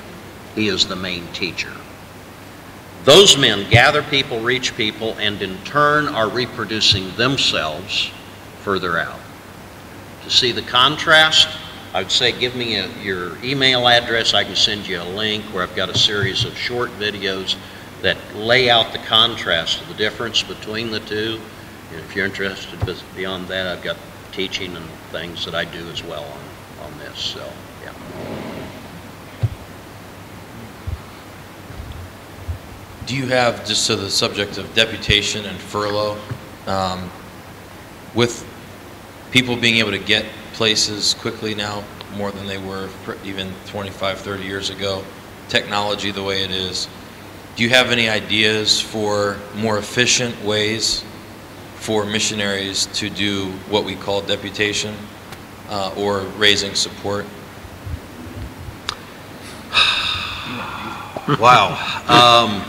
[SPEAKER 3] He is the main teacher. Those men gather people, reach people, and in turn are reproducing themselves further out. To see the contrast, I would say give me your email address. I can send you a link where I've got a series of short videos that lay out the contrast of the difference between the two. And if you're interested beyond that, I've got teaching and things that I do as well on this. So, yeah.
[SPEAKER 5] Do you have, just to the subject of deputation and furlough, with people being able to get places quickly now more than they were even 25, 30 years ago, technology the way it is, do you have any ideas for more efficient ways for missionaries to do what we call deputation or raising support?
[SPEAKER 3] Wow.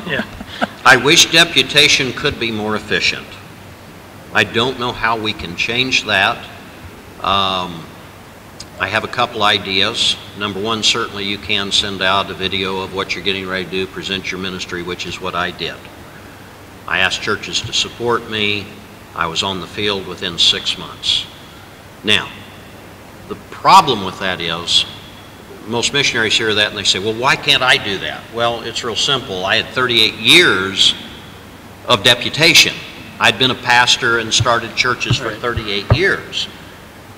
[SPEAKER 6] Yeah.
[SPEAKER 3] I wish deputation could be more efficient. I don't know how we can change that. I have a couple ideas. Number one, certainly you can send out a video of what you're getting ready to do, present your ministry, which is what I did. I asked churches to support me. I was on the field within 6 months. Now, the problem with that is, most missionaries hear that and they say, well, why can't I do that? Well, it's real simple. I had 38 years of deputation. I'd been a pastor and started churches for 38 years.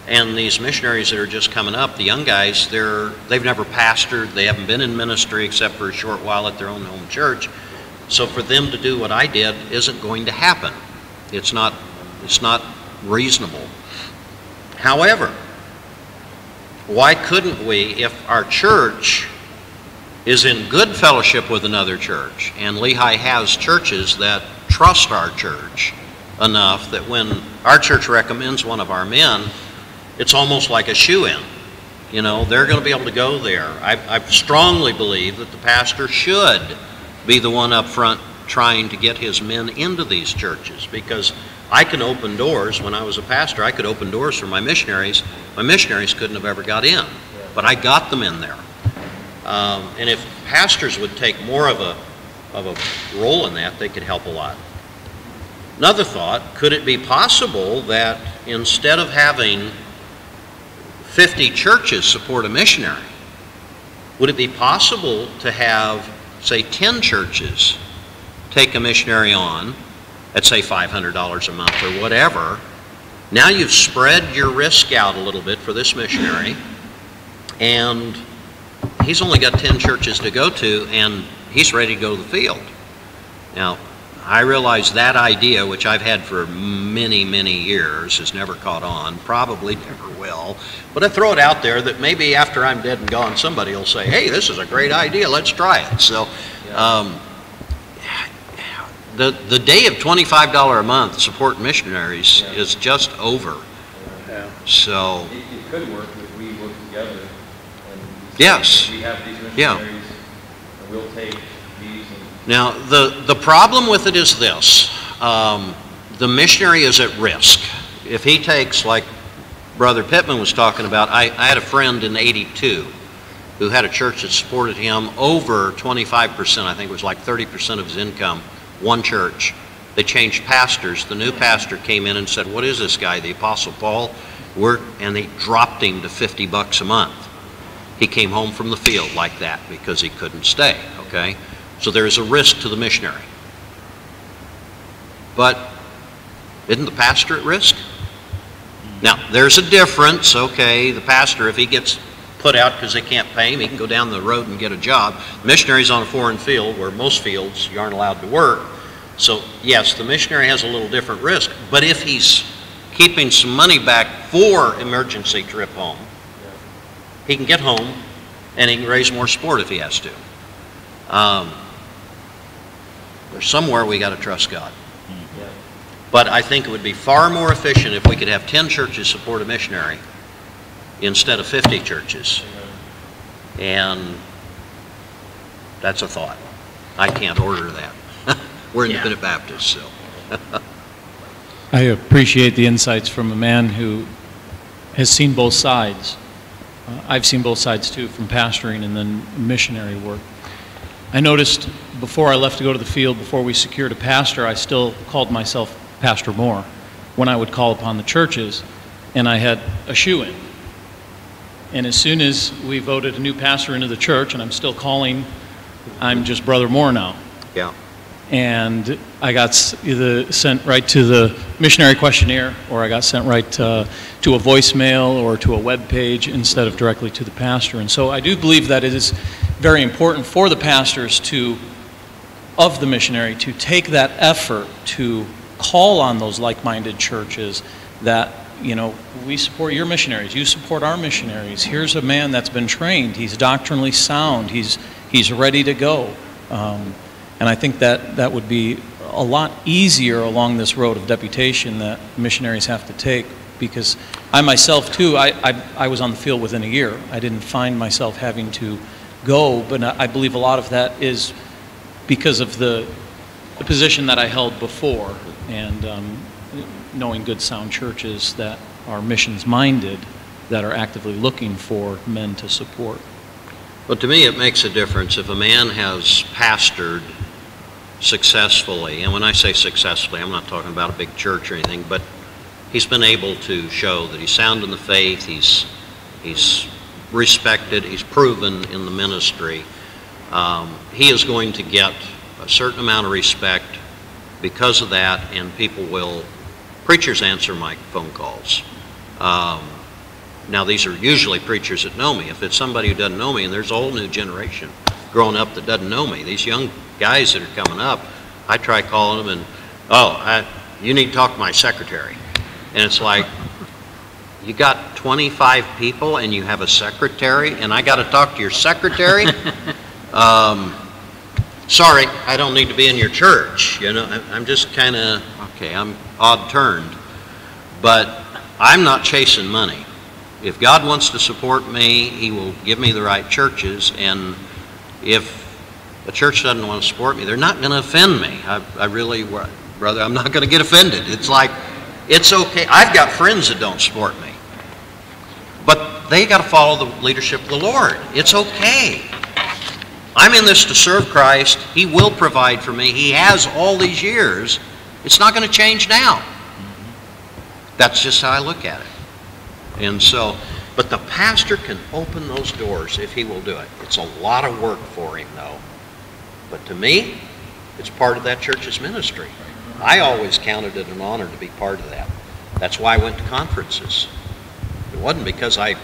[SPEAKER 3] And these missionaries that are just coming up, the young guys, they've never pastored, they haven't been in ministry except for a short while at their own home church. So for them to do what I did isn't going to happen. It's not reasonable. However, why couldn't we, if our church is in good fellowship with another church, and Lehigh has churches that trust our church enough that when our church recommends one of our men, it's almost like a shoe-in. You know, they're going to be able to go there. I strongly believe that the pastor should be the one up front trying to get his men into these churches, because I can open doors. When I was a pastor, I could open doors for my missionaries. My missionaries couldn't have ever got in, but I got them in there. And if pastors would take more of a role in that, they could help a lot. Another thought, could it be possible that instead of having 50 churches support a missionary, would it be possible to have, say, 10 churches take a missionary on at, say, $500 a month or whatever? Now you've spread your risk out a little bit for this missionary, and he's only got 10 churches to go to, and he's ready to go to the field. Now, I realize that idea, which I've had for many, many years, has never caught on, probably never will, but I throw it out there that maybe after I'm dead and gone, somebody will say, hey, this is a great idea, let's try it. So the day of $25 a month support missionaries is just over.
[SPEAKER 5] Yeah.
[SPEAKER 3] So
[SPEAKER 5] It could work if we work together. And
[SPEAKER 3] yes.
[SPEAKER 5] We have these missionaries,
[SPEAKER 3] Yeah.
[SPEAKER 5] and we'll take these.
[SPEAKER 3] Now, the problem with it is this. The missionary is at risk. If he takes, like Brother Pittman was talking about, I had a friend in '82 who had a church that supported him over 25%, I think it was like 30% of his income, one church. They changed pastors. The new pastor came in and said, what is this guy, the Apostle Paul? And they dropped him to $50 a month. He came home from the field like that because he couldn't stay, okay? So there is a risk to the missionary. But isn't the pastor at risk? Now, there's a difference, okay? The pastor, if he gets put out because they can't pay him, he can go down the road and get a job. The missionary's on a foreign field where most fields you aren't allowed to work. So, yes, the missionary has a little different risk. But if he's keeping some money back for emergency trip home, he can get home and he can raise more support if he has to. There's somewhere we got to trust God. But I think it would be far more efficient if we could have 10 churches support a missionary instead of 50 churches. And that's a thought. I can't order that. We're independent Baptists, so.
[SPEAKER 7] I appreciate the insights from a man who has seen both sides. I've seen both sides too, from pastoring and then missionary work. I noticed before I left to go to the field, before we secured a pastor, I still called myself Pastor Moore when I would call upon the churches, and I had a shoe-in. And as soon as we voted a new pastor into the church, and I'm still calling, I'm just Brother Moore now.
[SPEAKER 3] Yeah.
[SPEAKER 7] And I got either sent right to the missionary questionnaire, or I got sent right to a voicemail or to a web page instead of directly to the pastor. And so I do believe that it is very important for the pastors of the missionary to take that effort to call on those like-minded churches that, you know, we support your missionaries, you support our missionaries. Here's a man that's been trained, he's doctrinally sound, he's ready to go. And I think that would be a lot easier along this road of deputation that missionaries have to take, because I myself too, I was on the field within a year. I didn't find myself having to go, but I believe a lot of that is because of the position that I held before, and knowing good sound churches that are missions minded, that are actively looking for men to support.
[SPEAKER 3] But to me it makes a difference if a man has pastored successfully, and when I say successfully, I'm not talking about a big church or anything, but he's been able to show that he's sound in the faith, he's He's respected. He's proven in the ministry. He is going to get a certain amount of respect because of that, and preachers answer my phone calls. Now, these are usually preachers that know me. If it's somebody who doesn't know me, and there's a whole new generation growing up that doesn't know me, these young guys that are coming up, I try calling them and, you need to talk to my secretary. And it's like, you got 25 people and you have a secretary, and I got to talk to your secretary? Sorry, I don't need to be in your church. You know, I'm just kind of, okay, I'm odd-turned. But I'm not chasing money. If God wants to support me, He will give me the right churches, and if a church doesn't want to support me, they're not going to offend me. I really, brother, I'm not going to get offended. It's like, it's okay. I've got friends that don't support me, but they got to follow the leadership of the Lord. It's okay. I'm in this to serve Christ. He will provide for me. He has all these years. It's not going to change now. That's just how I look at it. And so, but the pastor can open those doors if he will do it. It's a lot of work for him, though. But to me, it's part of that church's ministry. I always counted it an honor to be part of that. That's why I went to conferences. It wasn't because I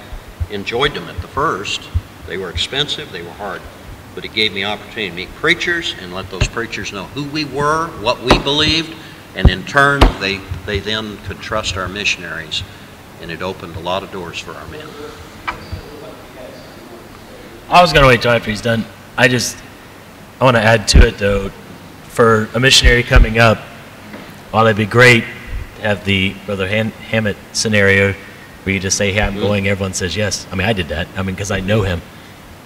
[SPEAKER 3] enjoyed them at the first. They were expensive, they were hard. But it gave me opportunity to meet preachers and let those preachers know who we were, what we believed, and in turn, they then could trust our missionaries. And it opened a lot of doors for our men.
[SPEAKER 2] I was going to wait till after he's done. I want to add to it, though, for a missionary coming up, while it'd be great to have the Brother Hammett scenario where you just say, hey, I'm going, everyone says yes. I mean, I did that. I mean, because I know him.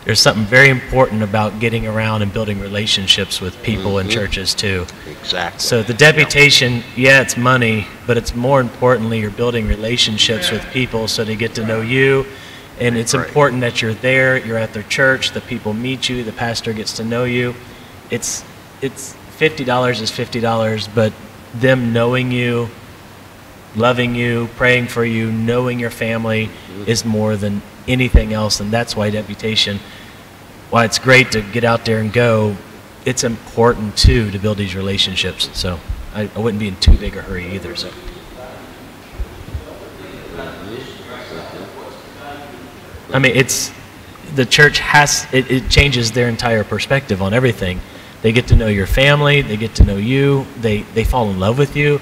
[SPEAKER 2] There's something very important about getting around and building relationships with people in churches, too.
[SPEAKER 3] Exactly.
[SPEAKER 2] So the deputation, yeah, it's money, but it's more importantly, you're building relationships with people so they get to know you. And it's important that you're there, you're at their church, the people meet you, the pastor gets to know you. It's $50 is $50, but them knowing you, loving you, praying for you, knowing your family is more than anything else. And that's why deputation, while it's great to get out there and go, it's important too to build these relationships. So I wouldn't be in too big a hurry either. So. I mean, the church it changes their entire perspective on everything. They get to know your family, they get to know you, they fall in love with you,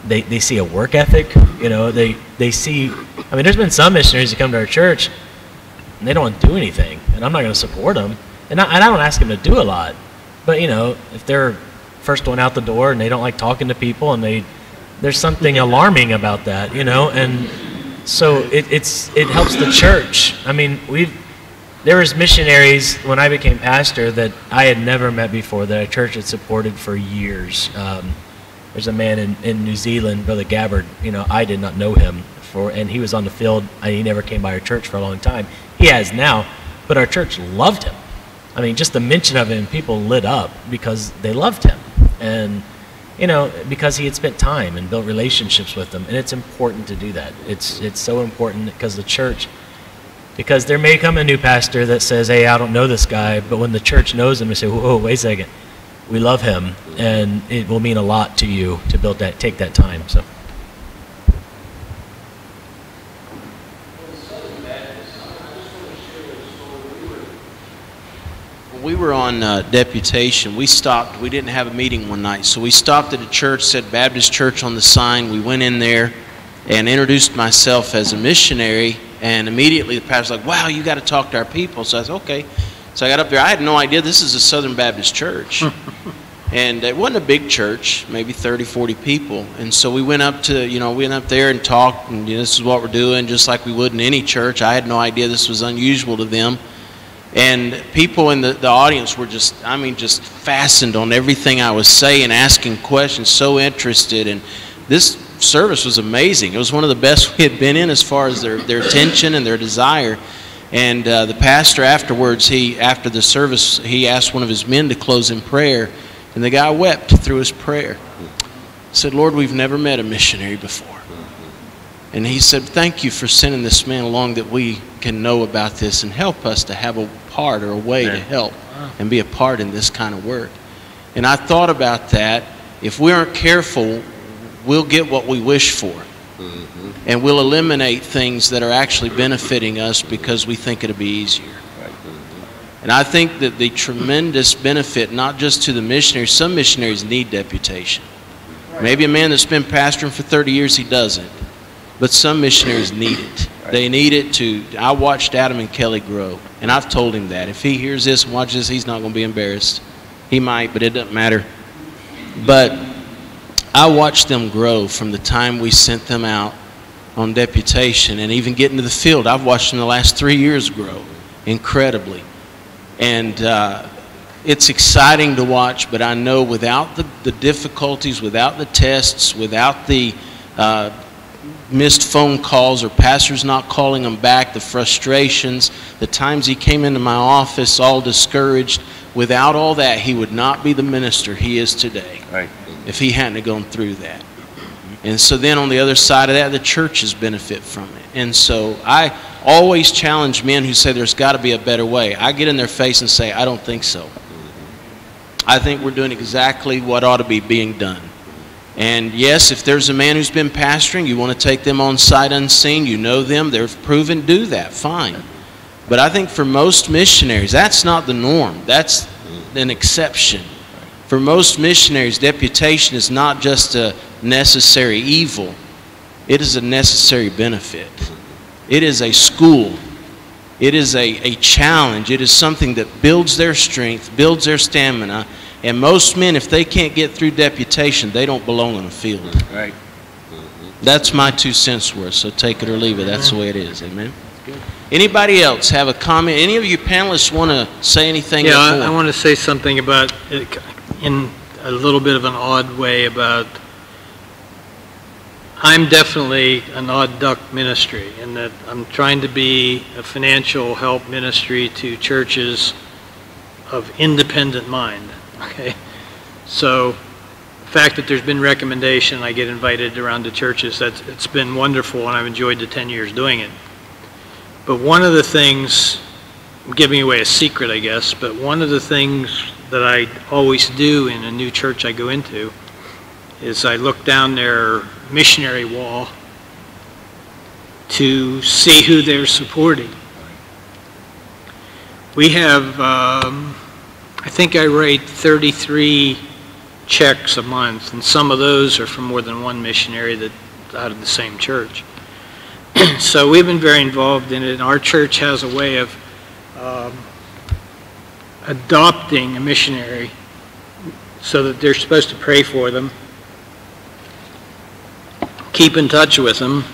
[SPEAKER 2] they see a work ethic, you know, they see, I mean, there's been some missionaries that come to our church and they don't want to do anything, and I'm not going to support them, and I don't ask them to do a lot, but you know, if they're first one out the door and they don't like talking to people, and there's something alarming about that, you know, and so it helps the church. I mean, there was missionaries when I became pastor that I had never met before that our church had supported for years. There's a man in New Zealand, Brother Gabbard. You know, I did not know him and he was on the field. He never came by our church for a long time. He has now, but our church loved him. I mean, just the mention of him, people lit up because they loved him, and you know, because he had spent time and built relationships with them, and it's important to do that. It's so important because the church. Because there may come a new pastor that says, hey, I don't know this guy, but when the church knows him, they say, whoa, wait a second, we love him, and it will mean a lot to you to build that, take that time. So.
[SPEAKER 1] We were on deputation. We stopped. We didn't have a meeting one night, so we stopped at a church, said Baptist Church on the sign. We went in there and introduced myself as a missionary. And immediately the pastor's like, wow, you got to talk to our people. So I said, okay. So I got up there. I had no idea this is a Southern Baptist church. And it wasn't a big church, maybe 30, 40 people. And so we went up there and talked, and this is what we're doing, just like we would in any church. I had no idea this was unusual to them. And people in the audience were just fastened on everything I was saying, asking questions, so interested. And this service was amazing. It was one of the best we had been in as far as their attention and their desire. And the pastor afterwards, after the service, he asked one of his men to close in prayer, and the guy wept through his prayer. He said, Lord, we've never met a missionary before. And he said, thank you for sending this man along that we can know about this and help us to have a part or a way to help and be a part in this kind of work. And I thought about that. If we aren't careful, we'll get what we wish for. And we'll eliminate things that are actually benefiting us because we think it'll be easier. And I think that the tremendous benefit, not just to the missionaries, some missionaries need deputation. Maybe a man that's been pastoring for 30 years, he doesn't. But some missionaries need it. They need it to, I watched Adam and Kelly grow, and I've told him that. If he hears this and watches this, he's not going to be embarrassed. He might, but it doesn't matter. But I watched them grow from the time we sent them out on deputation and even get into the field. I've watched them the last 3 years grow incredibly. And it's exciting to watch, but I know without the difficulties, without the tests, without the missed phone calls or pastors not calling him back, the frustrations, the times he came into my office all discouraged, without all that, he would not be the minister he is today if he hadn't gone through that. And so then on the other side of that, the churches benefit from it. And so I always challenge men who say there's got to be a better way. I get in their face and say, I don't think so. I think we're doing exactly what ought to be being done. And yes, if there's a man who's been pastoring, you want to take them on sight unseen, you know them, they're proven, do that, fine. But I think for most missionaries, that's not the norm. That's an exception. For most missionaries, deputation is not just a necessary evil. It is a necessary benefit. It is a school. It is a challenge. It is something that builds their strength, builds their stamina. And most men, if they can't get through deputation, they don't belong in the field.
[SPEAKER 3] Right.
[SPEAKER 1] That's my 2 cents worth, so take it or leave it. That's the way it is. Amen. Anybody else have a comment? Any of you panelists want to say anything?
[SPEAKER 6] Yeah, I want to say something about it in a little bit of an odd way about, I'm definitely an odd duck ministry in that I'm trying to be a financial help ministry to churches of independent mind. Okay, so the fact that there's been recommendation, I get invited around to churches, it's been wonderful, and I've enjoyed the 10 years doing it. But one of the things, I'm giving away a secret, I guess, but one of the things that I always do in a new church I go into is I look down their missionary wall to see who they're supporting. We have, I think I write 33 checks a month, and some of those are from more than one missionary that out of the same church. So we've been very involved in it, and our church has a way of adopting a missionary so that they're supposed to pray for them, keep in touch with them.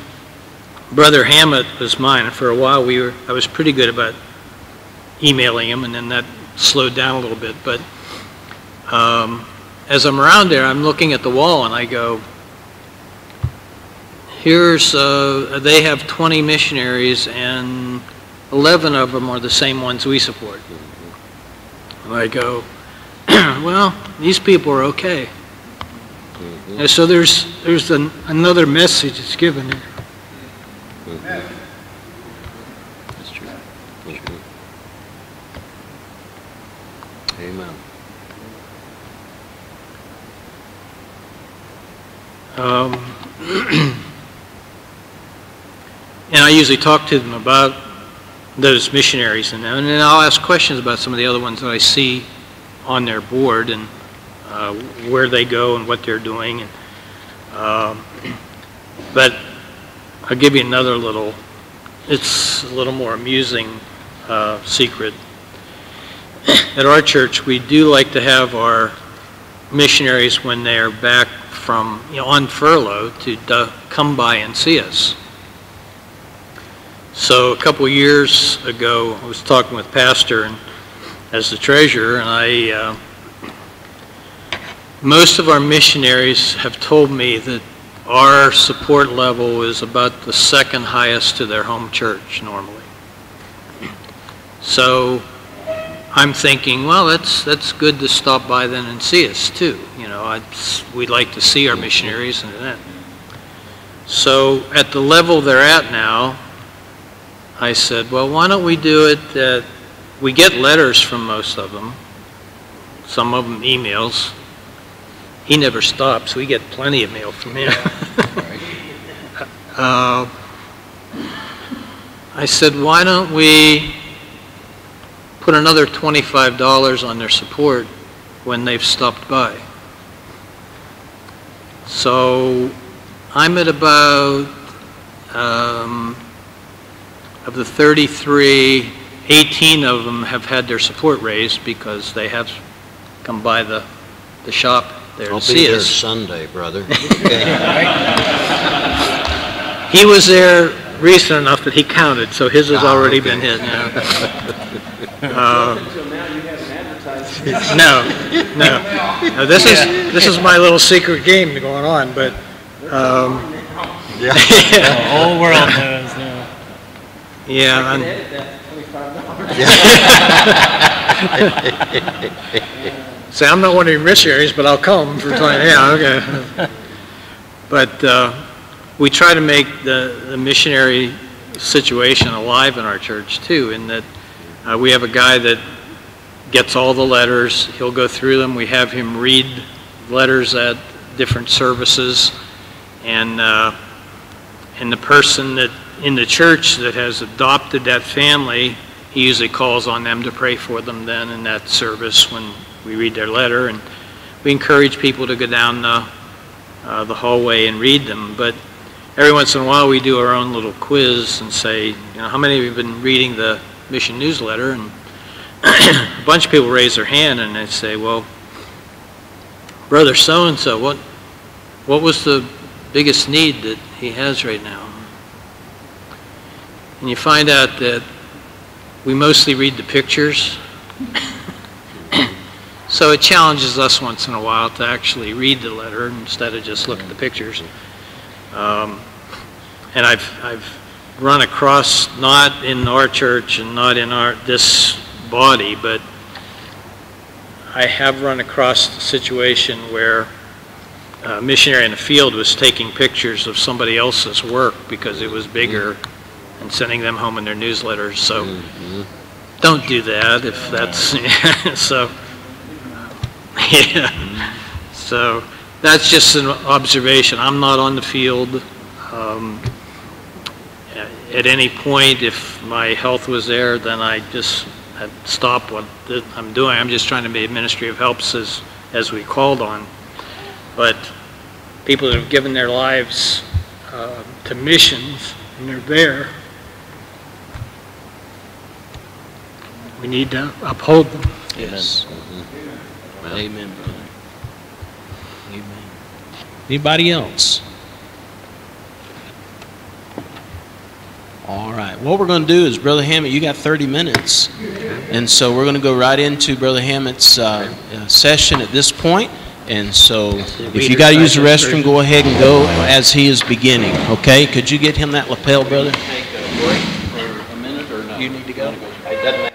[SPEAKER 6] Brother Hammett was mine. For a while I was pretty good about emailing him, and then that slowed down a little bit. But as I'm around there, I'm looking at the wall and I go, here's, they have 20 missionaries and 11 of them are the same ones we support. And I go, well, these people are okay. And so there's another message that's given here.
[SPEAKER 3] That's true. Amen.
[SPEAKER 6] And I usually talk to them about those missionaries, and then I'll ask questions about some of the other ones that I see on their board and where they go and what they're doing. And, but I'll give you another little, it's a little more amusing secret. At our church, we do like to have our missionaries when they're back from, on furlough to come by and see us. So a couple of years ago, I was talking with Pastor and as the treasurer, and most of our missionaries have told me that our support level is about the second highest to their home church normally. So I'm thinking, well, that's good to stop by then and see us too. We'd like to see our missionaries and that. So at the level they're at now, I said, well, why don't we do it that we get letters from most of them, some of them emails. He never stops. We get plenty of mail from him. I said, why don't we put another $25 on their support when they've stopped by? So I'm at about, of the 33, 18 of them have had their support raised because they have come by the shop there to
[SPEAKER 3] I'll
[SPEAKER 6] see
[SPEAKER 3] be there
[SPEAKER 6] us.
[SPEAKER 3] Sunday, brother.
[SPEAKER 6] He was there recent enough that he counted, so his has already been hit now. No. No, this is my little secret game going on, but
[SPEAKER 2] The whole world knows now.
[SPEAKER 6] yeah. Say, I'm not one of your missionaries, but I'll come for 20. Yeah, okay. But we try to make the missionary situation alive in our church too, in that we have a guy that gets all the letters. He'll go through them. We have him read letters at different services, and the person that in the church that has adopted that family, he usually calls on them to pray for them then in that service when we read their letter, and we encourage people to go down the hallway and read them. But every once in a while we do our own little quiz and say, how many of you have been reading the mission newsletter? And a bunch of people raise their hand and they say, well, Brother so-and-so, what was the biggest need that he has right now? And you find out that we mostly read the pictures. So it challenges us once in a while to actually read the letter instead of just look at the pictures. And I've run across, not in our church and not in this body, but I have run across a situation where a missionary in the field was taking pictures of somebody else's work because it was bigger and sending them home in their newsletters. So don't do that if that's so. Yeah. So that's just an observation. I'm not on the field. At any point, if my health was there, then I'd stop what I'm doing. I'm just trying to be a ministry of helps as we called on. But people that have given their lives to missions and they're there, we need to uphold them.
[SPEAKER 1] Yes. Amen, brother. Amen.
[SPEAKER 18] Anybody else? All right. What we're going to do is, Brother Hammett, you got 30 minutes. And so we're going to go right into Brother Hammett's session at this point. And so if you got to use the restroom, go ahead and go as he is beginning. Okay? Could you get him that lapel, brother?
[SPEAKER 3] Take a break for a minute or no?
[SPEAKER 18] You need to go?
[SPEAKER 3] It doesn't matter.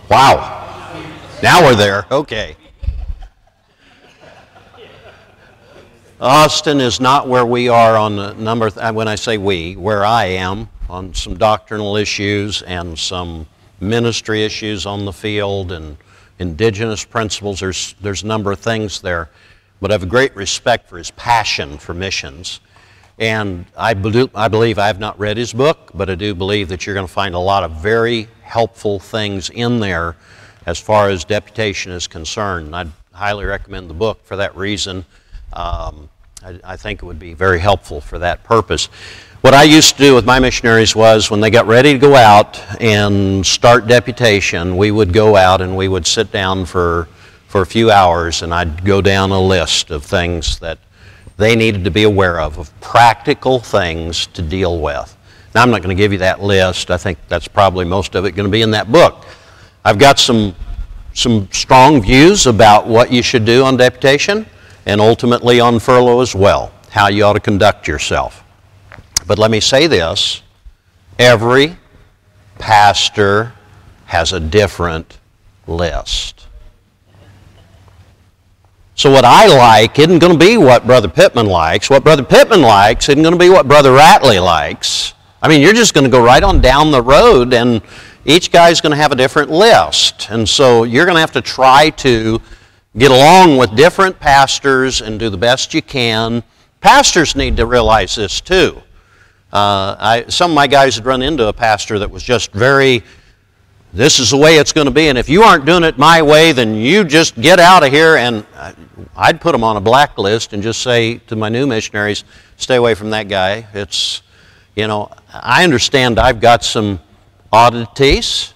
[SPEAKER 19] Wow. Now we're there. Okay. Austin is not where we are on the number, when I say we, where I am on some doctrinal issues and some ministry issues on the field and indigenous principles. There's a number of things there. But I have a great respect for his passion for missions. And I believe I have not read his book, but I do believe that you're going to find a lot of very helpful things in there as far as deputation is concerned. I'd highly recommend the book for that reason. I think it would be very helpful for that purpose. What I used to do with my missionaries was when they got ready to go out and start deputation, we would go out and we would sit down for a few hours, and I'd go down a list of things that they needed to be aware of practical things to deal with. Now, I'm not going to give you that list. I think that's probably most of it going to be in that book. I've got some strong views about what you should do on deputation and ultimately on furlough as well, how you ought to conduct yourself. But let me say this, every pastor has a different list. So what I like isn't going to be what Brother Pittman likes. What Brother Pittman likes isn't going to be what Brother Ratley likes. I mean, you're just going to go right on down the road, and each guy's going to have a different list. And so you're going to have to try to get along with different pastors and do the best you can. Pastors need to realize this too. Some of my guys had run into a pastor that was just very, this is the way it's going to be, and if you aren't doing it my way, then you just get out of here. And I'd put them on a blacklist and just say to my new missionaries, stay away from that guy. It's, you know, I understand I've got some oddities.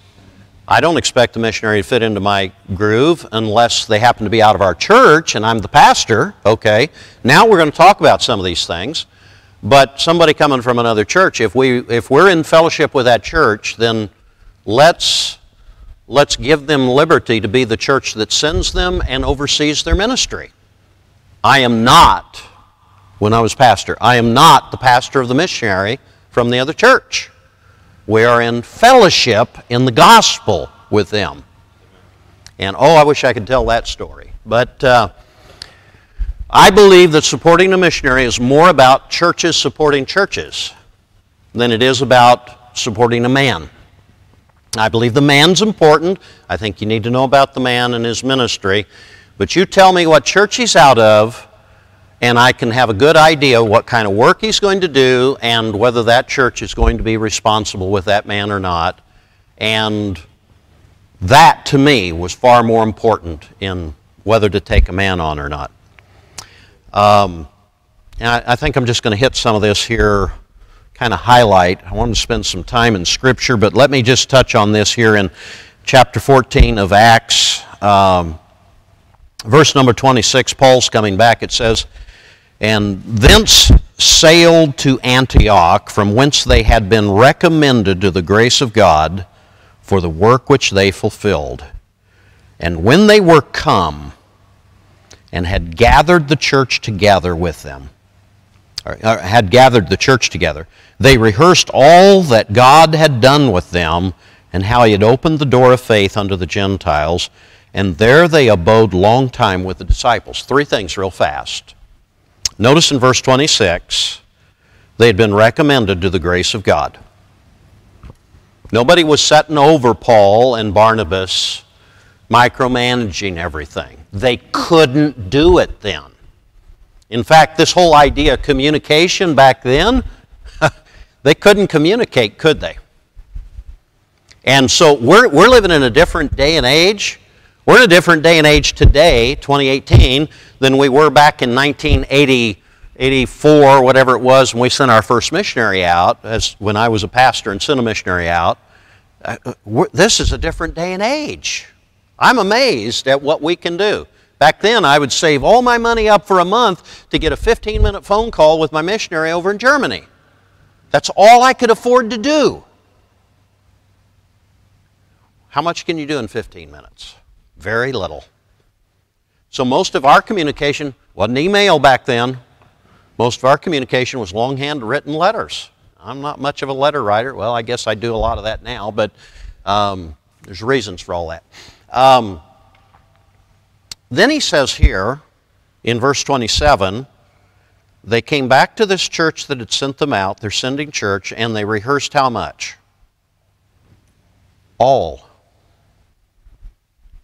[SPEAKER 19] I don't expect the missionary to fit into my groove unless they happen to be out of our church and I'm the pastor. Okay, now we're going to talk about some of these things. But somebody coming from another church, if we're in fellowship with that church, then let's give them liberty to be the church that sends them and oversees their ministry. I am not, when I was pastor, I am not the pastor of the missionary from the other church. We are in fellowship in the gospel with them. And oh, I wish I could tell that story. But I believe that supporting a missionary is more about churches supporting churches than it is about supporting a man. I believe the man's important. I think you need to know about the man and his ministry. But you tell me what church he's out of, and I can have a good idea what kind of work he's going to do and whether that church is going to be responsible with that man or not. And that, to me, was far more important in whether to take a man on or not. And I think I'm just going to hit some of this here, kind of highlight. I wanted to spend some time in Scripture, but let me just touch on this here in chapter 14 of Acts. Verse number 26, Paul's coming back. It says, "And thence sailed to Antioch, from whence they had been recommended to the grace of God for the work which they fulfilled. And when they were come, and had gathered the church together with them, they rehearsed all that God had done with them, and how he had opened the door of faith unto the Gentiles, and there they abode long time with the disciples." Three things real fast. Notice in verse 26, they had been recommended to the grace of God. Nobody was setting over Paul and Barnabas, micromanaging everything. They couldn't do it then. In fact, this whole idea of communication back then, they couldn't communicate, could they? And so we're living in a different day and age. We're in a different day and age today, 2018, than we were back in 1980, 84, whatever it was, when we sent our first missionary out, as when I was a pastor and sent a missionary out. This is a different day and age. I'm amazed at what we can do. Back then, I would save all my money up for a month to get a 15-minute phone call with my missionary over in Germany. That's all I could afford to do. How much can you do in 15 minutes? Very little. So most of our communication wasn't email back then. Most of our communication was longhand written letters. I'm not much of a letter writer. Well, I guess I do a lot of that now, but There's reasons for all that. Then he says here, in verse 27, they came back to this church that had sent them out, their sending church, and they rehearsed how much? All.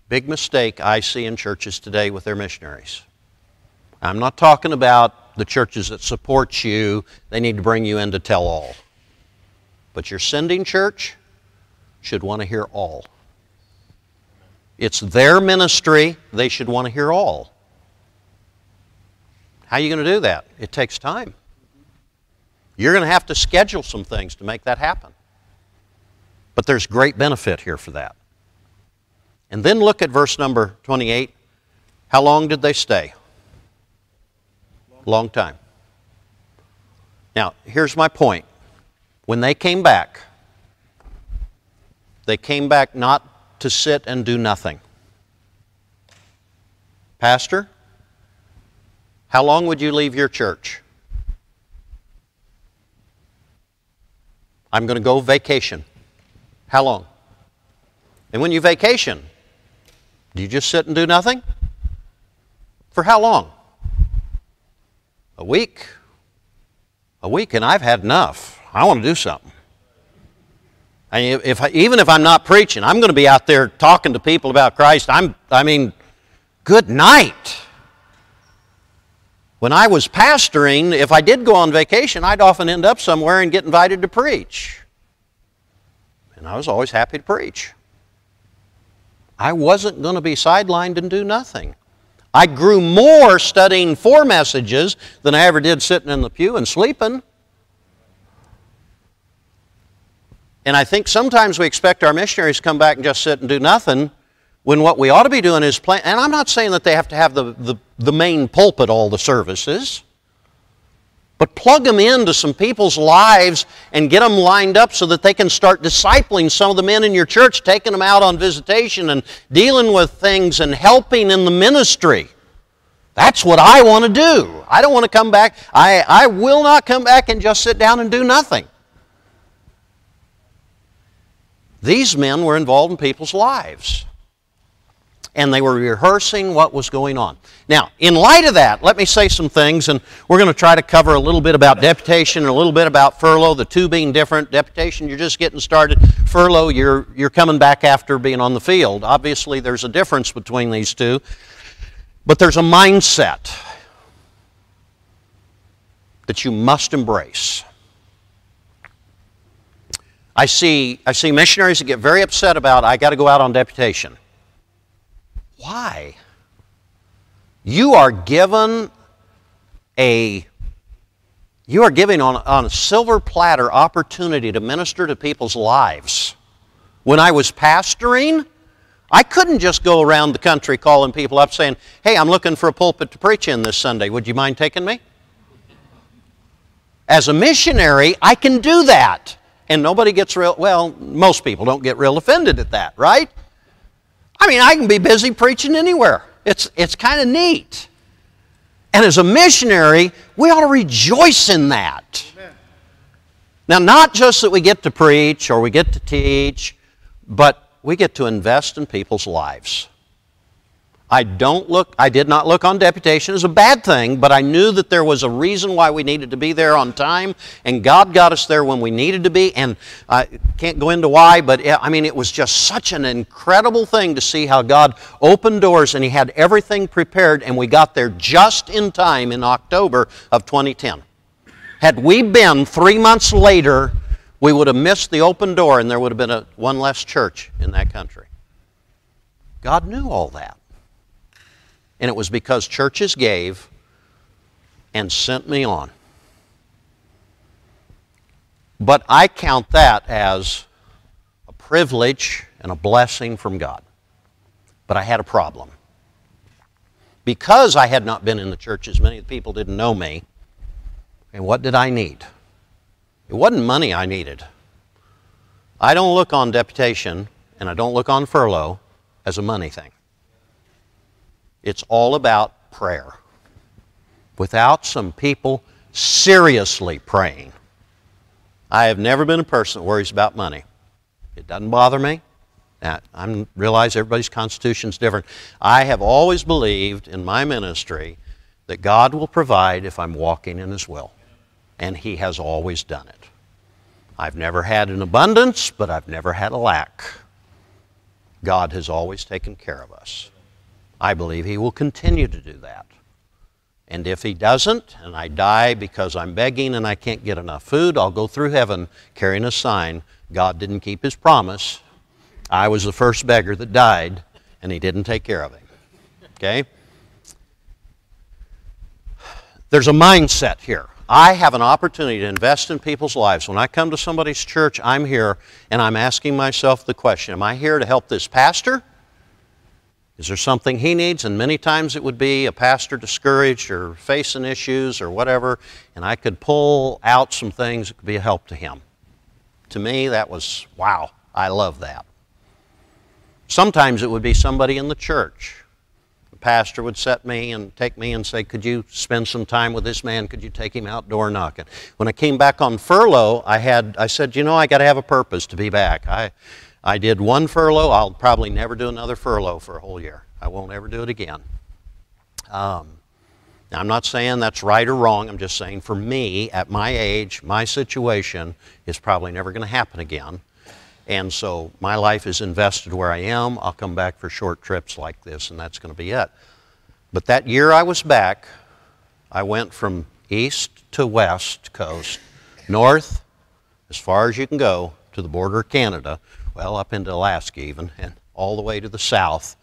[SPEAKER 19] Big mistake I see in churches today with their missionaries. I'm not talking about the churches that support you. They need to bring you in to tell all. But your sending church should want to hear all. It's their ministry. They should want to hear all. How are you going to do that? It takes time. You're going to have to schedule some things to make that happen. But there's great benefit here for that. And then look at verse number 28. How long did they stay? Long time. Now, here's my point. When they came back not to sit and do nothing. Pastor, how long would you leave your church? I'm going to go vacation. How long? And when you vacation, do you just sit and do nothing? For how long? A week? A week, and I've had enough. I want to do something. Even if I'm not preaching, I'm going to be out there talking to people about Christ. I mean, good night. When I was pastoring, if I did go on vacation, I'd often end up somewhere and get invited to preach. And I was always happy to preach. I wasn't going to be sidelined and do nothing. I grew more studying 4 messages than I ever did sitting in the pew and sleeping. And I think sometimes we expect our missionaries to come back and just sit and do nothing, when what we ought to be doing is playing. And I'm not saying that they have to have the main pulpit all the services, but plug them into some people's lives and get them lined up so that they can start discipling some of the men in your church, taking them out on visitation and dealing with things and helping in the ministry. That's what I want to do. I don't want to come back. I will not come back and just sit down and do nothing. These men were involved in people's lives. And they were rehearsing what was going on. Now, in light of that, let me say some things, and we're going to try to cover a little bit about deputation and a little bit about furlough, the two being different. Deputation, you're just getting started. Furlough, you're coming back after being on the field. Obviously, there's a difference between these two, but there's a mindset that you must embrace. I see missionaries that get very upset about, I got to go out on deputation. Why? You are given on a silver platter opportunity to minister to people's lives. When I was pastoring, I couldn't just go around the country calling people up saying, hey, I'm looking for a pulpit to preach in this Sunday. Would you mind taking me? As a missionary, I can do that. And nobody gets most people don't get real offended at that, right? I mean, I can be busy preaching anywhere. It's kind of neat. And as a missionary, we ought to rejoice in that. Amen. Now, not just that we get to preach or we get to teach, but we get to invest in people's lives. I did not look on deputation as a bad thing, but I knew that there was a reason why we needed to be there on time, and God got us there when we needed to be, and I can't go into why, but I mean, it was just such an incredible thing to see how God opened doors, and He had everything prepared, and we got there just in time in October of 2010. Had we been 3 months later, we would have missed the open door, and there would have been one less church in that country. God knew all that. And it was because churches gave and sent me on. But I count that as a privilege and a blessing from God. But I had a problem. Because I had not been in the churches, many of the people didn't know me. And what did I need? It wasn't money I needed. I don't look on deputation and I don't look on furlough as a money thing. It's all about prayer. Without some people seriously praying, I have never been a person that worries about money. It doesn't bother me. Now, I realize everybody's constitution is different. I have always believed in my ministry that God will provide if I'm walking in His will. And He has always done it. I've never had an abundance, but I've never had a lack. God has always taken care of us. I believe He will continue to do that. And if He doesn't, and I die because I'm begging and I can't get enough food, I'll go through heaven carrying a sign, God didn't keep His promise. I was the first beggar that died, and He didn't take care of him. Okay? There's a mindset here. I have an opportunity to invest in people's lives. When I come to somebody's church, I'm here, and I'm asking myself the question, am I here to help this pastor? Is there something he needs? And many times it would be a pastor discouraged or facing issues or whatever, and I could pull out some things that could be a help to him. To me, that was, wow, I love that. Sometimes it would be somebody in the church. The pastor would set me and take me and say, could you spend some time with this man? Could you take him outdoor knocking? When I came back on furlough, I said, you know, I got to have a purpose to be back. I did one furlough. I'll probably never do another furlough for a whole year. I won't ever do it again. Now, I'm not saying that's right or wrong. I'm just saying for me, at my age, my situation is probably never going to happen again. And so my life is invested where I am. I'll come back for short trips like this, and that's going to be it. But that year I was back, I went from east to west coast, north, as far as you can go, to the border of Canada, well, up into Alaska even, and all the way to the south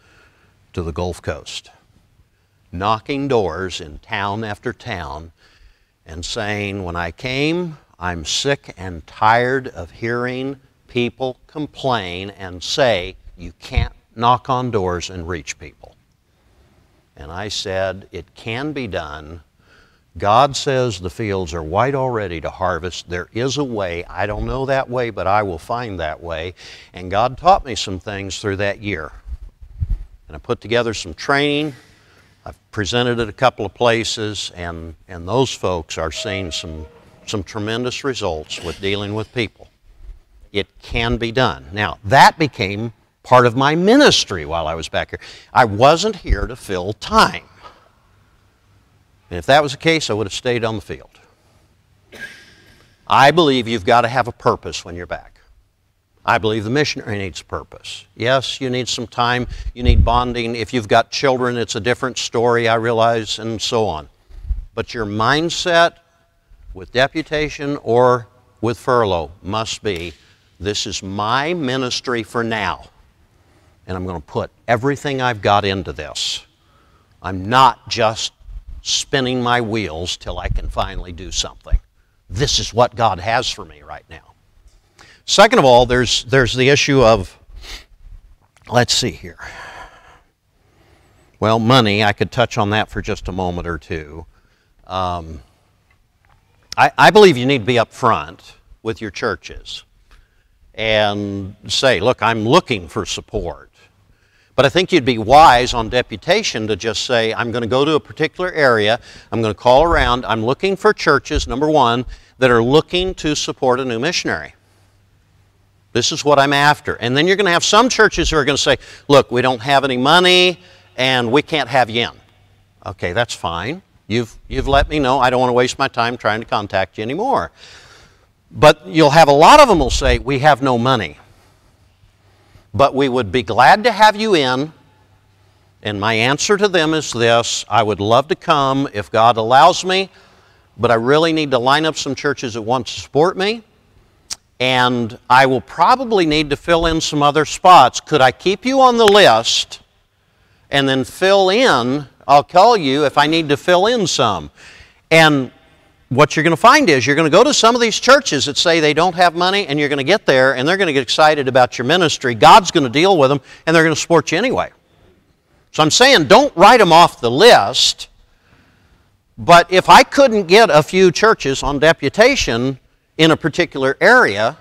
[SPEAKER 19] to the Gulf Coast. Knocking doors in town after town and saying, when I came, I'm sick and tired of hearing people complain and say, you can't knock on doors and reach people. And I said, it can be done. God says the fields are white already to harvest. There is a way. I don't know that way, but I will find that way. And God taught me some things through that year. And I put together some training. I've presented it a couple of places, and those folks are seeing some tremendous results with dealing with people. It can be done. Now, that became part of my ministry while I was back here. I wasn't here to fill time. And if that was the case, I would have stayed on the field. I believe you've got to have a purpose when you're back. I believe the missionary needs purpose. Yes, you need some time. You need bonding. If you've got children, it's a different story, I realize, and so on. But your mindset with deputation or with furlough must be, this is my ministry for now, and I'm going to put everything I've got into this. I'm not just spinning my wheels till I can finally do something. This is what God has for me right now. Second of all, there's the issue of, let's see here. Well, money, I could touch on that for just a moment or two. I believe you need to be up front with your churches and say, look, I'm looking for support. But I think you'd be wise on deputation to just say, I'm going to go to a particular area, I'm going to call around, I'm looking for churches, number one, that are looking to support a new missionary. This is what I'm after. And then you're going to have some churches who are going to say, look, we don't have any money and we can't have you in. Okay, that's fine. You've let me know. I don't want to waste my time trying to contact you anymore. But you'll have a lot of them will say, we have no money. But we would be glad to have you in. And my answer to them is this: I would love to come if God allows me, but I really need to line up some churches that want to support me. And I will probably need to fill in some other spots. Could I keep you on the list and then fill in? I'll call you if I need to fill in some. And what you're going to find is you're going to go to some of these churches that say they don't have money, and you're going to get there and they're going to get excited about your ministry. God's going to deal with them, and they're going to support you anyway. So I'm saying don't write them off the list. But if I couldn't get a few churches on deputation in a particular area,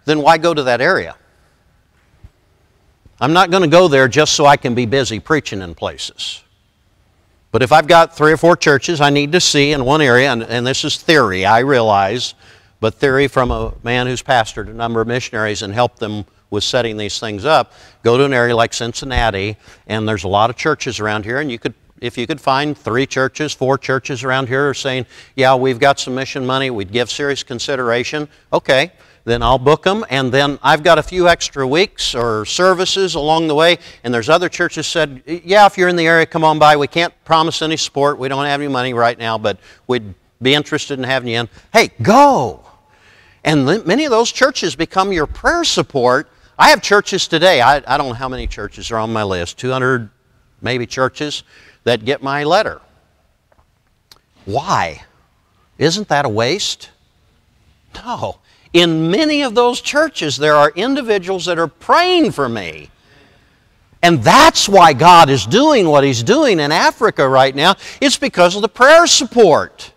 [SPEAKER 19] then why go to that area? I'm not going to go there just so I can be busy preaching in places. But if I've got 3 or 4 churches I need to see in one area, and this is theory, I realize, but theory from a man who's pastored a number of missionaries and helped them with setting these things up. Go to an area like Cincinnati, and there's a lot of churches around here, and you could, if you could find 3 churches, 4 churches around here are saying, yeah, we've got some mission money, we'd give serious consideration, okay, then I'll book them, and then I've got a few extra weeks or services along the way, and there's other churches said, yeah, if you're in the area, come on by. We can't promise any support. We don't have any money right now, but we'd be interested in having you in. Hey, go! And many of those churches become your prayer support. I have churches today, I don't know how many churches are on my list, 200 maybe churches that get my letter. Why? Isn't that a waste? No. In many of those churches, there are individuals that are praying for me. And that's why God is doing what He's doing in Africa right now. It's because of the prayer support.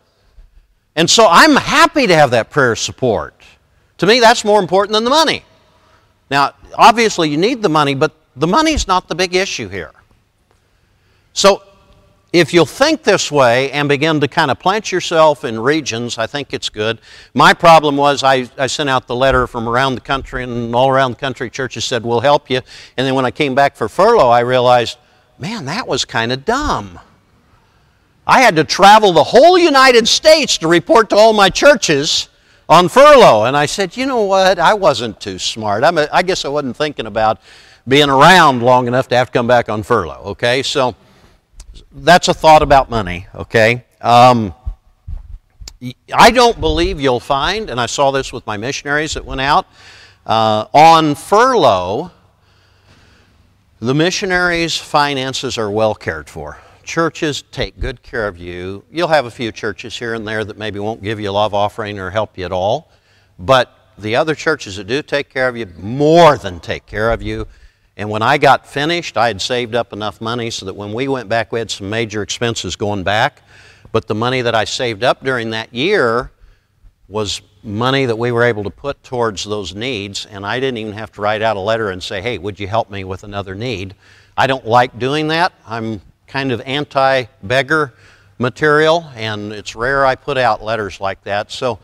[SPEAKER 19] And so I'm happy to have that prayer support. To me, that's more important than the money. Now, obviously you need the money, but the money's not the big issue here. So, if you'll think this way and begin to kind of plant yourself in regions, I think it's good. My problem was I sent out the letter from around the country, and all around the country churches said, we'll help you. And then when I came back for furlough, I realized, man, that was kind of dumb. I had to travel the whole United States to report to all my churches on furlough. And I said, you know what, I wasn't too smart. I guess I wasn't thinking about being around long enough to have to come back on furlough, okay? So that's a thought about money, okay? I don't believe you'll find, and I saw this with my missionaries that went out, on furlough, the missionaries' finances are well cared for. Churches take good care of you. You'll have a few churches here and there that maybe won't give you a love offering or help you at all, but the other churches that do take care of you more than take care of you. And when I got finished, I had saved up enough money so that when we went back, we had some major expenses going back. But the money that I saved up during that year was money that we were able to put towards those needs, and I didn't even have to write out a letter and say, hey, would you help me with another need? I don't like doing that. I'm kind of anti-beggar material, and it's rare I put out letters like that. So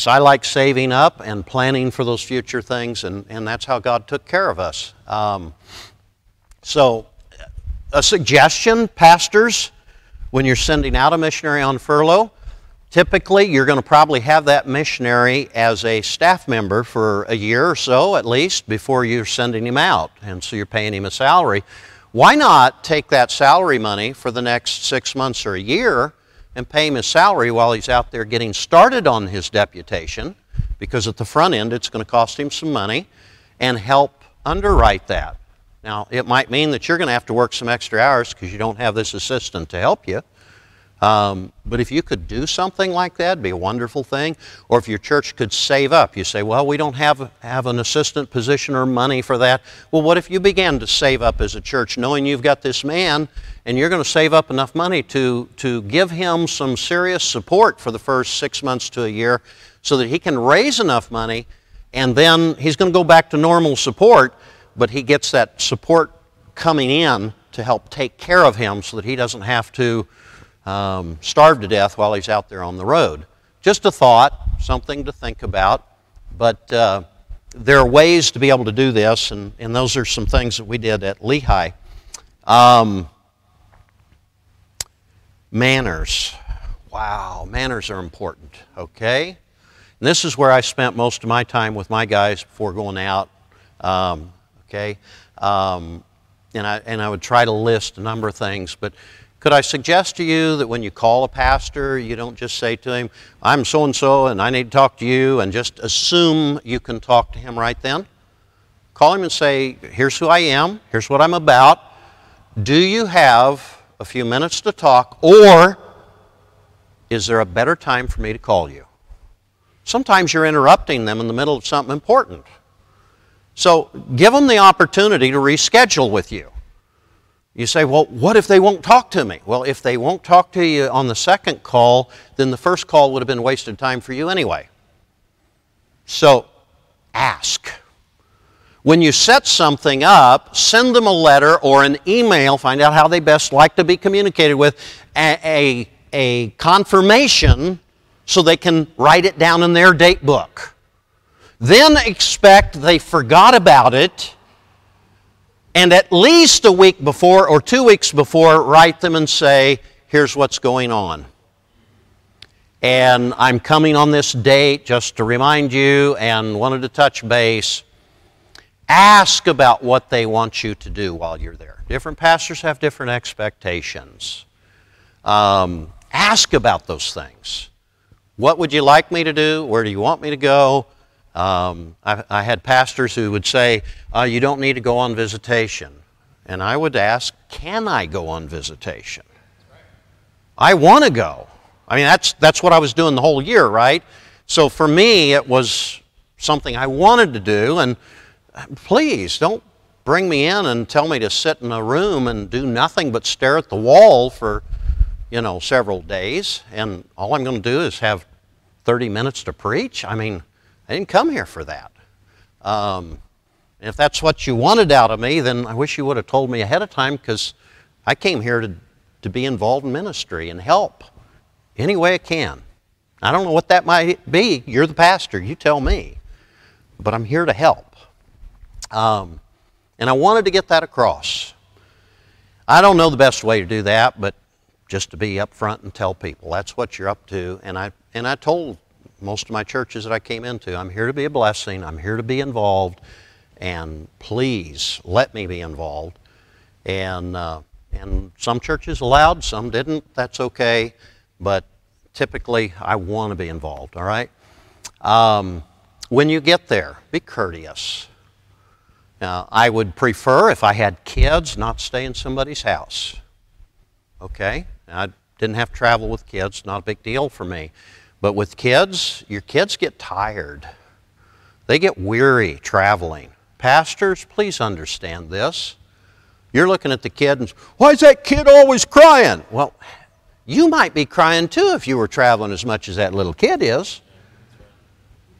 [SPEAKER 19] I like saving up and planning for those future things, and that's how God took care of us. So a suggestion, pastors, when you're sending out a missionary on furlough, typically you're going to probably have that missionary as a staff member for a year or so at least before you're sending him out, and so you're paying him a salary. Why not take that salary money for the next 6 months or a year and pay him his salary while he's out there getting started on his deputation, because at the front end it's going to cost him some money, and help underwrite that. Now, it might mean that you're going to have to work some extra hours because you don't have this assistant to help you. But if you could do something like that, it'd be a wonderful thing. Or if your church could save up, you say, well, we don't have an assistant position or money for that. Well, what if you began to save up as a church, knowing you've got this man, and you're going to save up enough money to give him some serious support for the first 6 months to a year so that he can raise enough money, and then he's going to go back to normal support, but he gets that support coming in to help take care of him so that he doesn't have to starve to death while he's out there on the road. Just a thought, something to think about, but there are ways to be able to do this, and those are some things that we did at Lehigh. Manners. Wow, manners are important, okay? And this is where I spent most of my time with my guys before going out, okay? And I would try to list a number of things, but could I suggest to you that when you call a pastor, you don't just say to him, I'm so-and-so and I need to talk to you, and just assume you can talk to him right then? Call him and say, here's who I am, here's what I'm about. Do you have a few minutes to talk, or is there a better time for me to call you? Sometimes you're interrupting them in the middle of something important. So give them the opportunity to reschedule with you. You say, well, what if they won't talk to me? Well, if they won't talk to you on the second call, then the first call would have been wasted time for you anyway. So ask. When you set something up, send them a letter or an email, find out how they best like to be communicated with, a confirmation so they can write it down in their date book. Then expect they forgot about it, and at least a week before or 2 weeks before, write them and say, here's what's going on. And I'm coming on this date just to remind you and wanted to touch base. Ask about what they want you to do while you're there. Different pastors have different expectations. Ask about those things. What would you like me to do? Where do you want me to go? I had pastors who would say, you don't need to go on visitation. And I would ask, can I go on visitation? I want to go. I mean, that's what I was doing the whole year, right? So for me, it was something I wanted to do, and please don't bring me in and tell me to sit in a room and do nothing but stare at the wall for, several days, and all I'm going to do is have 30 minutes to preach. I mean, I didn't come here for that. If that's what you wanted out of me, then I wish you would have told me ahead of time, because I came here to be involved in ministry and help any way I can. I don't know what that might be. You're the pastor. You tell me. But I'm here to help. And I wanted to get that across. I don't know the best way to do that, but just to be up front and tell people that's what you're up to. And I told most of my churches that I came into, I'm here to be a blessing. I'm here to be involved. And please let me be involved. And some churches allowed, some didn't. That's okay. But typically, I want to be involved, all right? When you get there, be courteous. I would prefer, if I had kids, not stay in somebody's house. Okay? I didn't have to travel with kids, not a big deal for me. But with kids, your kids get tired. They get weary traveling. Pastors, please understand this. You're looking at the kid and, why is that kid always crying? Well, you might be crying too if you were traveling as much as that little kid is.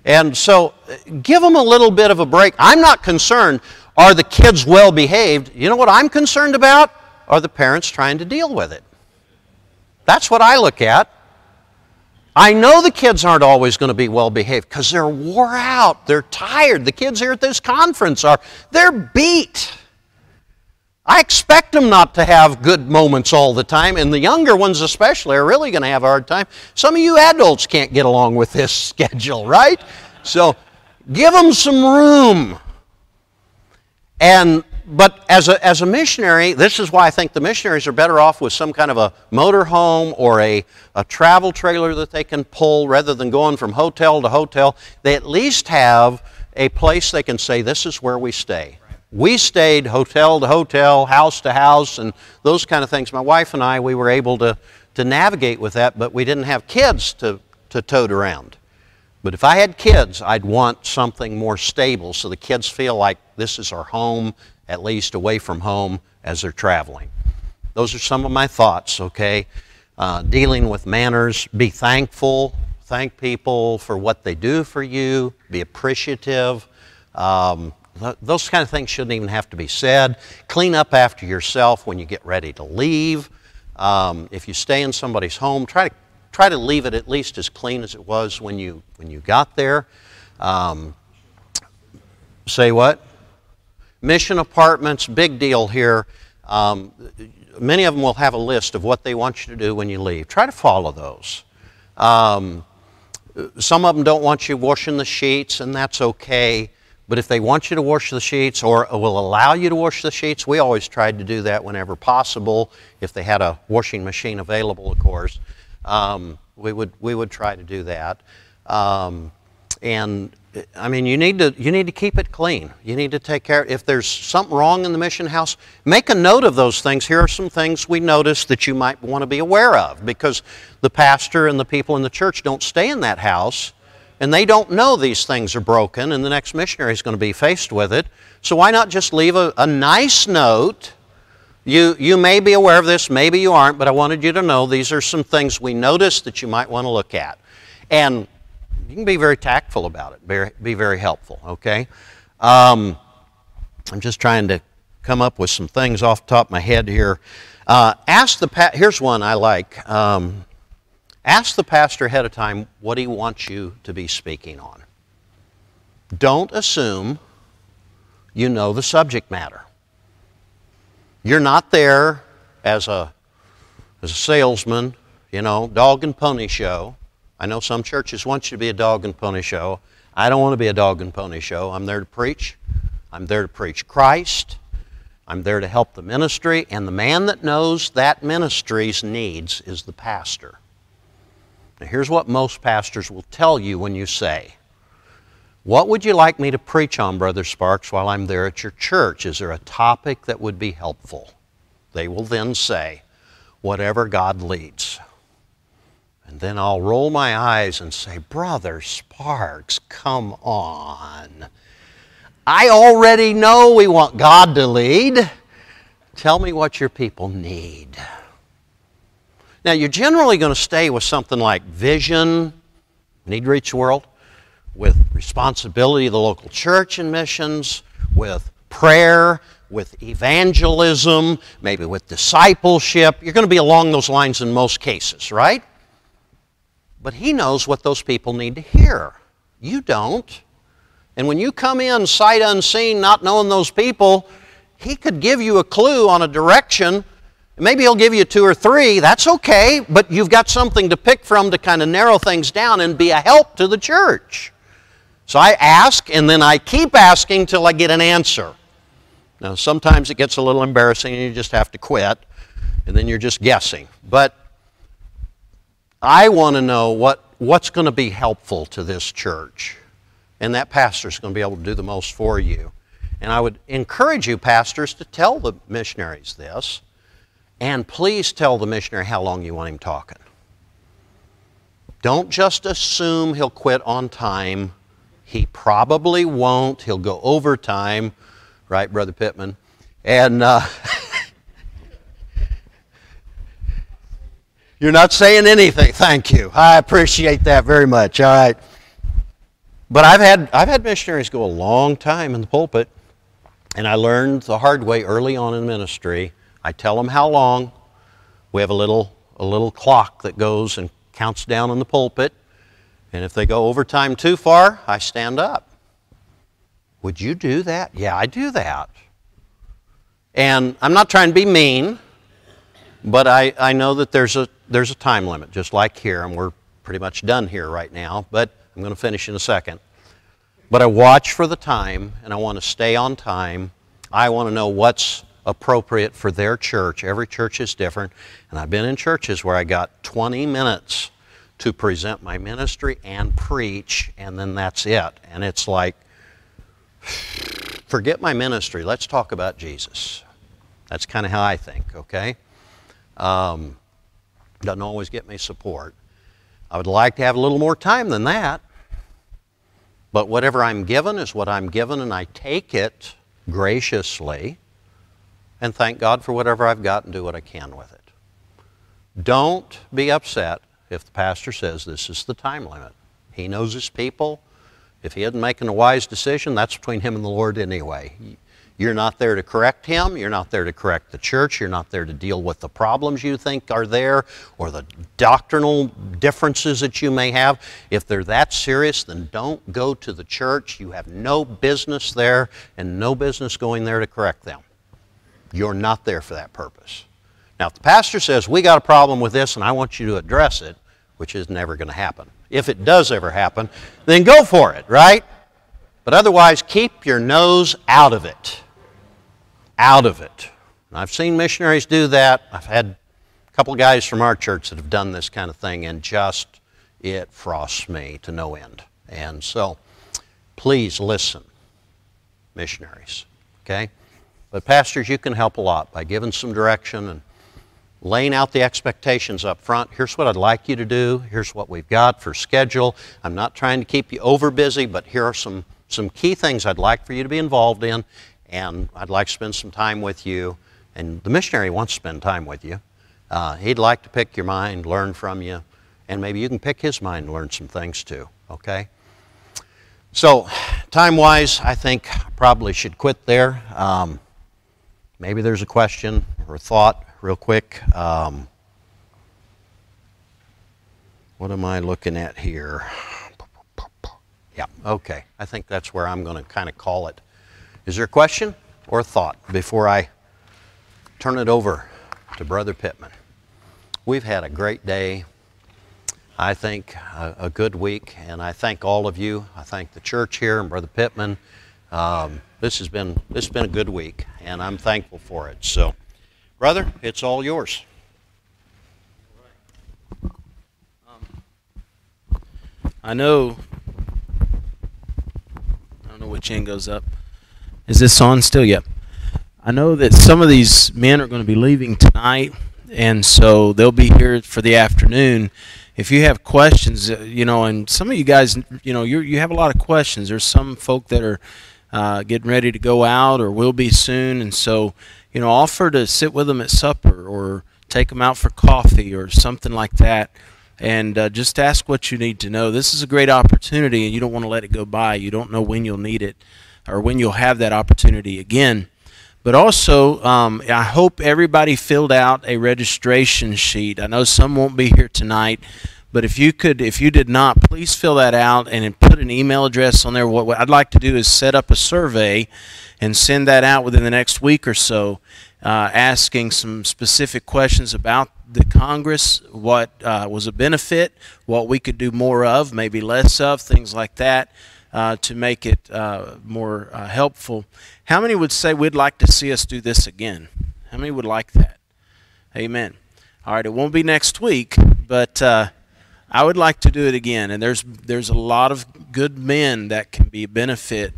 [SPEAKER 19] And so give them a little bit of a break. I'm not concerned, are the kids well behaved? You know what I'm concerned about? Are the parents trying to deal with it? That's what I look at. I know the kids aren't always going to be well behaved because they're wore out, they're tired. The kids here at this conference they're beat. I expect them not to have good moments all the time, and the younger ones especially are really going to have a hard time. Some of you adults can't get along with this schedule, right? So give them some room. But as a missionary, this is why I think the missionaries are better off with some kind of a motor home or a travel trailer that they can pull rather than going from hotel to hotel. They at least have a place they can say, this is where we stay. We stayed hotel to hotel, house to house, and those kind of things. My wife and I, we were able to navigate with that, but we didn't have kids to tote around. But if I had kids, I'd want something more stable so the kids feel like this is our home, at least away from home as they're traveling. Those are some of my thoughts, okay? Dealing with manners, be thankful, thank people for what they do for you, be appreciative. Those kind of things shouldn't even have to be said. Clean up after yourself when you get ready to leave. If you stay in somebody's home, try to leave it at least as clean as it was when you got there. Say what? Mission apartments, big deal here. Many of them will have a list of what they want you to do when you leave. Try to follow those. Some of them don't want you washing the sheets, and that's okay. But if they want you to wash the sheets or will allow you to wash the sheets, we always tried to do that whenever possible. If they had a washing machine available, of course, we would try to do that. And I mean, you need to keep it clean. You need to take care. If there's something wrong in the mission house, make a note of those things. Here are some things we noticed that you might want to be aware of, because the pastor and the people in the church don't stay in that house, and they don't know these things are broken, and the next missionary is going to be faced with it. So why not just leave a nice note? You may be aware of this, maybe you aren't, but I wanted you to know these are some things we noticed that you might want to look at. And you can be very tactful about it, be very helpful, okay? I'm just trying to come up with some things off the top of my head here. Here's one I like. Ask the pastor ahead of time what he wants you to be speaking on. don't assume you know the subject matter. You're not there as a salesman, you know, dog and pony show. I know some churches want you to be a dog and pony show. I don't want to be a dog and pony show. I'm there to preach. I'm there to preach Christ. I'm there to help the ministry, and the man that knows that ministry's needs is the pastor. Now here's what most pastors will tell you when you say, "What would you like me to preach on, Brother Sparks, while I'm there at your church? Is there a topic that would be helpful?" They will then say, "Whatever God leads." And then I'll roll my eyes and say, "Brother Sparks, come on. I already know we want God to lead. Tell me what your people need." Now, you're generally going to stay with something like vision, need to reach the world, with responsibility of the local church and missions, with prayer, with evangelism, maybe with discipleship. You're going to be along those lines in most cases, right? But He knows what those people need to hear. You don't. And when you come in sight unseen, not knowing those people, He could give you a clue on a direction. Maybe He'll give you 2 or 3. That's okay, but you've got something to pick from to kind of narrow things down and be a help to the church. So I ask, and then I keep asking till I get an answer. Now, sometimes it gets a little embarrassing and you just have to quit, and then you're just guessing. But I want to know what's going to be helpful to this church. And that pastor's going to be able to do the most for you. And I would encourage you, pastors, to tell the missionaries this. And please tell the missionary how long you want him talking. Don't just assume he'll quit on time. He probably won't. He'll go overtime. Right, Brother Pittman? And you're not saying anything. Thank you. I appreciate that very much. All right. But I've had missionaries go a long time in the pulpit, and I learned the hard way early on in ministry. I tell them how long. We have a little clock that goes and counts down in the pulpit, and if they go overtime too far, I stand up. Would you do that? Yeah, I do that. And I'm not trying to be mean, but I know that there's a time limit, just like here, and we're pretty much done here right now, but I'm going to finish in a second. But I watch for the time, and I want to stay on time. I want to know what's appropriate for their church. Every church is different, and I've been in churches where I got 20 minutes to present my ministry and preach, and then that's it. And it's like, forget my ministry. Let's talk about Jesus. That's kind of how I think, okay? Doesn't always get me support. I would like to have a little more time than that. But whatever I'm given is what I'm given, and I take it graciously and thank God for whatever I've got and do what I can with it. Don't be upset if the pastor says this is the time limit. He knows his people. If he isn't making a wise decision, that's between him and the Lord anyway. You're not there to correct him. You're not there to correct the church. You're not there to deal with the problems you think are there or the doctrinal differences that you may have. If they're that serious, then don't go to the church. You have no business there and no business going there to correct them. You're not there for that purpose. Now, if the pastor says, we got a problem with this and I want you to address it, which is never going to happen. If it does ever happen, then go for it, right? But otherwise, keep your nose out of it. Out of it. And I've seen missionaries do that. I've had a couple of guys from our church that have done this kind of thing, and just, it frosts me to no end. And so, please listen, missionaries, okay? But pastors, you can help a lot by giving some direction and laying out the expectations up front. Here's what I'd like you to do. Here's what we've got for schedule. I'm not trying to keep you over busy, but here are some key things I'd like for you to be involved in, and I'd like to spend some time with you. And the missionary wants to spend time with you. He'd like to pick your mind, learn from you, and maybe you can pick his mind and learn some things too, okay? So, time-wise, I think I probably should quit there. Maybe there's a question or a thought real quick. What am I looking at here? Yeah, okay. I think that's where I'm going to kind of call it. Is there a question or thought before I turn it over to Brother Pittman? We've had a great day. I think a good week, and I thank all of you. I thank the church here and Brother Pittman. This has been a good week, and I'm thankful for it. So, brother, it's all yours.
[SPEAKER 1] I don't know which end goes up. Is this on still? Yep. I know that some of these men are going to be leaving tonight, and so they'll be here for the afternoon. If you have questions, and some of you guys, you have a lot of questions. There's some folk that are getting ready to go out or will be soon, and so, offer to sit with them at supper or take them out for coffee or something like that. And just ask what you need to know. This is a great opportunity, and you don't want to let it go by. You don't know when you'll need it or when you'll have that opportunity again. But also, I hope everybody filled out a registration sheet. I know some won't be here tonight, but if you did not, please fill that out and put an email address on there. What I'd like to do is set up a survey and send that out within the next week or so, asking some specific questions about the Congress, what was a benefit, what we could do more of, maybe less of, things like that, to make it more helpful. How many would say we'd like to see us do this again? How many would like that? Amen. All right, it won't be next week, but I would like to do it again. And there's a lot of good men that can be a benefit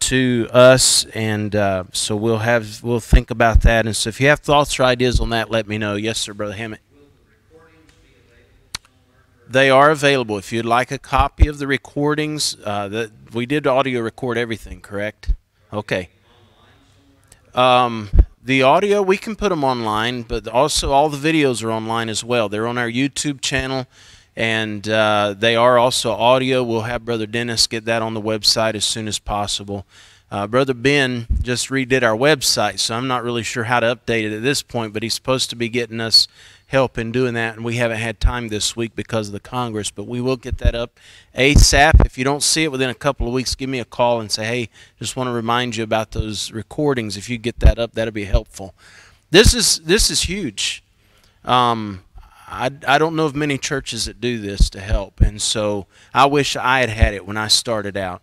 [SPEAKER 1] to us, and so we'll think about that. And so if you have thoughts or ideas on that, let me know. Yes, sir, Brother Hammett. They are available. If you'd like a copy of the recordings, we did audio record everything, correct? Okay. The audio, we can put them online, but also all the videos are online as well. They're on our YouTube channel, and they are also audio. We'll have Brother Dennis get that on the website as soon as possible. Brother Ben just redid our website, so I'm not really sure how to update it at this point, but he's supposed to be getting us help in doing that, and we haven't had time this week because of the Congress, but we will get that up ASAP. If you don't see it within a couple of weeks, give me a call and say, hey, just want to remind you about those recordings. If you get that up, that'll be helpful. This is huge. I don't know of many churches that do this to help, and so I wish I had it when I started out.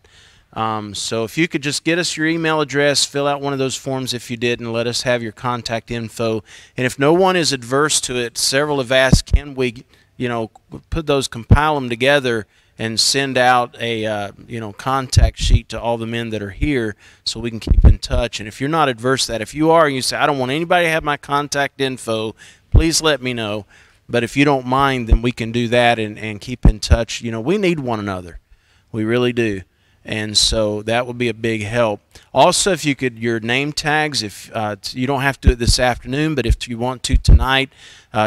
[SPEAKER 1] So if you could just get us your email address, fill out one of those forms if you did, and let us have your contact info. And if no one is adverse to it, several have asked, can we, compile them together and send out a, contact sheet to all the men that are here so we can keep in touch. And if you're not adverse to that, if you are and you say, I don't want anybody to have my contact info, please let me know. But if you don't mind, then we can do that and keep in touch. We need one another. We really do. And so that would be a big help. Also, if you could, your name tags, if you don't have to do it this afternoon, but if you want to tonight,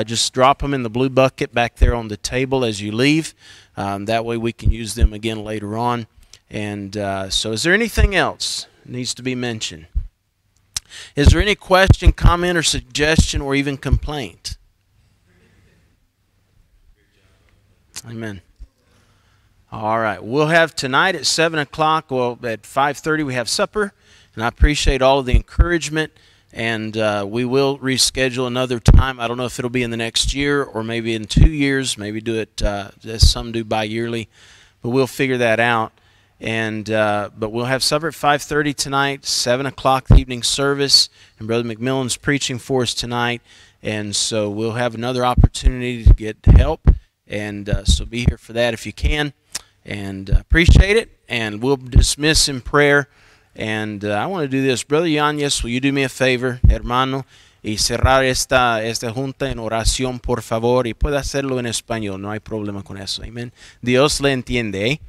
[SPEAKER 1] just drop them in the blue bucket back there on the table as you leave. That way we can use them again later on. And so is there anything else that needs to be mentioned? Is there any question, comment, or suggestion, or even complaint? Amen. All right. We'll have tonight at 7 o'clock, well, at 5:30 we have supper, and I appreciate all of the encouragement, and we will reschedule another time. I don't know if it'll be in the next year or maybe in 2 years, maybe do it as some do bi-yearly, but we'll figure that out. And but we'll have supper at 5:30 tonight, 7 o'clock the evening service, and Brother McMillan's preaching for us tonight, and so we'll have another opportunity to get help, and so be here for that if you can. And appreciate it, and we'll dismiss in prayer. And I want to do this. Brother Yáñez, will you do me a favor, hermano, y cerrar esta junta en oración, por favor, y puede hacerlo en español, no hay problema con eso. Amén. Dios le entiende, ¿eh?